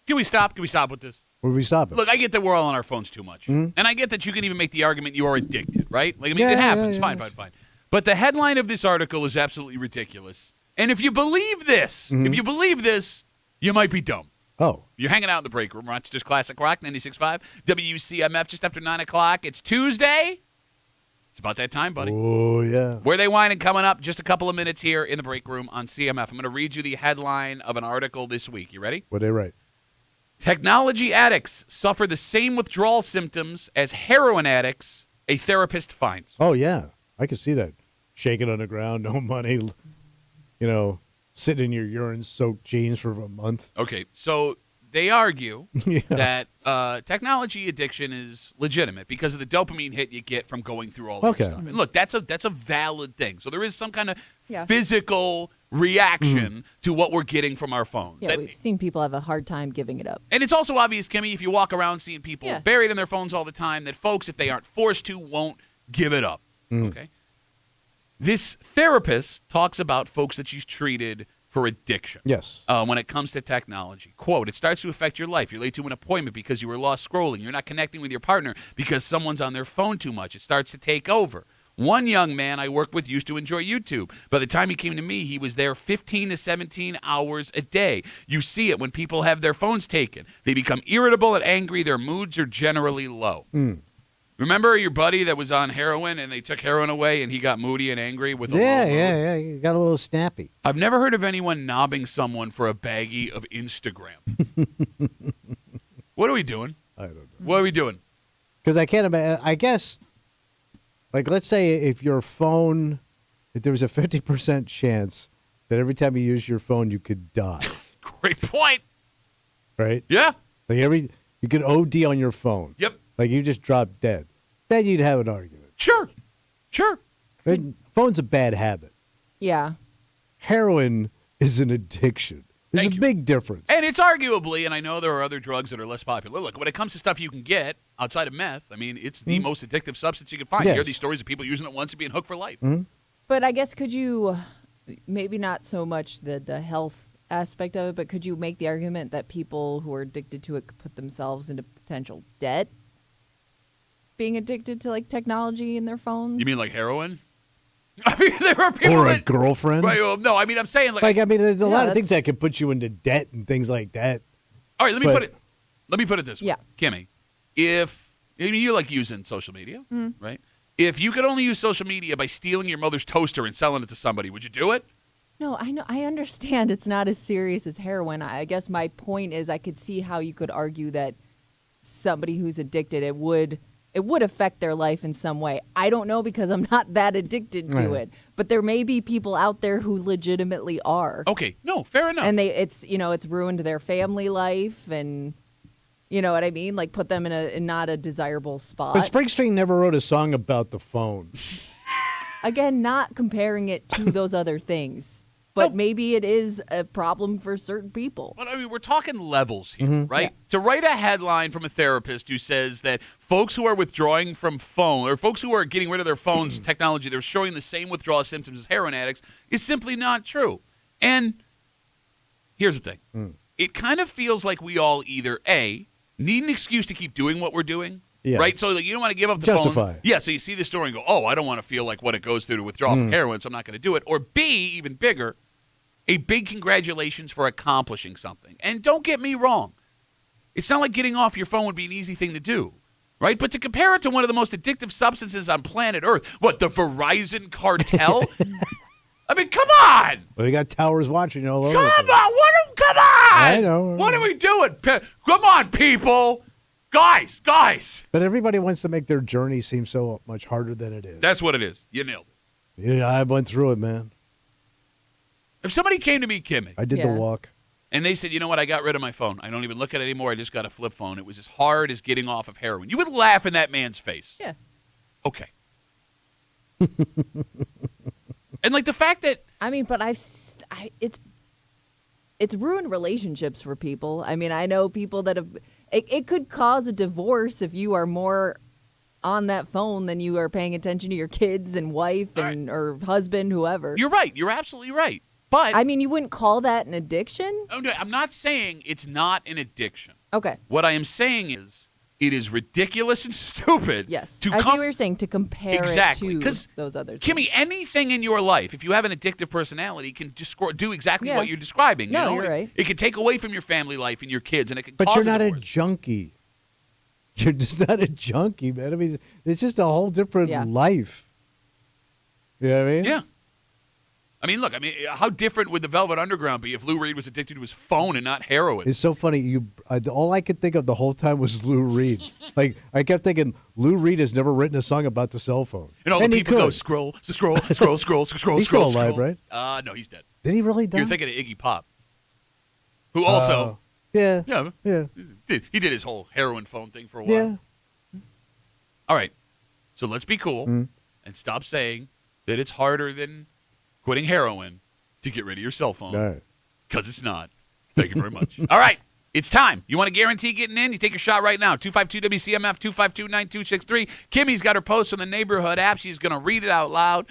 Can we stop? Can we stop with this? Where do we stop it? Look, I get that we're all on our phones too much. And I get that you can even make the argument you are addicted, right? Like, I mean, it happens. Fine. But the headline of this article is absolutely ridiculous. And if you believe this, you might be dumb. Oh. You're hanging out in the break room, Rochester's Classic Rock, 96.5, WCMF, just after 9 o'clock. It's Tuesday. It's about that time, buddy. Oh, yeah. Where They Whining coming up just a couple of minutes here in the break room on CMF. I'm going to read you the headline of an article this week. You ready? What they write? Technology addicts suffer the same withdrawal symptoms as heroin addicts, a therapist finds. Oh, yeah. I can see that. Shaking on the ground, no money, sitting in your urine-soaked jeans for a month. Okay, so they argue Yeah. that technology addiction is legitimate because of the dopamine hit you get from going through all that stuff. And look, that's a valid thing. So there is some kind of physical reaction to what we're getting from our phones. Yeah, we've seen people have a hard time giving it up. And it's also obvious, Kimmy, if you walk around seeing people buried in their phones all the time, that folks, if they aren't forced to, won't give it up. Okay? This therapist talks about folks that she's treated for addiction. Yes. When it comes to technology. Quote, it starts to affect your life. You're late to an appointment because you were lost scrolling. You're not connecting with your partner because someone's on their phone too much. It starts to take over. One young man I worked with used to enjoy YouTube. By the time he came to me, he was there 15 to 17 hours a day. You see it when people have their phones taken. They become irritable and angry. Their moods are generally low. Remember your buddy that was on heroin and they took heroin away and he got moody and angry with a low mood? Yeah. You got a little snappy. I've never heard of anyone knobbing someone for a baggie of Instagram. What are we doing? I don't know. What are we doing? Because I can't imagine. I guess, like, let's say if there was a 50% chance that every time you use your phone, you could die. Great point. Right? Yeah. Like you could OD on your phone. Yep. Like you just dropped dead. Then you'd have an argument. Sure. Phone's a bad habit. Yeah. Heroin is an addiction. There's a big difference. And it's arguably, and I know there are other drugs that are less popular. Look, when it comes to stuff you can get outside of meth, I mean, it's the most addictive substance you can find. You hear these stories of people using it once and being hooked for life. But I guess could you, maybe not so much the health aspect of it, but could you make the argument that people who are addicted to it could put themselves into potential debt being addicted to like technology in their phones? You mean like heroin? I mean, there are people or a girlfriend. Right, well, no, I mean, I'm saying there's a lot of things that could put you into debt and things like that. All right, let me put it this way. Yeah. Kimmy, you like using social media, right? If you could only use social media by stealing your mother's toaster and selling it to somebody, would you do it? No, I know. I understand it's not as serious as heroin. I guess my point is I could see how you could argue that somebody who's addicted, it would affect their life in some way. I don't know because I'm not that addicted to it. But there may be people out there who legitimately are. Okay, no, fair enough. And it's ruined their family life and you know what I mean? Like put them in not a desirable spot. But Springsteen never wrote a song about the phone. Again, not comparing it to those other things. But maybe it is a problem for certain people. But I mean, we're talking levels here, right? Yeah. To write a headline from a therapist who says that folks who are withdrawing from phone or folks who are getting rid of their phones technology, they're showing the same withdrawal symptoms as heroin addicts is simply not true. And here's the thing. It kind of feels like we all either A, need an excuse to keep doing what we're doing. Yeah. Right? So like, you don't want to give up the phone. Yeah, so you see the story and go, oh, I don't want to feel like what it goes through to withdraw from heroin, so I'm not going to do it. Or B, even bigger, a big congratulations for accomplishing something. And don't get me wrong. It's not like getting off your phone would be an easy thing to do, right? But to compare it to one of the most addictive substances on planet Earth, what, the Verizon cartel? I mean, come on. Well, they got towers watching all over. Come on. I know. What are we doing? Come on, people. Guys. But everybody wants to make their journey seem so much harder than it is. That's what it is. You nailed it. Yeah, I went through it, man. If somebody came to me, Kimmy. I did the walk. And they said, you know what, I got rid of my phone. I don't even look at it anymore. I just got a flip phone. It was as hard as getting off of heroin. You would laugh in that man's face. Yeah. Okay. And like the fact that. I mean, but it's ruined relationships for people. I mean, I know people that have. It could cause a divorce if you are more on that phone than you are paying attention to your kids and wife and or husband, whoever. You're right. You're absolutely right. But I mean, you wouldn't call that an addiction? I'm not saying it's not an addiction. Okay. What I am saying is it is ridiculous and stupid. Yes. To I see what you're saying, to compare exactly it to 'cause, those other things. Kimmy, anything in your life, if you have an addictive personality, can just do exactly Yeah. what you're describing. No, you know? you're right. It can take away from your family life and your kids, and it can But cause you're not a divorce. junkie. You're just not a junkie, man. I mean, it's just a whole different Yeah. life. You know what I mean? Yeah. I mean, look, how different would the Velvet Underground be if Lou Reed was addicted to his phone and not heroin? It's so funny. All I could think of the whole time was Lou Reed. Like, I kept thinking, Lou Reed has never written a song about the cell phone. And all the he people go, could. scroll, scroll, scroll, scroll, scroll, He's scroll. still alive, scroll. right? No, he's dead. Did he really die? You're thinking of Iggy Pop, who also, Yeah. yeah, he did his whole heroin phone thing for a while. Yeah. All right, so let's be cool Mm. and stop saying that it's harder than quitting heroin to get rid of your cell phone, All right. because it's not. Thank you very much. All right, it's time. You want to guarantee getting in? You take your shot right now. 252-WCMF, 252-9263. Kimmy's got her post on the Neighborhood app. She's going to read it out loud.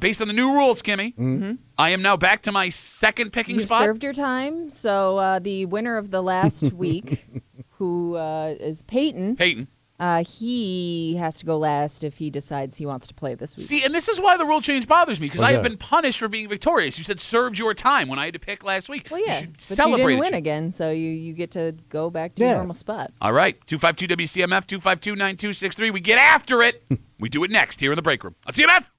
Based on the new rules, Kimmy, I am now back to my second picking You spot. served your time. So the winner of the last week, who is Peyton, Peyton. he has to go last if he decides he wants to play this week. See, and this is why the rule change bothers me, because What's I have that? been punished for being victorious. You said served your time when I had to pick last week. Well, yeah, You should but celebrate you didn't it, win Jim. again, so you get to go back to your Yeah. normal spot. All right, 252-WCMF, 252-9263. We get after it. We do it next here in the break room. On CMF.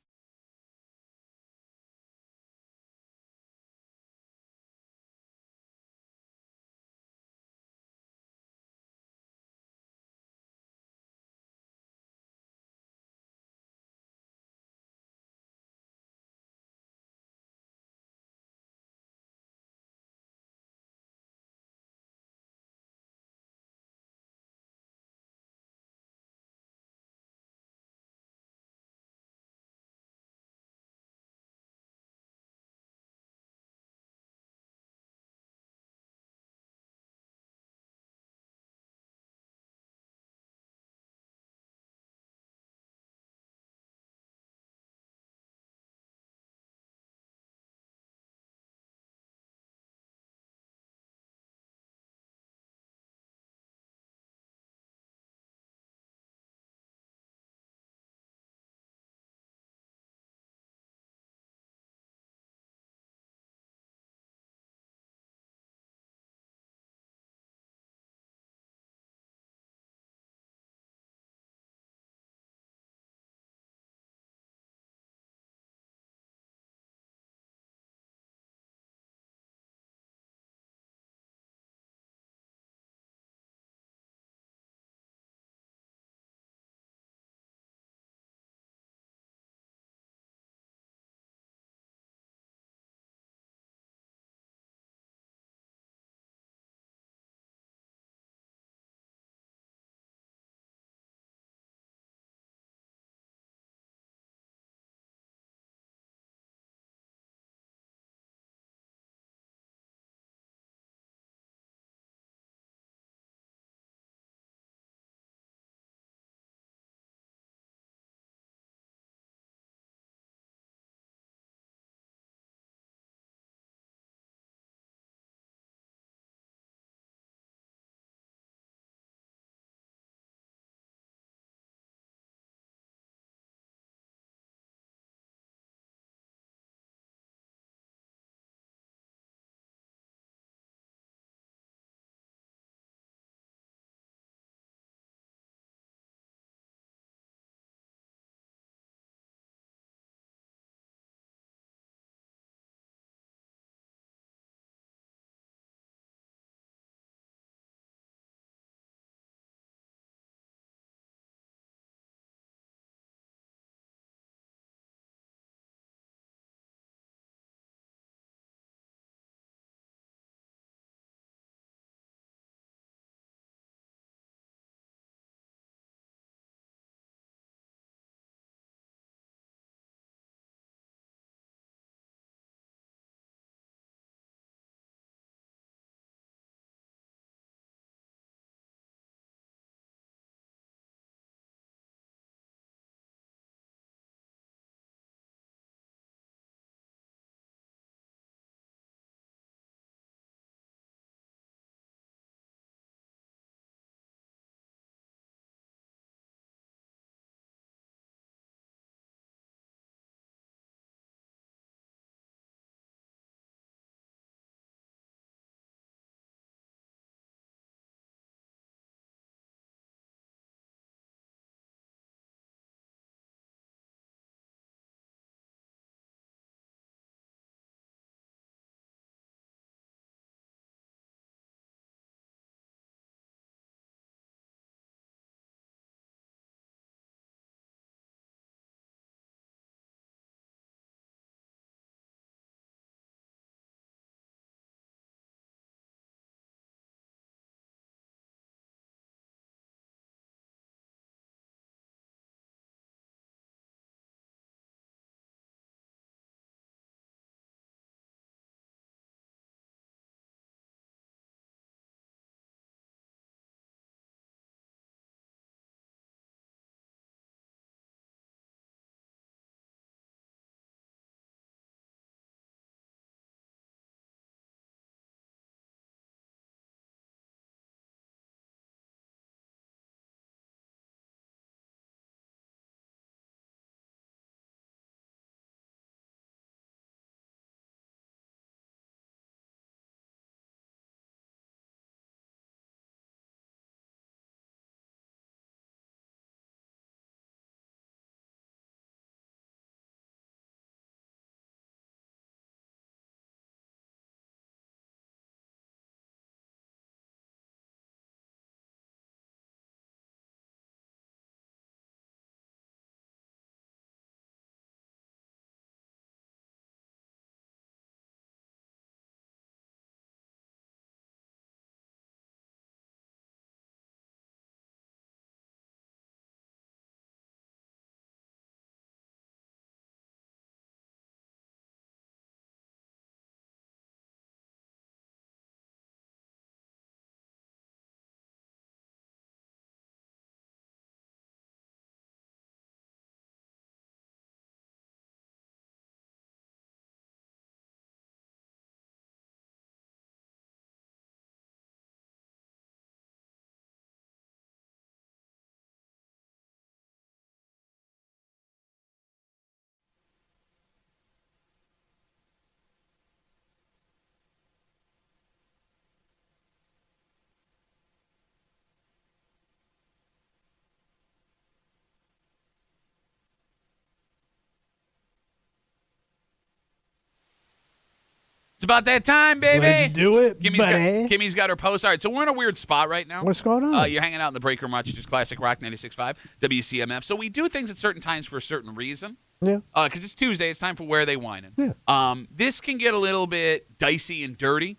It's about that time, baby. Let's do it, Kimmy's buddy. Kimmy's got her post. All right, so we're in a weird spot right now. What's going on? You're hanging out in the break room, Rochester's Classic Rock 96.5, WCMF. So we do things at certain times for a certain reason. Yeah. Because it's Tuesday. It's time for Where Are They Whining? Yeah. This can get a little bit dicey and dirty.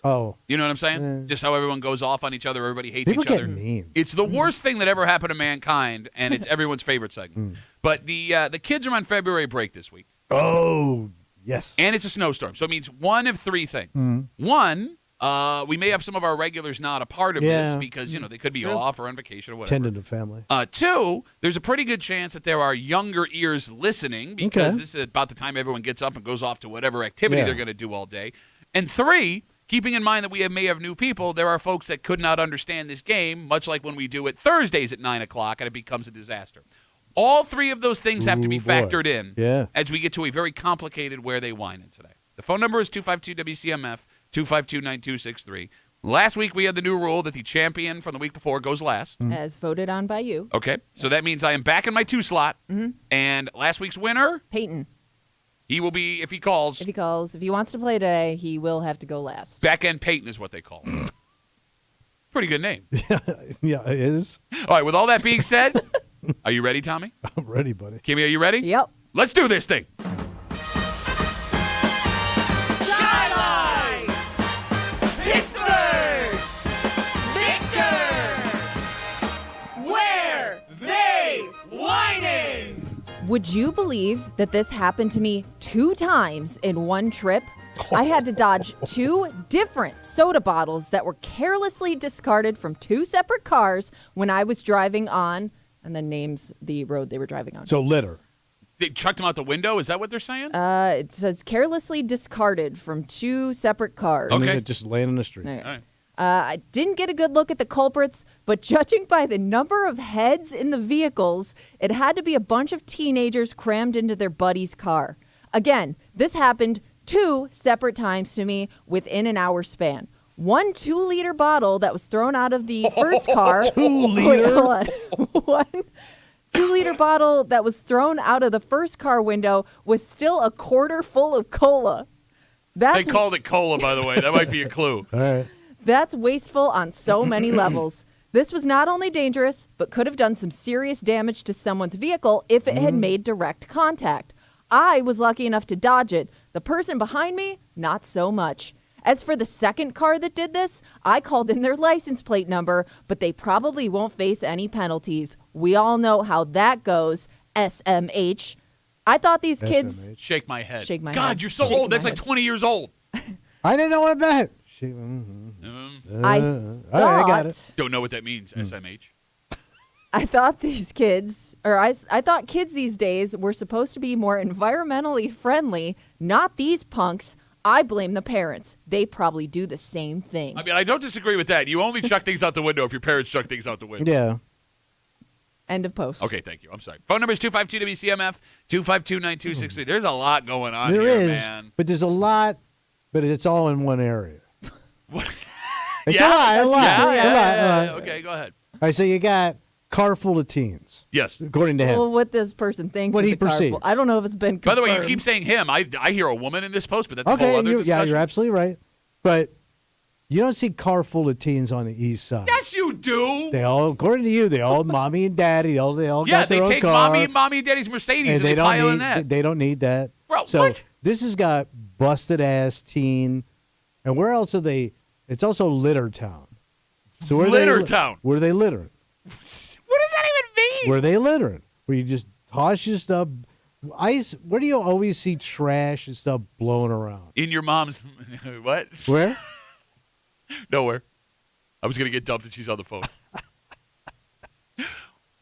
Oh. You know what I'm saying? Just how everyone goes off on each other. Everybody hates People each other. get mean. It's the worst thing that ever happened to mankind, and it's everyone's favorite segment. But the kids are on February break this week. Oh, yes. And it's a snowstorm. So it means one of three things. One, we may have some of our regulars not a part of this because, they could be off or on vacation or whatever. Tending to family. Two, there's a pretty good chance that there are younger ears listening because this is about the time everyone gets up and goes off to whatever activity they're going to do all day. And three, keeping in mind that we may have new people, there are folks that could not understand this game, much like when we do it Thursdays at 9 o'clock and it becomes a disaster. All three of those things have to be factored in as we get to a very complicated Where They Whining today. The phone number is 252-WCMF, 252-9263. Last week we had the new rule that the champion from the week before goes last. As voted on by you. Okay, so that means I am back in my 2 slot. And last week's winner, Peyton. he will be, if he calls, If he wants to play today, he will have to go last. back end Peyton is what they call him. Pretty good name. Yeah, it is. All right, with all that being said, are you ready, Tommy? I'm ready, buddy. Kimmy, are you ready? Yep. Let's do this thing. Pittsburgh! Victor! Where they whining? Would you believe that this happened to me 2 times in one trip? I had to dodge 2 different soda bottles that were carelessly discarded from 2 separate cars when I was driving on, and then names the road they were driving on. So litter. They chucked him out the window? Is that what they're saying? It says carelessly discarded from 2 separate cars. I mean, Okay. it just laying in the street. Okay. All right. I didn't get a good look at the culprits, but judging by the number of heads in the vehicles, it had to be a bunch of teenagers crammed into their buddy's car. Again, this happened 2 separate times to me within an hour span. One 2-liter bottle that was thrown out of the first car. 2-liter? One 2-liter bottle that was thrown out of the first car window was still a quarter full of cola. They called it cola, by the way. That might be a clue. All right. That's wasteful on so many levels. This was not only dangerous, but could have done some serious damage to someone's vehicle if it had made direct contact. I was lucky enough to dodge it. The person behind me, not so much. As for the second car that did this, I called in their license plate number, but they probably won't face any penalties. We all know how that goes. SMH. I thought these kids... SMH. Shake my head. Shake my God, head. you're so Shake old. That's my like head. 20 years old. I didn't know what it meant. I all right, I got it. Don't know what that means, SMH. I thought these kids, or I thought kids these days were supposed to be more environmentally friendly, not these punks. I blame the parents. They probably do the same thing. I mean, I don't disagree with that. You only chuck things out the window if your parents chuck things out the window. Yeah. End of post. Okay, thank you. I'm sorry. Phone number is 252-WCMF, 252-9263. There's a lot going on There here, is, man. but there's a lot, but it's all in one area. What? It's Yeah, a lot. yeah. Okay, go ahead. All right, so you got car full of teens, Yes. according to him. Well, what this person thinks What is he a car full. perceives. I don't know if it's been By the way, you confirmed. keep saying him. I hear a woman in this post, but that's a whole Okay, other discussion. you're absolutely right. But you don't see car full of teens on the east side. Yes, you do. They all, according to you, they all mommy and daddy. They all Yeah, got their they own take car. mommy and daddy's Mercedes and they they don't pile in need that. they don't need that. Bro, so what? this has got busted ass teen, and where else are they? It's also litter town. So where Litter they, town. Where are they littering? What does that even mean? Where are they littering? Where you just toss your stuff. Where do you always see trash and stuff blowing around? In your mom's what? Where? Nowhere. I was gonna get dumped and she's on the phone.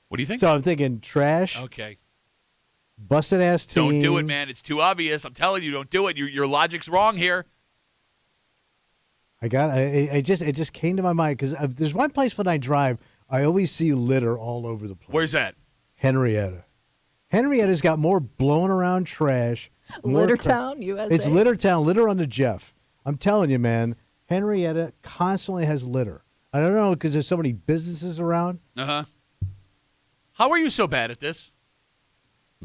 What do you think? So I'm thinking trash, Okay. busted ass teen. Don't do it, man. It's too obvious. I'm telling you, don't do it. Your logic's wrong here. It just came to my mind because there's one place when I drive, I always see litter all over the place. Where's that? Henrietta. Henrietta's got more blowing around trash. more Littertown, USA. It's Littertown, litter on the Jeff. I'm telling you, man, Henrietta constantly has litter. I don't know because there's so many businesses around. Uh-huh. How are you so bad at this?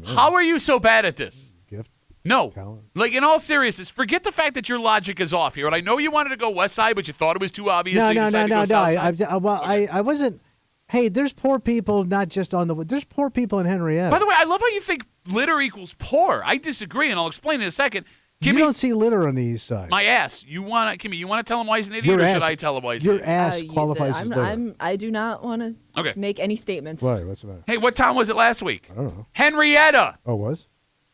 How are you so bad at this? Gift. No. Talent. Like, in all seriousness, forget the fact that your logic is off here. And I know you wanted to go West Side, but you thought it was too obvious. No, so you no, decided no, to go no, no. South Side. I wasn't. Hey, there's poor people, not just on the. There's poor people in Henrietta. By the way, I love how you think litter equals poor. I disagree, and I'll explain in a second. you Kimmy, don't see litter on the east side. my ass. Kimmy, you want to tell him why he's an idiot, Your or ass, should I tell him why he's an Your idiot? ass qualifies as litter. I do not want to Okay. make any statements. Why? What's the matter? Hey, what town was it last week? I don't know. Henrietta. Oh, was?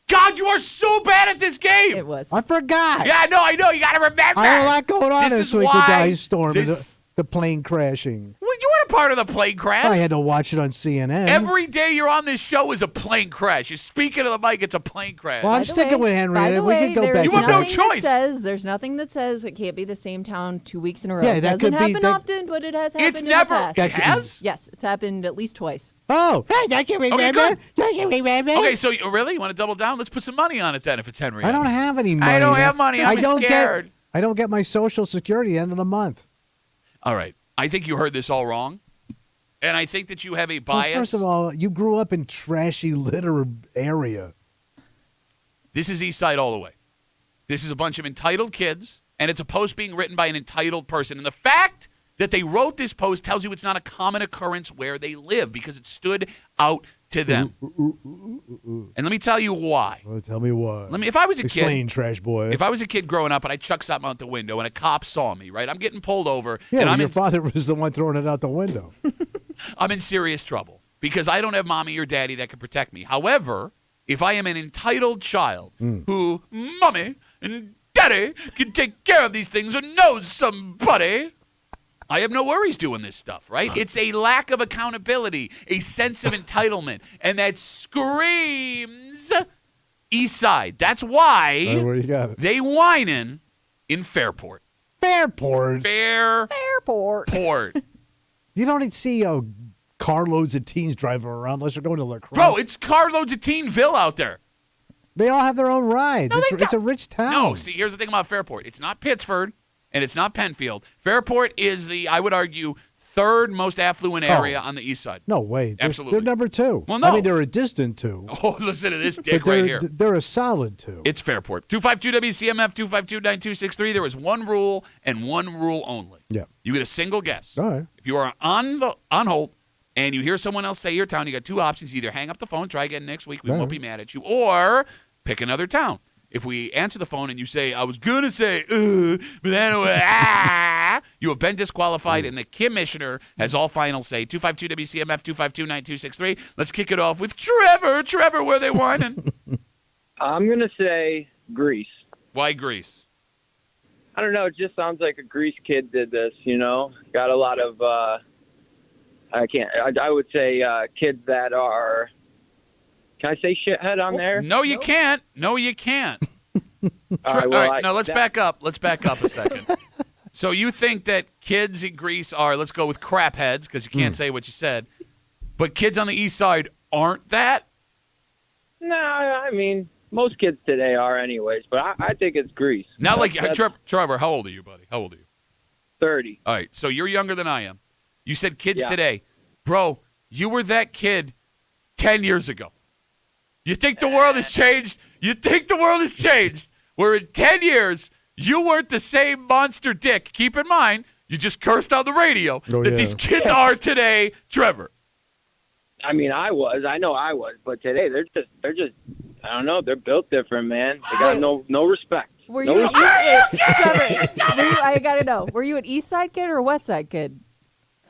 God, you are so bad at this game. It was. I forgot. Yeah, I know. You got to remember. I had a lot going on This this is week with the why ice storm and this- the plane crashing. Well, you weren't a part of the plane crash. I had to watch it on CNN. Every day you're on this show is a plane crash. You're speaking to the mic, it's a plane crash. Well, I'm By the sticking way- with Henrietta. By the We way, can go there's back. You have and no forth. choice. There's nothing that says it can't be the same town 2 weeks in a row. Yeah, It that doesn't could be- happen that- often, but it has happened It's in never. the past. It has? Yes, it's happened at least twice. Oh, don't you remember? good. Don't you remember? Okay, so really? You want to double down? Let's put some money on it then if it's Henry. I don't have any money. I don't have money. I'm scared. I don't get my Social Security end of the month. All right. I think you heard this all wrong. And I think that you have a Well, bias. first of all, you grew up in trashy litter area. This is East Side all the way. This is a bunch of entitled kids, and it's a post being written by an entitled person. And the fact that they wrote this post tells you it's not a common occurrence where they live because it stood out to them. And let me tell you why. Well, tell me what. If I was a Explain, kid, trash boy. if I was a kid growing up and I chucked something out the window and a cop saw me, right? I'm getting pulled over, yeah, and well, I'm your in, father was the one throwing it out the window. I'm in serious trouble because I don't have mommy or daddy that can protect me. However, if I am an entitled child who mommy and daddy can take care of these things and knows somebody, I have no worries doing this stuff, right? It's a lack of accountability, a sense of entitlement, and that screams East Side. That's why Where you got it? they whining in Fairport. Fairport. Airport. You don't see carloads of teens driving around unless they're going to lacrosse. Bro, it's carloads of Teenville out there. They all have their own rides. No, It's a rich town. No, see, here's the thing about Fairport. It's not Pittsford, and it's not Penfield. Fairport is the, I would argue, third most affluent area on the east side. No way. Absolutely. They're number two. Well, no. I mean, they're a distant two. Oh, listen to this But dick they're, right here. they're a solid two. It's Fairport. 252-WCMF, 252-9263. There is one rule and one rule only. Yeah. You get a single guess. All right. If you are on hold and you hear someone else say your town, you got two options. Either hang up the phone, try again next week, we All won't right. be mad at you, or pick another town. If we answer the phone and you say, I was going to say, but then, you have been disqualified, and the commissioner has all final say. 252-WCMF, 252-9263. Let's kick it off with Trevor. Trevor, where they whining? I'm going to say Greece. Why Greece? I don't know. It just sounds like a Greece kid did this, you know? Got a lot of, I would say kids that are, can I say shithead on there? No, you can't. No, you can't. All right, now let's back up. Let's back up a second. So you think that kids in Greece are, let's go with crap heads, because you can't say what you said, but kids on the east side aren't that? No, I mean, most kids today are anyways, but I think it's Greece. Not like, That's Trevor, how old are you, buddy? How old are you? 30. All right, so you're younger than I am. You said kids Yeah. today. Bro, you were that kid 10 years ago. You think the world has changed? You think the world has changed? Where in 10 years, you weren't the same monster dick. Keep in mind, you just cursed on the radio that these kids are today, Trevor. I mean, I know I was, but today they're just, I don't know, they're built different, man. They got no respect. Were No you, respect. Trevor, I gotta know. Were you an East Side kid or a West Side kid?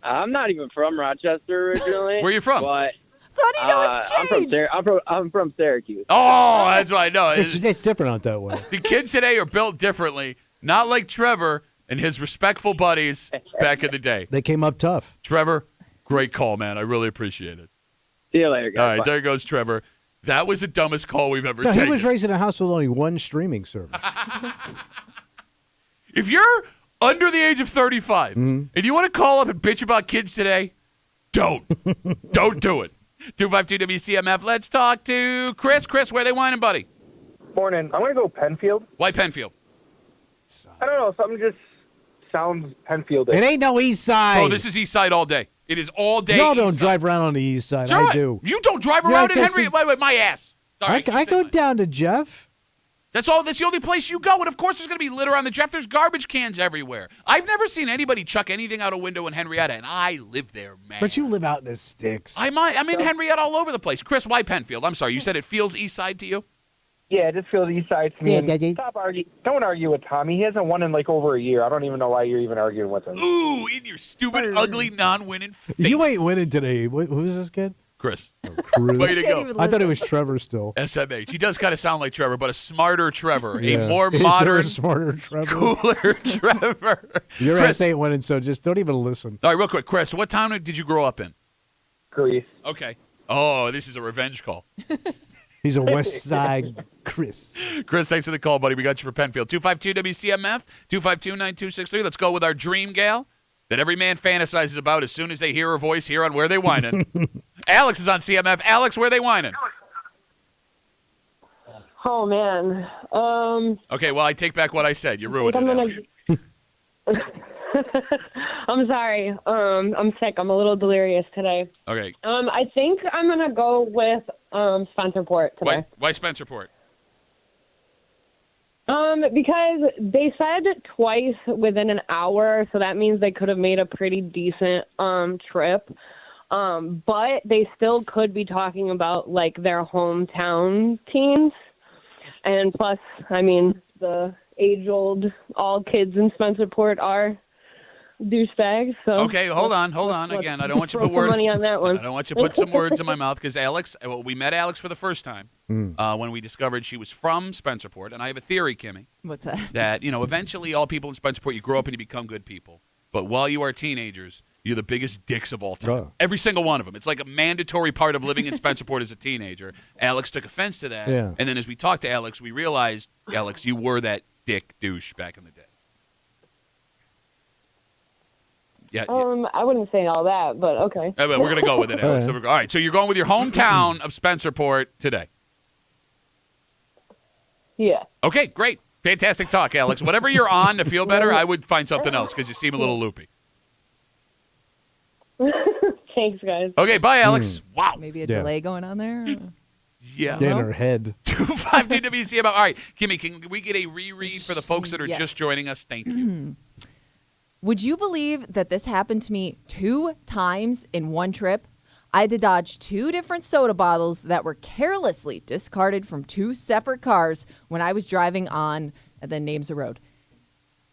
I'm not even from Rochester originally. Where are you from? But So how do you know it's changed? I'm from Syracuse. Oh, that's what I know. It's different out that way. The kids today are built differently, not like Trevor and his respectful buddies back in the day. They came up tough. Trevor, great call, man. I really appreciate it. See you later, guys. All right, Bye. there goes Trevor. That was the dumbest call we've ever No, taken. he was raised in a house with only one streaming service. If you're under the age of 35 and you want to call up and bitch about kids today, don't. Don't do it. 252-WCMF. Let's talk to Chris. Chris, where they whining, buddy? Morning. I'm going to go Penfield. Why Penfield? I don't know. Something just sounds Penfield. It ain't no east side. Oh, this is East Side all day. It is all day. Y'all East don't Side. drive around on the east side. Sure, I do. You don't drive Yeah, around in I guess Henry. By the way, my ass. Sorry, I go down to Jeff. That's all. That's the only place you go. And of course, there's going to be litter on the Jeff. There's garbage cans everywhere. I've never seen anybody chuck anything out a window in Henrietta, and I live there, man. But you live out in the sticks. I'm in Henrietta all over the place. Chris, why Penfield? I'm sorry. You said it feels east side to you? Yeah, it just feels east side to me. Yeah, And Daddy. don't argue with Tommy. He hasn't won in like over a year. I don't even know why you're even arguing with him. Ooh, in your stupid, ugly, non-winning face. You ain't winning today. Who's this kid? Chris. Chris. Way to go. I thought it was Trevor still. SMH. He does kind of sound like Trevor, but a smarter Trevor. Yeah. A more Is there modern, a smarter Trevor? cooler Trevor. Your Chris, ass ain't winning, so just don't even listen. all right, real quick. Chris, what town did you grow up in? Grease. Okay. Oh, this is a revenge call. He's a West Side Chris. Chris, thanks for the call, buddy. We got you for Penfield. 252-WCMF, 252-9263. Let's go with our dream gal that every man fantasizes about as soon as they hear her voice here on Where They Whining. Alex is on CMF. Alex, where they whining? Oh, man. Okay, well, I take back what I said. You ruined it. I'm sorry. I'm sick. I'm a little delirious today. Okay. I think I'm going to go with Spencerport today. Why Spencerport? Because they said twice within an hour, so that means they could have made a pretty decent trip. But they still could be talking about like their hometown teams. And plus, I mean, the age-old all kids in Spencerport are douchebags. So okay, hold on. Again, I don't want you to put words. Money on that one. I don't want you to put some words in my mouth because Alex. Well, we met Alex for the first time when we discovered she was from Spencerport, and I have a theory, Kimmy. What's that? That eventually all people in Spencerport, you grow up and you become good people, but while you are teenagers, you're the biggest dicks of all time. Every single one of them. It's like a mandatory part of living in Spencerport as a teenager. Alex took offense to that, and then as we talked to Alex, we realized, Alex, you were that dick douche back in the day. Yeah. I wouldn't say all that, but okay. We're going to go with it, Alex. All right, so you're going with your hometown of Spencerport today. Yeah. Okay, great. Fantastic talk, Alex. Whatever you're on to feel better, I would find something else because you seem a little loopy. Thanks, guys. Okay, bye, Alex. Wow. Maybe a delay going on there? Yeah. In her head. 252 WCMF. All right, Kimmy, can we get a reread for the folks that are just joining us? Thank you. Would you believe that this happened to me 2 times in one trip? I had to dodge 2 different soda bottles that were carelessly discarded from 2 separate cars when I was driving on, and then names a road.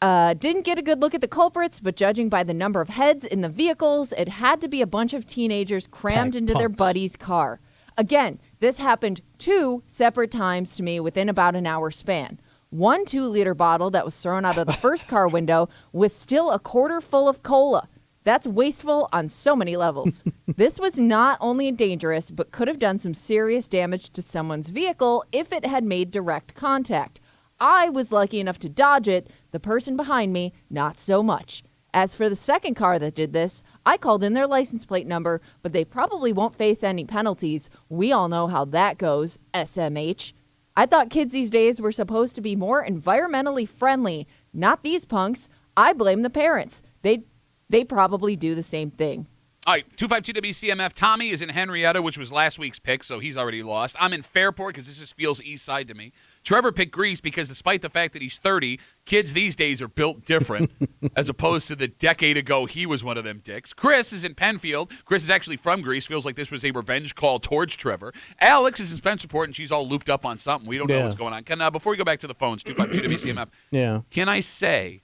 Didn't get a good look at the culprits, but judging by the number of heads in the vehicles, it had to be a bunch of teenagers crammed into their buddy's car. Again, this happened 2 separate times to me within about an hour span. 1 2-liter bottle that was thrown out of the first car window was still a quarter full of cola. That's wasteful on so many levels. This was not only dangerous, but could have done some serious damage to someone's vehicle if it had made direct contact. I was lucky enough to dodge it. The person behind me, not so much. As for the second car that did this, I called in their license plate number, but they probably won't face any penalties. We all know how that goes, SMH. I thought kids these days were supposed to be more environmentally friendly. Not these punks. I blame the parents. They probably do the same thing. All right, 252 WCMF. Tommy is in Henrietta, which was last week's pick, so he's already lost. I'm in Fairport because this just feels east side to me. Trevor picked Greece because despite the fact that he's 30, kids these days are built different as opposed to the decade ago he was one of them dicks. Chris is in Penfield. Chris is actually from Greece. Feels like this was a revenge call towards Trevor. Alex is in Spencerport, and she's all looped up on something. We don't know what's going on. Can before we go back to the phones, 252 WCMF, can I say,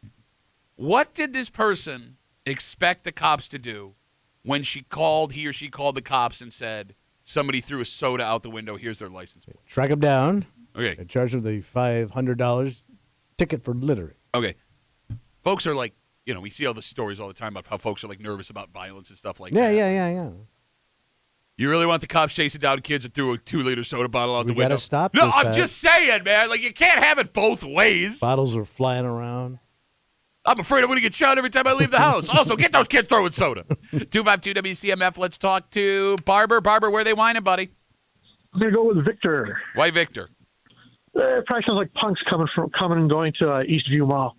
what did this person expect the cops to do when he or she called the cops and said, somebody threw a soda out the window, here's their license plate? Track them down. Okay. And charge them the $500 ticket for littering. Okay. Folks are like, we see all the stories all the time about how folks are like nervous about violence and stuff like that. Yeah. You really want the cops chasing down kids that threw a 2-liter soda bottle out the window? We got to stop No, this, I'm Pat. just saying, man. Like, you can't have it both ways. Bottles are flying around. I'm afraid I'm going to get shot every time I leave the house. Also, get those kids throwing soda. 252 WCMF, let's talk to Barber. Barber, where they whining, buddy? I'm going to go with Victor. Why Victor? It probably sounds like punks coming and going to Eastview Mall.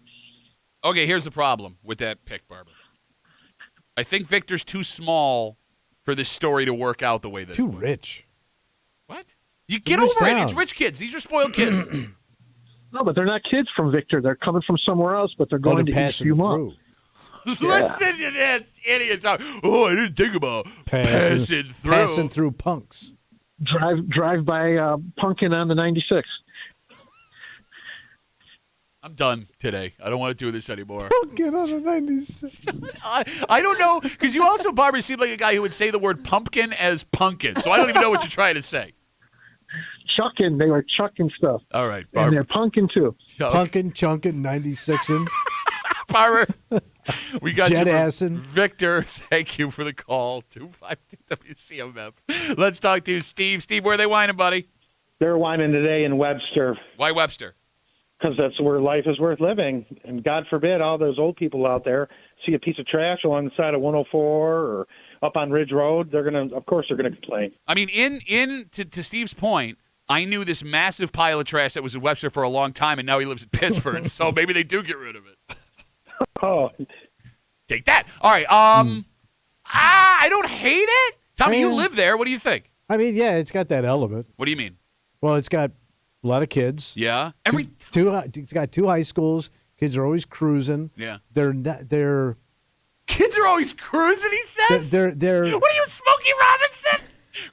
Okay, here's the problem with that pick, Barber. I think Victor's too small for this story to work out the way that Too rich. What? You get over it. It's rich kids. These are spoiled kids. No, but they're not kids from Victor. They're coming from somewhere else, but they're Oh, going they're to passing Eastview Mall. through. Listen to this idiot talk. Oh, I didn't think about passing through. Passing through punks. Drive by Pumpkin on the 96. I'm done today. I don't want to do this anymore. Pumpkin on the 96. I don't know, because you also, Barbara, seem like a guy who would say the word pumpkin as punkin, so I don't even know what you're trying to say. Chucking. They were chucking stuff. All right, And Barbara. they're punking, too. Punkin, chunkin, 96ing. Barbara, we got Jet you. assing. Victor, thank you for the call. 252 WCMF. Let's talk to Steve. Steve, where are they whining, buddy? They're whining today in Webster. Why Webster? Because that's where life is worth living. And God forbid all those old people out there see a piece of trash along the side of 104 or up on Ridge Road. Of course they're going to complain. I mean, to Steve's point, I knew this massive pile of trash that was in Webster for a long time, and now he lives in Pittsford, so maybe they do get rid of it. Oh. Take that. All right. I don't hate it. Tommy, you live there. What do you think? I mean, yeah, it's got that element. What do you mean? Well, it's got a lot of kids. Yeah. It's got 2 high schools. Kids are always cruising. Yeah. They're Kids are always cruising, he says? They're What are you, Smokey Robinson?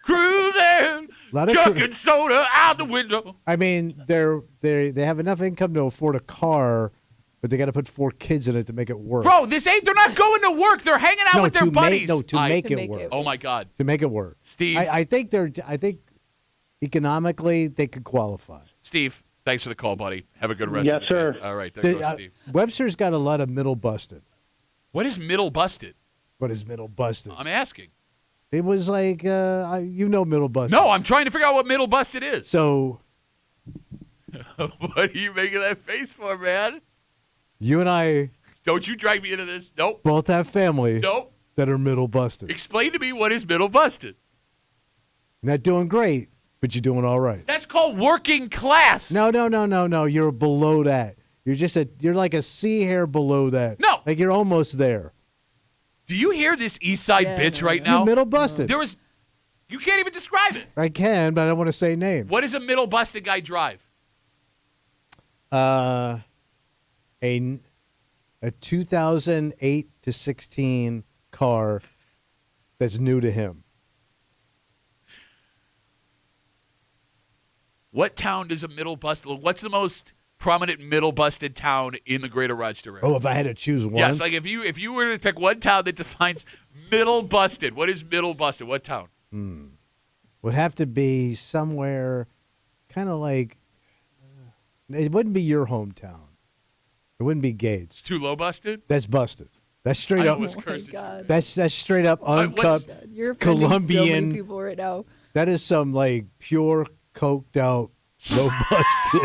Cruising, chucking soda out the window. I mean, they have enough income to afford a car, but they got to put 4 kids in it to make it work. Bro, they're not going to work. They're hanging out with their buddies. To make it work. Oh, my God. To make it work. Steve. I think economically they could qualify. Steve, thanks for the call, buddy. Have a good rest Yes, of the sir. day. All right, there goes Steve. Webster's got a lot of middle busted. What is middle busted? What is middle busted? I'm asking. It was like, middle busted. No, I'm trying to figure out what middle busted is. So. What are you making that face for, man? You and I. Don't you drag me into this. Nope. Both have family. Nope. That are middle busted. Explain to me what is middle busted. Not doing great, but you're doing all right. That's called working class. No. You're below that. You're like a C hair below that. No. Like you're almost there. Do you hear this East Side bitch right now? You're middle busted. You can't even describe it. I can, but I don't want to say names. What does a middle busted guy drive? A 2008 to 16 car that's new to him. What town does a middle busted? What's the most prominent middle busted town in the greater Rochester area? Oh, if I had to choose one? Yes, like if you were to pick one town that defines middle busted, what is middle busted? What town? Would have to be somewhere kind of like, it wouldn't be your hometown. It wouldn't be Gates. Too low busted? That's busted. That's straight I up. almost cursed That's straight up uncut You're offending Colombian. so many people right now. That is some like pure coked out low busted.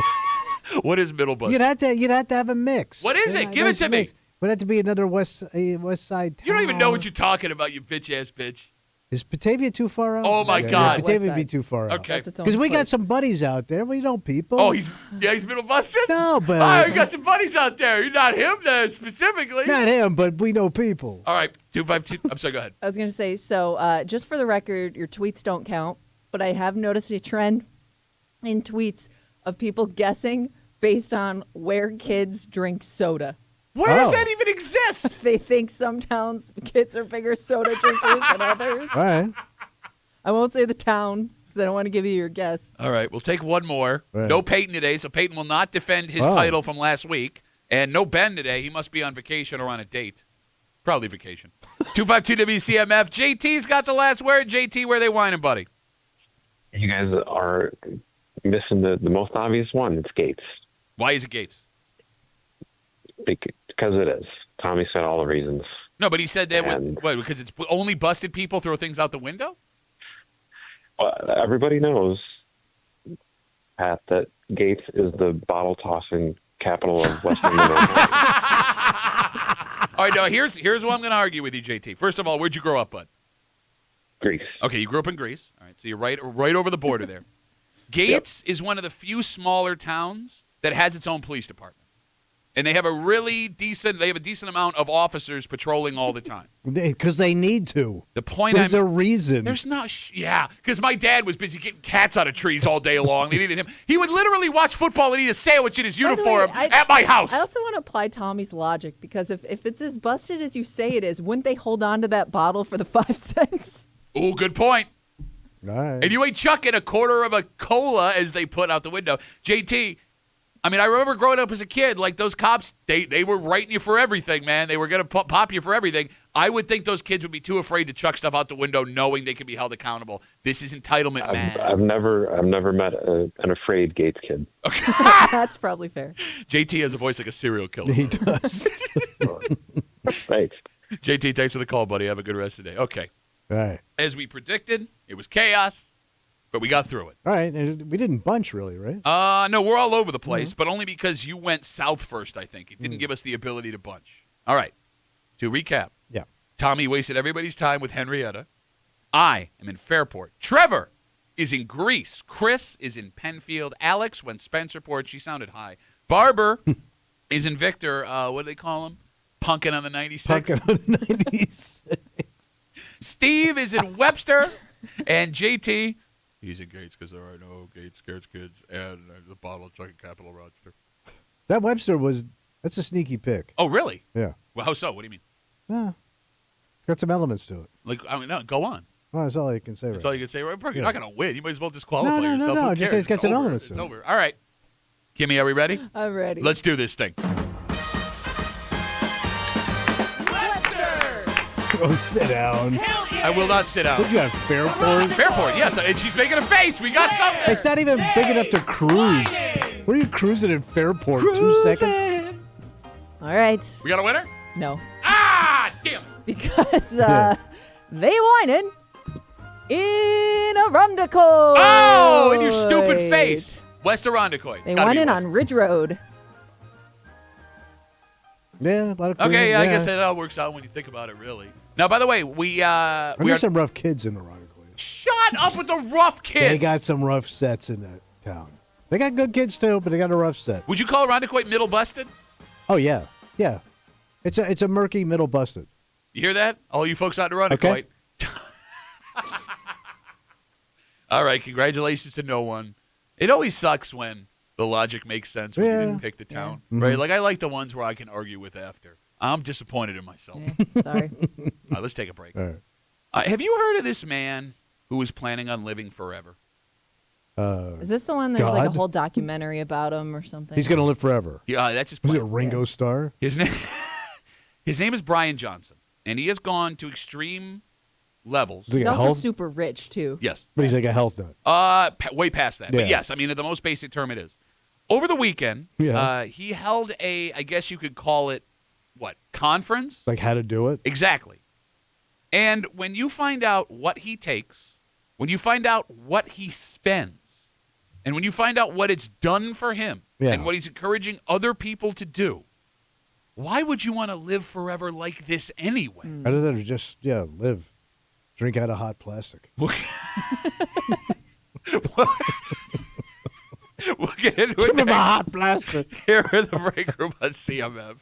What is middle busted? You'd have to have a mix. What is it? Give it to me. Would have to be another west side town. You don't even know what you're talking about, you bitch ass bitch. Is Batavia too far out? Oh, my God. Batavia would be too far out. Okay. Because we got some buddies out there. We know people. Oh, he's middle busted? No, but Oh, you got some buddies out there. You're not him then specifically. not him, but we know people. All right, 252. I'm sorry, go ahead. I was going to say, so just for the record, your tweets don't count, but I have noticed a trend in tweets of people guessing based on where kids drink soda. Where does that even exist? They think some towns kids are bigger soda drinkers than others. All right. I won't say the town because I don't want to give you your guess. All right, we'll take one more. Right. No Peyton today, so Peyton will not defend his title from last week. And no Ben today. He must be on vacation or on a date. Probably vacation. 252 WCMF. JT's got the last word. JT, where they whining, buddy? You guys are missing the most obvious one. It's Gates. Why is it Gates? Because it is. Tommy said all the reasons. No, but he said that because it's only busted people throw things out the window? Everybody knows, Pat, that Gates is the bottle tossing capital of Western Minnesota. All right, now here's what I'm going to argue with you, JT. First of all, where'd you grow up, bud? Greece. Okay, you grew up in Greece. All right, so you're right over the border there. Gates is one of the few smaller towns that has its own police department. And they have a decent amount of officers patrolling all the time. Because they need to. The point There's a reason. There's not. Because my dad was busy getting cats out of trees all day long. They needed him. He would literally watch football and eat a sandwich in his uniform at my house. I also want to apply Tommy's logic because if it's as busted as you say it is, wouldn't they hold on to that bottle for the 5 cents? Oh, good point. All right. And you ain't chucking a quarter of a cola as they put out the window. JT, I mean, I remember growing up as a kid, like those cops, they were writing you for everything, man. They were going to pop you for everything. I would think those kids would be too afraid to chuck stuff out the window knowing they could be held accountable. This is entitlement, man. I've never met an afraid Gates kid. Okay. That's probably fair. JT has a voice like a serial killer. He does. Thanks. JT, thanks for the call, buddy. Have a good rest of the day. Okay. All right. As we predicted, it was chaos, but we got through it. All right. We didn't bunch, really, right? No, we're all over the place, but only because you went south first, I think. It didn't give us the ability to bunch. All right. To recap. Yeah. Tommy wasted everybody's time with Henrietta. I am in Fairport. Trevor is in Greece. Chris is in Penfield. Alex went Spencerport. She sounded high. Barber is in Victor. What do they call him? Punkin' on the 96. Punkin' on the 96. Steve is in Webster. And JT, he's in Gates because there are no Gates scares kids. And there's a bottle of Chucky Capital Rochester. That Webster that's a sneaky pick. Oh, really? Yeah. Well, how so? What do you mean? Yeah. It's got some elements to it. Like, I mean, no, go on. Well, that's all I can say That's all you can say. Right? You're not going to win. You might as well disqualify No, yourself. no. Who Just say cares? it's got some elements It's to it. over. All right. Kimmy, are we ready? I'm ready. Let's do this thing. Go sit down. I will not sit down. What you have, Fairport? Fairport, yes. And she's making a face. We got something. It's not even big enough to cruise. What are you cruising in Fairport? 2 seconds? All right. We got a winner? No. Ah, damn. Because they whining in Arundecoid. Oh, in your stupid face. West Arundecoid. They Gotta be whining West. on Ridge Road. Yeah, a lot of Okay, cruising, I guess that all works out when you think about it, really. Now, by the way, we are some rough kids in Ironically. Shut up with the rough kids. They got some rough sets in that town. They got good kids too, but they got a rough set. Would you call Arundecoid middle busted? Oh yeah, yeah. It's a murky middle busted. You hear that? All you folks out in Arundecoid. Okay. All right, congratulations to no one. It always sucks when the logic makes sense when you didn't pick the town, right? Like I like the ones where I can argue with after. I'm disappointed in myself. Yeah, sorry. All right, let's take a break. All right. Have you heard of this man who was planning on living forever? Is this the one there's like a God? whole documentary about him or something? He's gonna live forever. Yeah, that's his Was plan. it Ringo Starr? His name is Brian Johnson, and he has gone to extreme levels. Is he He's got also health? super rich too. Yes. But he's like a health nut. Way past that. Yeah. But yes, I mean, at the most basic term it is. Over the weekend, Yeah. he held I guess you could call it, conference? Like how to do it? Exactly. And when you find out what he takes, when you find out what he spends, and when you find out what it's done for him, Yeah. and what he's encouraging other people to do, why would you want to live forever like this anyway? Rather than just live, drink out of hot plastic. We'll get into Give it him a next. hot plastic. Here in the break room on CMF.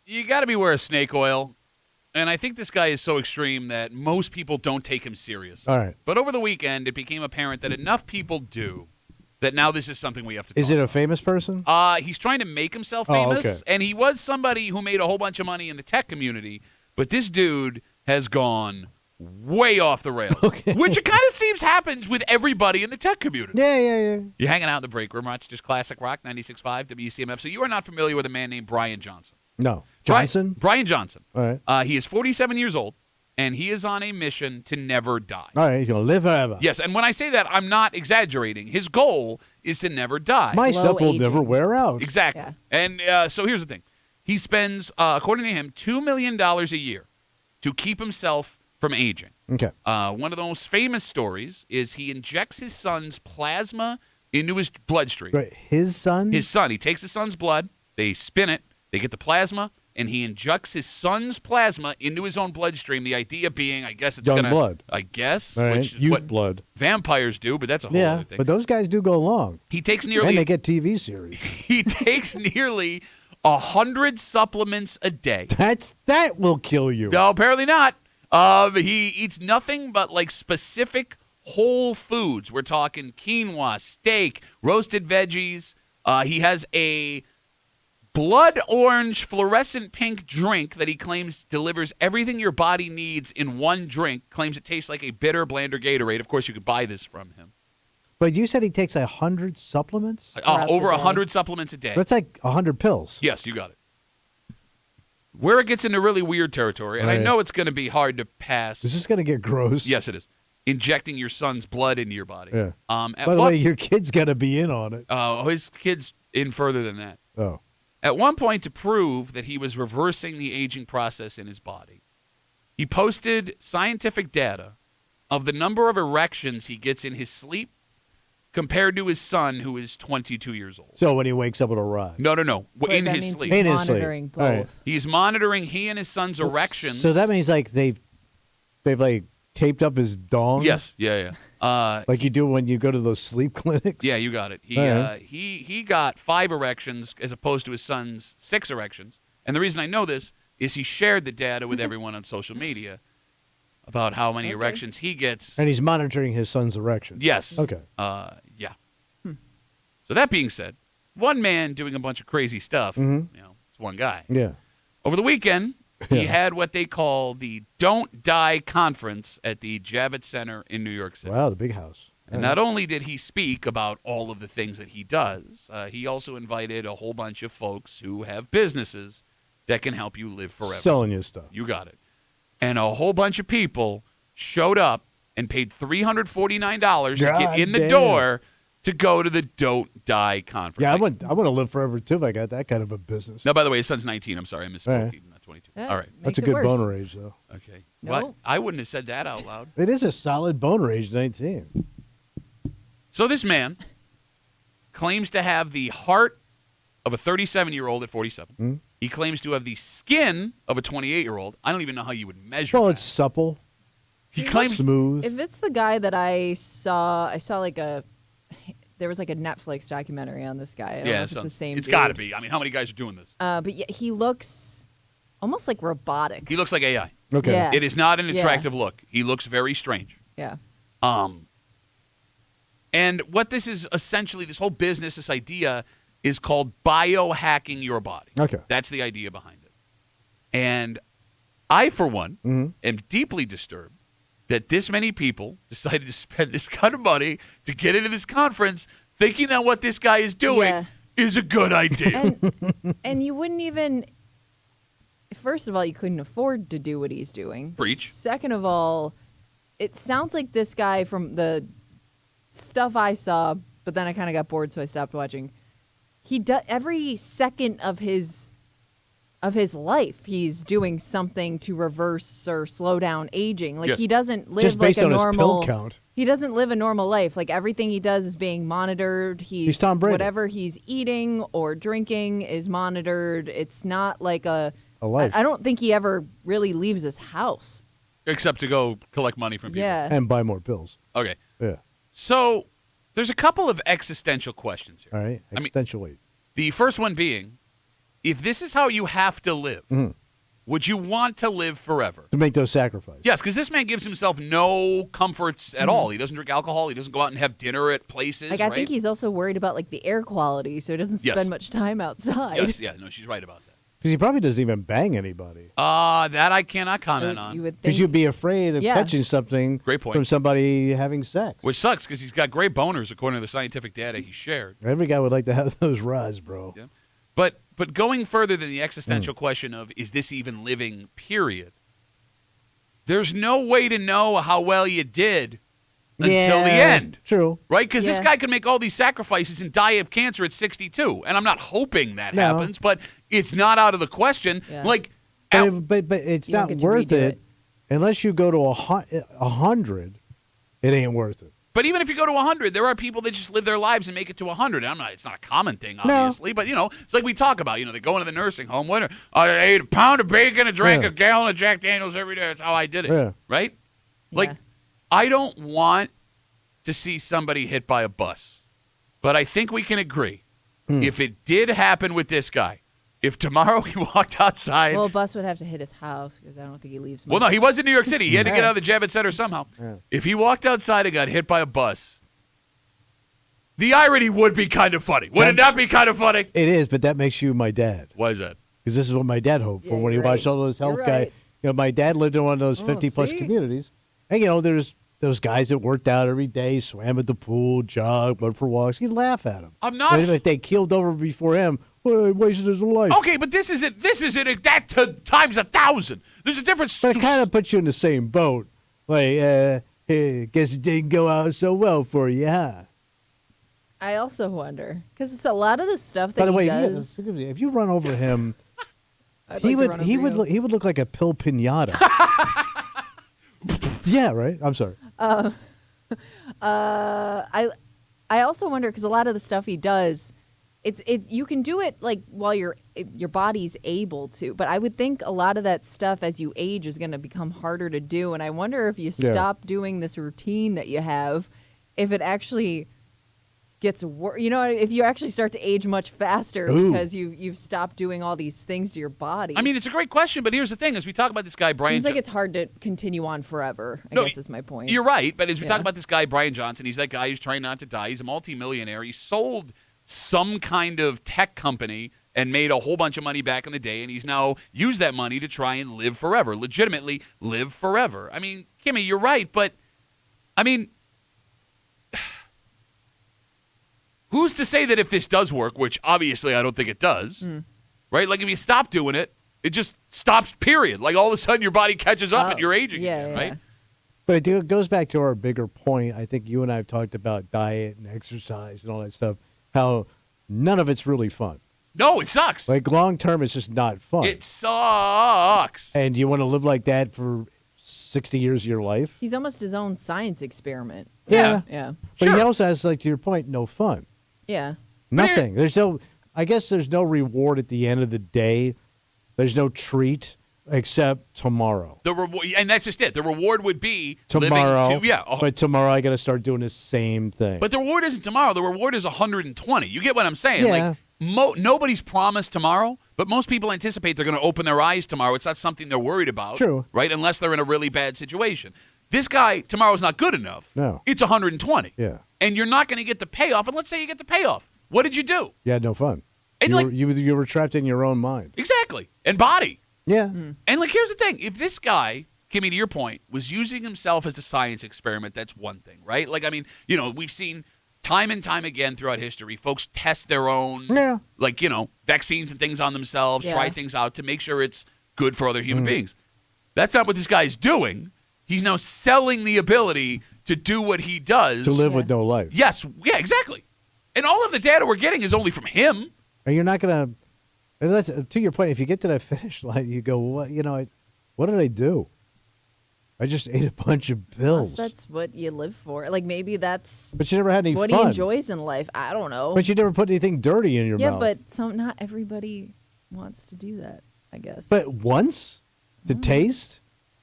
you got to beware of snake oil. And I think this guy is so extreme that most people don't take him serious. All right. But over the weekend, it became apparent that enough people do that now this is something we have to talk Is it a famous person? He's trying to make himself Oh, famous, okay. and he was somebody who made a whole bunch of money in the tech community, but this dude has gone way off the rails, which it kind of seems happens with everybody in the tech community. Yeah. You're hanging out in the break room, Rochester's Classic Rock, 96.5 WCMF, so you are not familiar with a man named Brian Johnson. No. Johnson? Brian Johnson. All right. He is 47 years old, and he is on a mission to never die. All right, he's going to live forever. Yes, and when I say that, I'm not exaggerating. His goal is to never die. My stuff will never wear out. Exactly. Yeah. And so here's the thing. He spends, according to him, $2 million a year to keep himself from aging. Okay. One of the most famous stories is he injects his son's plasma into his bloodstream. Right. His son? His son. He takes his son's blood, they spin it, they get the plasma, and he injects his son's plasma into his own bloodstream. The idea being, I guess it's Young going to... blood. I guess. All right. Which is Youth what blood. vampires do, but that's a whole other thing. But those guys do go long. He takes nearly... And they get TV series. He takes nearly 100 supplements a day. That will kill you. No, apparently not. He eats nothing but like specific whole foods. We're talking quinoa, steak, roasted veggies. He has a blood orange fluorescent pink drink that he claims delivers everything your body needs in one drink. Claims it tastes like a bitter, blander Gatorade. Of course, you could buy this from him. But you said he takes 100 supplements? Over 100 supplements a day. That's like 100 pills. Yes, you got it. Where it gets into really weird territory, and I Right. know it's going to be hard to pass. Is this going to get gross? Yes, it is. Injecting your son's blood into your body. Yeah. At By the one- way, your kid's got to be in on it. his kid's in further than that. Oh. At one point, to prove that he was reversing the aging process in his body, he posted scientific data of the number of erections he gets in his sleep compared to his son, who is 22 years old. So when he wakes up, it'll rise. No. But In that his means sleep. he's In his sleep. monitoring both. All right. He's monitoring he and his son's erections. So that means like they've like taped up his dong? Yes. Yeah. Like you do when you go to those sleep clinics? Yeah, you got it. He All right. he got 5 erections as opposed to his son's 6 erections. And the reason I know this is he shared the data with everyone on social media about how many erections he gets. And he's monitoring his son's erection. Yes. Okay. Yeah. So that being said, one man doing a bunch of crazy stuff, it's one guy. Yeah. Over the weekend, he Yeah. had what they call the Don't Die Conference at the Javits Center in New York City. Wow, the big house. And not only did he speak about all of the things that he does, he also invited a whole bunch of folks who have businesses that can help you live forever. Selling you stuff. You got it. And a whole bunch of people showed up and paid $349 to get in the damn. door to go to the Don't Die Conference. Yeah, I want to live forever too if I got that kind of a business. No, by the way, his son's 19. I'm sorry, I misspoke. All right. He's not 22. That All right. That's a makes it good worse. boner age, though. Okay. No. What? I wouldn't have said that out loud. It is a solid boner age, 19. So this man claims to have the heart of a 37-year-old at 47. Hmm? He claims to have the skin of a 28-year-old. I don't even know how you would measure Well, that. it's supple, He claims smooth. If it's the guy that I saw like there was like a Netflix documentary on this guy. I don't know if it's the same. It's dude. got to be. I mean, how many guys are doing this? But yeah, he looks almost like robotic. He looks like AI. Okay. Yeah. It is not an Yeah. attractive look. He looks very strange. Yeah. And what this is essentially, this whole business, this idea is called biohacking your body. Okay. That's the idea behind it. And I, for one, Mm-hmm. am deeply disturbed that this many people decided to spend this kind of money to get into this conference thinking that what this guy is doing Yeah. is a good idea. And you wouldn't even. First of all, you couldn't afford to do what he's doing. Preach. Second of all, it sounds like this guy from the stuff I saw, but then I kind of got bored, so I stopped watching. He does every second of his life, he's doing something to reverse or slow down aging. Like Yes. he doesn't live Just like based a on his normal. pill count. He doesn't live a normal life. Like everything he does is being monitored. He's Tom Brady. Whatever he's eating or drinking is monitored. It's not like a life. I don't think he ever really leaves his house. Except to go collect money from people. Yeah. And buy more pills. Okay. Yeah. So there's a couple of existential questions here. All right. I mean, Existential weight. The first one being, if this is how you have to live, would you want to live forever? To make those sacrifices. Yes, because this man gives himself no comforts at all. He doesn't drink alcohol. He doesn't go out and have dinner at places. Like, I right? think he's also worried about like the air quality, so he doesn't spend much time outside. Yes, yeah, no, she's right about that. Because he probably doesn't even bang anybody. That I cannot comment on. You would think. Because you'd be afraid of Yeah. catching something Great point. from somebody having sex. Which sucks because he's got great boners according to the scientific data he shared. Every guy would like to have those rods, bro. Yeah. But going further than the existential question of is this even living, period, there's no way to know how well you did until the end. True. Right? Because this Yeah. guy can make all these sacrifices and die of cancer at 62. And I'm not hoping that No. happens, but it's not out of the question. Yeah. Like, But it's You don't not get to worth redo it it. unless you go to 100. It ain't worth it. but even if you go to 100, there are people that just live their lives and make it to 100. It's not a common thing, obviously, but, it's like we talk about, they go into the nursing home. I ate a pound of bacon and drank a gallon of Jack Daniels every day. That's how I did it, Yeah. right? Like, Yeah. I don't want to see somebody hit by a bus, but I think we can agree, if it did happen with this guy, if tomorrow he walked outside. Well, a bus would have to hit his house because I don't think he leaves. Well, no, he was in New York City. He had to get out of the Javits Center somehow. Yeah. If he walked outside and got hit by a bus, the irony would be kind of funny. Would it not be kind of funny? It is, but that makes you my dad. Why is that? Because this is what my dad hoped for Yeah, when he you're watched right. all those health You're guys. right. My dad lived in one of those 50-plus see? communities. And, there's those guys that worked out every day, swam at the pool, jogged, went for walks. You'd laugh at them. I'm not. But if they keeled over before him, well, he wasted his life. Okay, but this is it. This is it. That times 1,000. There's a difference. But it kind of puts you in the same boat. Like, hey, guess it didn't go out so well for you, huh? I also wonder because it's a lot of the stuff that By the he way, does. if you run over him, I'd he like to run over you. he would look like a pill pinata. Yeah, right. I'm sorry. I also wonder because a lot of the stuff he does, it's you can do it like while your body's able to, but I would think a lot of that stuff as you age is going to become harder to do, and I wonder if you stop doing this routine that you have, if it actually gets worse. If you actually start to age much faster because you've stopped doing all these things to your body. I mean, it's a great question, but here's the thing: as we talk about this guy, Brian, seems like it's hard to continue on forever. I guess is my point. You're right, but as we talk Yeah. about this guy, Brian Johnson, he's that guy who's trying not to die. He's a multimillionaire. He sold some kind of tech company and made a whole bunch of money back in the day, and he's now used that money to try and live forever, legitimately live forever. I mean, Kimmy, you're right, but I mean, who's to say that if this does work, which obviously I don't think it does, right? Like if you stop doing it, it just stops, period. Like all of a sudden your body catches up and you're aging again, right? But it goes back to our bigger point. I think you and I have talked about diet and exercise and all that stuff, how none of it's really fun. No, it sucks. Like long term, it's just not fun. It sucks. And you want to live like that for 60 years of your life? He's almost his own science experiment. Yeah. Yeah. But he also has, like to your point, no fun. Yeah. Nothing. I guess there's no reward at the end of the day. There's no treat except tomorrow. The reward, and that's just it. The reward would be Tomorrow. living to, But tomorrow I got to start doing the same thing. But the reward isn't tomorrow. The reward is 120. You get what I'm saying? Yeah. Like nobody's promised tomorrow, but most people anticipate they're going to open their eyes tomorrow. It's not something they're worried about. True. Right? Unless they're in a really bad situation. This guy, tomorrow's not good enough. No. It's 120. Yeah. And you're not going to get the payoff. And let's say you get the payoff. What did you do? You had no fun. And You were trapped in your own mind. Exactly. And body. Yeah. And like, here's the thing: if this guy, Kimmy, to your point, was using himself as a science experiment, that's one thing, right? Like, I mean, we've seen time and time again throughout history, folks test their own, vaccines and things on themselves, try things out to make sure it's good for other human beings. That's not what this guy's doing. He's now selling the ability to do what he does To live with no life. Yes, yeah, exactly. And all of the data we're getting is only from him. And you're not going to. And that's to your point. If you get to that finish line, you go, "What? What did I do? I just ate a bunch of pills." That's what you live for. Like maybe that's. But you never had any what fun. he enjoys in life. I don't know. But you never put anything dirty in your yeah, mouth. but not everybody wants to do that. I guess. But once to taste,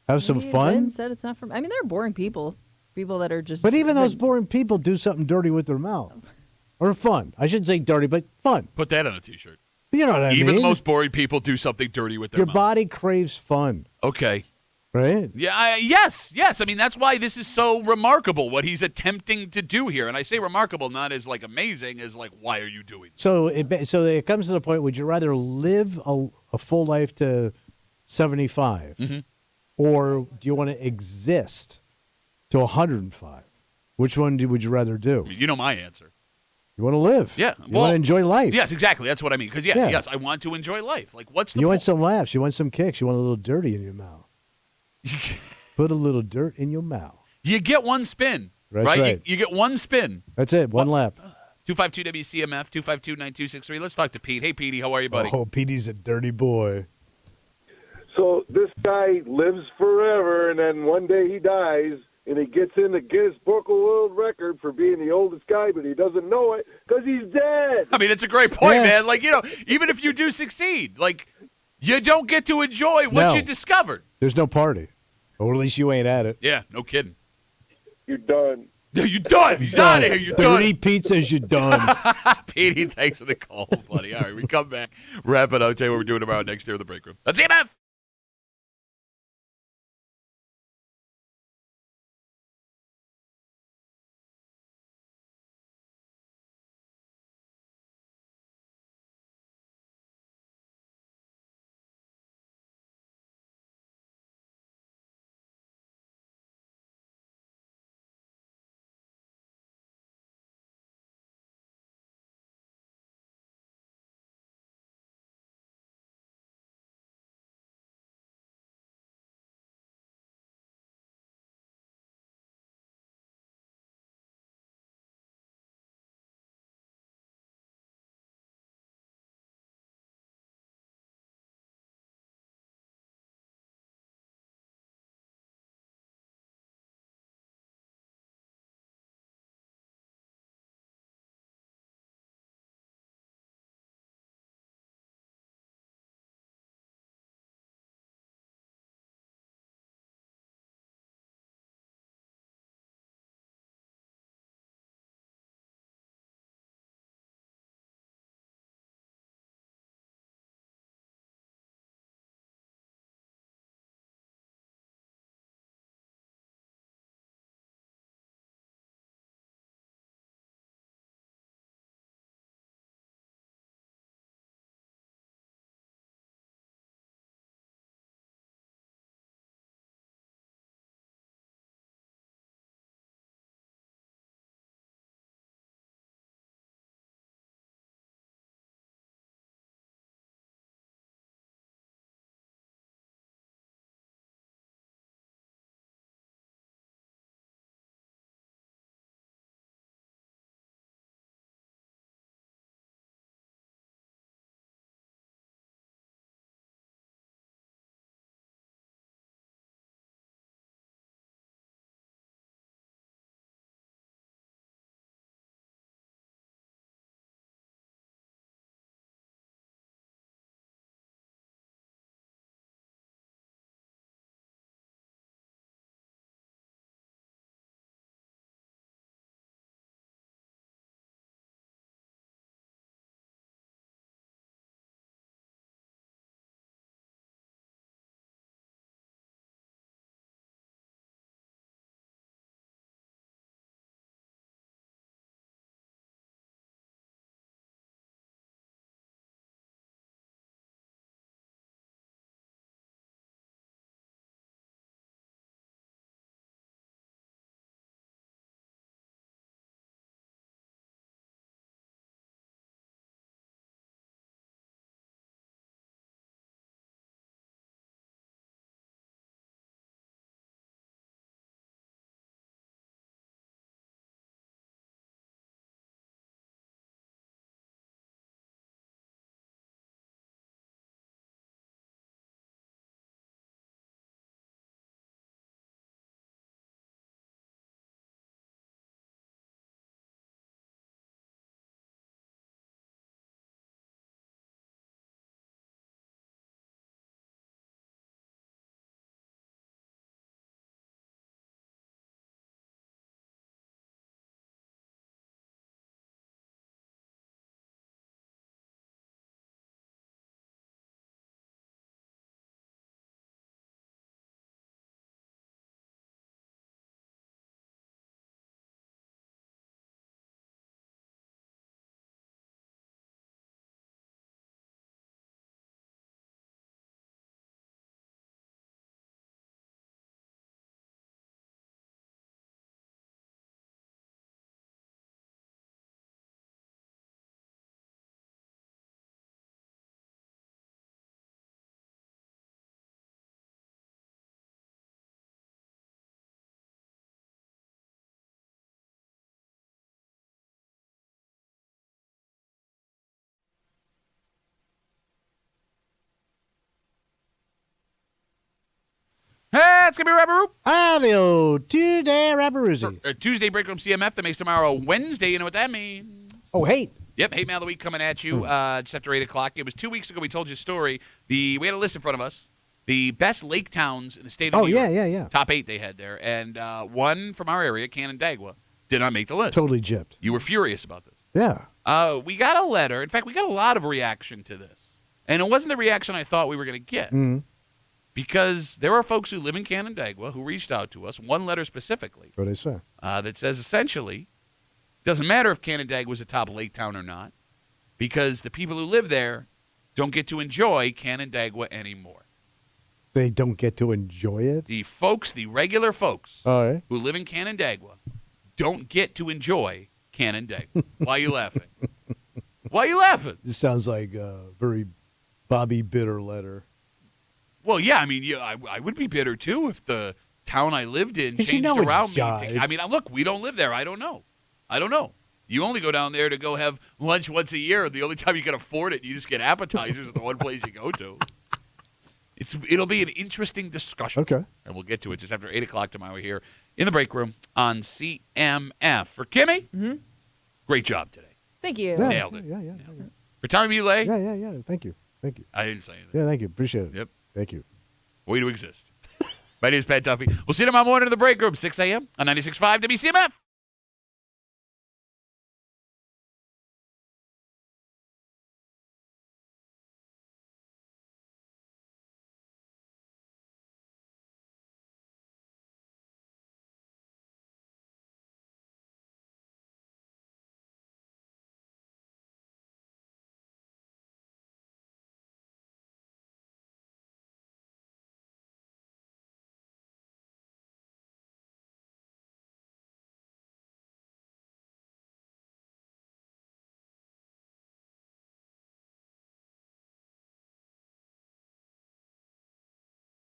have some Maybe fun. Ben said it's not from. I mean, there are boring people. People that are just. But even those boring people do something dirty with their mouth, or fun. I shouldn't say dirty, but fun. Put that on a T-shirt. You know what I mean? Even the most boring people do something dirty with their Your mouth. body craves fun. Okay. Right? Yeah, yes. I mean, that's why this is so remarkable, what he's attempting to do here. And I say remarkable not as, like, amazing, as, like, why are you doing this? So it comes to the point, would you rather live a full life to 75? Mhm. Or do you want to exist to 105? Which one would you rather do? You know my answer. You want to live. Yeah. You want to enjoy life. Yes, exactly. That's what I mean. Because, Yeah. yes, I want to enjoy life. Like, what's the You want point? some laughs. You want some kicks. You want a little dirty in your mouth. Put a little dirt in your mouth. You get one spin, That's right? right. You get one spin. That's it. One lap. 252 WCMF, 252-9263. Let's talk to Pete. Hey, Petey, how are you, buddy? Oh, Petey's a dirty boy. So this guy lives forever, and then one day he dies, and he gets in the Guinness Book of World Record for being the oldest guy, but he doesn't know it because he's dead. I mean, it's a great point, man. Like, even if you do succeed, like, you don't get to enjoy what you discovered. There's no party. Or at least you ain't at it. Yeah, no kidding. You're done. Yeah, you're done. He's out of here. You're Dirty done. pizzas, you're done. Petey, thanks for the call, buddy. All right, we come back. Wrap it up. I'll tell you what we're doing tomorrow next year in the break room. That's CMF. That's going to be Rapper Audio Tuesday Rapperoozy. Tuesday Break Room CMF. That makes tomorrow Wednesday. You know what that means? Oh, hate. Yep, Hate Mail of the Week coming at you just after 8 o'clock. It was 2 weeks ago we told you a story. We had a list in front of us. The best lake towns in the state of New York. yeah. Top 8 they had there. And one from our area, Canandaigua, did not make the list. Totally gypped. You were furious about this. Yeah. We got a letter. In fact, we got a lot of reaction to this. And it wasn't the reaction I thought we were going to get. Because there are folks who live in Canandaigua who reached out to us, one letter specifically, What they say? that says essentially, doesn't matter if Canandaigua is a top lake town or not, because the people who live there don't get to enjoy Canandaigua anymore. They don't get to enjoy it? The folks, the regular folks All right. who live in Canandaigua don't get to enjoy Canandaigua. Why are you laughing? Why are you laughing? This sounds like a very Bobby Bitter letter. Well, yeah, I mean, I would be bitter, too, if the town I lived in 'Cause changed you know it's around me. jive. I mean, look, we don't live there. I don't know. You only go down there to go have lunch once a year. The only time you can afford it, you just get appetizers at the one place you go to. It'll be an interesting discussion. Okay. And we'll get to it just after 8 o'clock tomorrow here in the break room on CMF. For Kimmy, great job today. Thank you. Yeah, Nailed it. Yeah. For Tommy Muley, Yeah. Thank you. I didn't say anything. Yeah, thank you. Appreciate it. Yep. Thank you. Way to exist. My name is Pat Duffy. We'll see you tomorrow morning in the break room, 6 a.m. on 96.5 WCMF.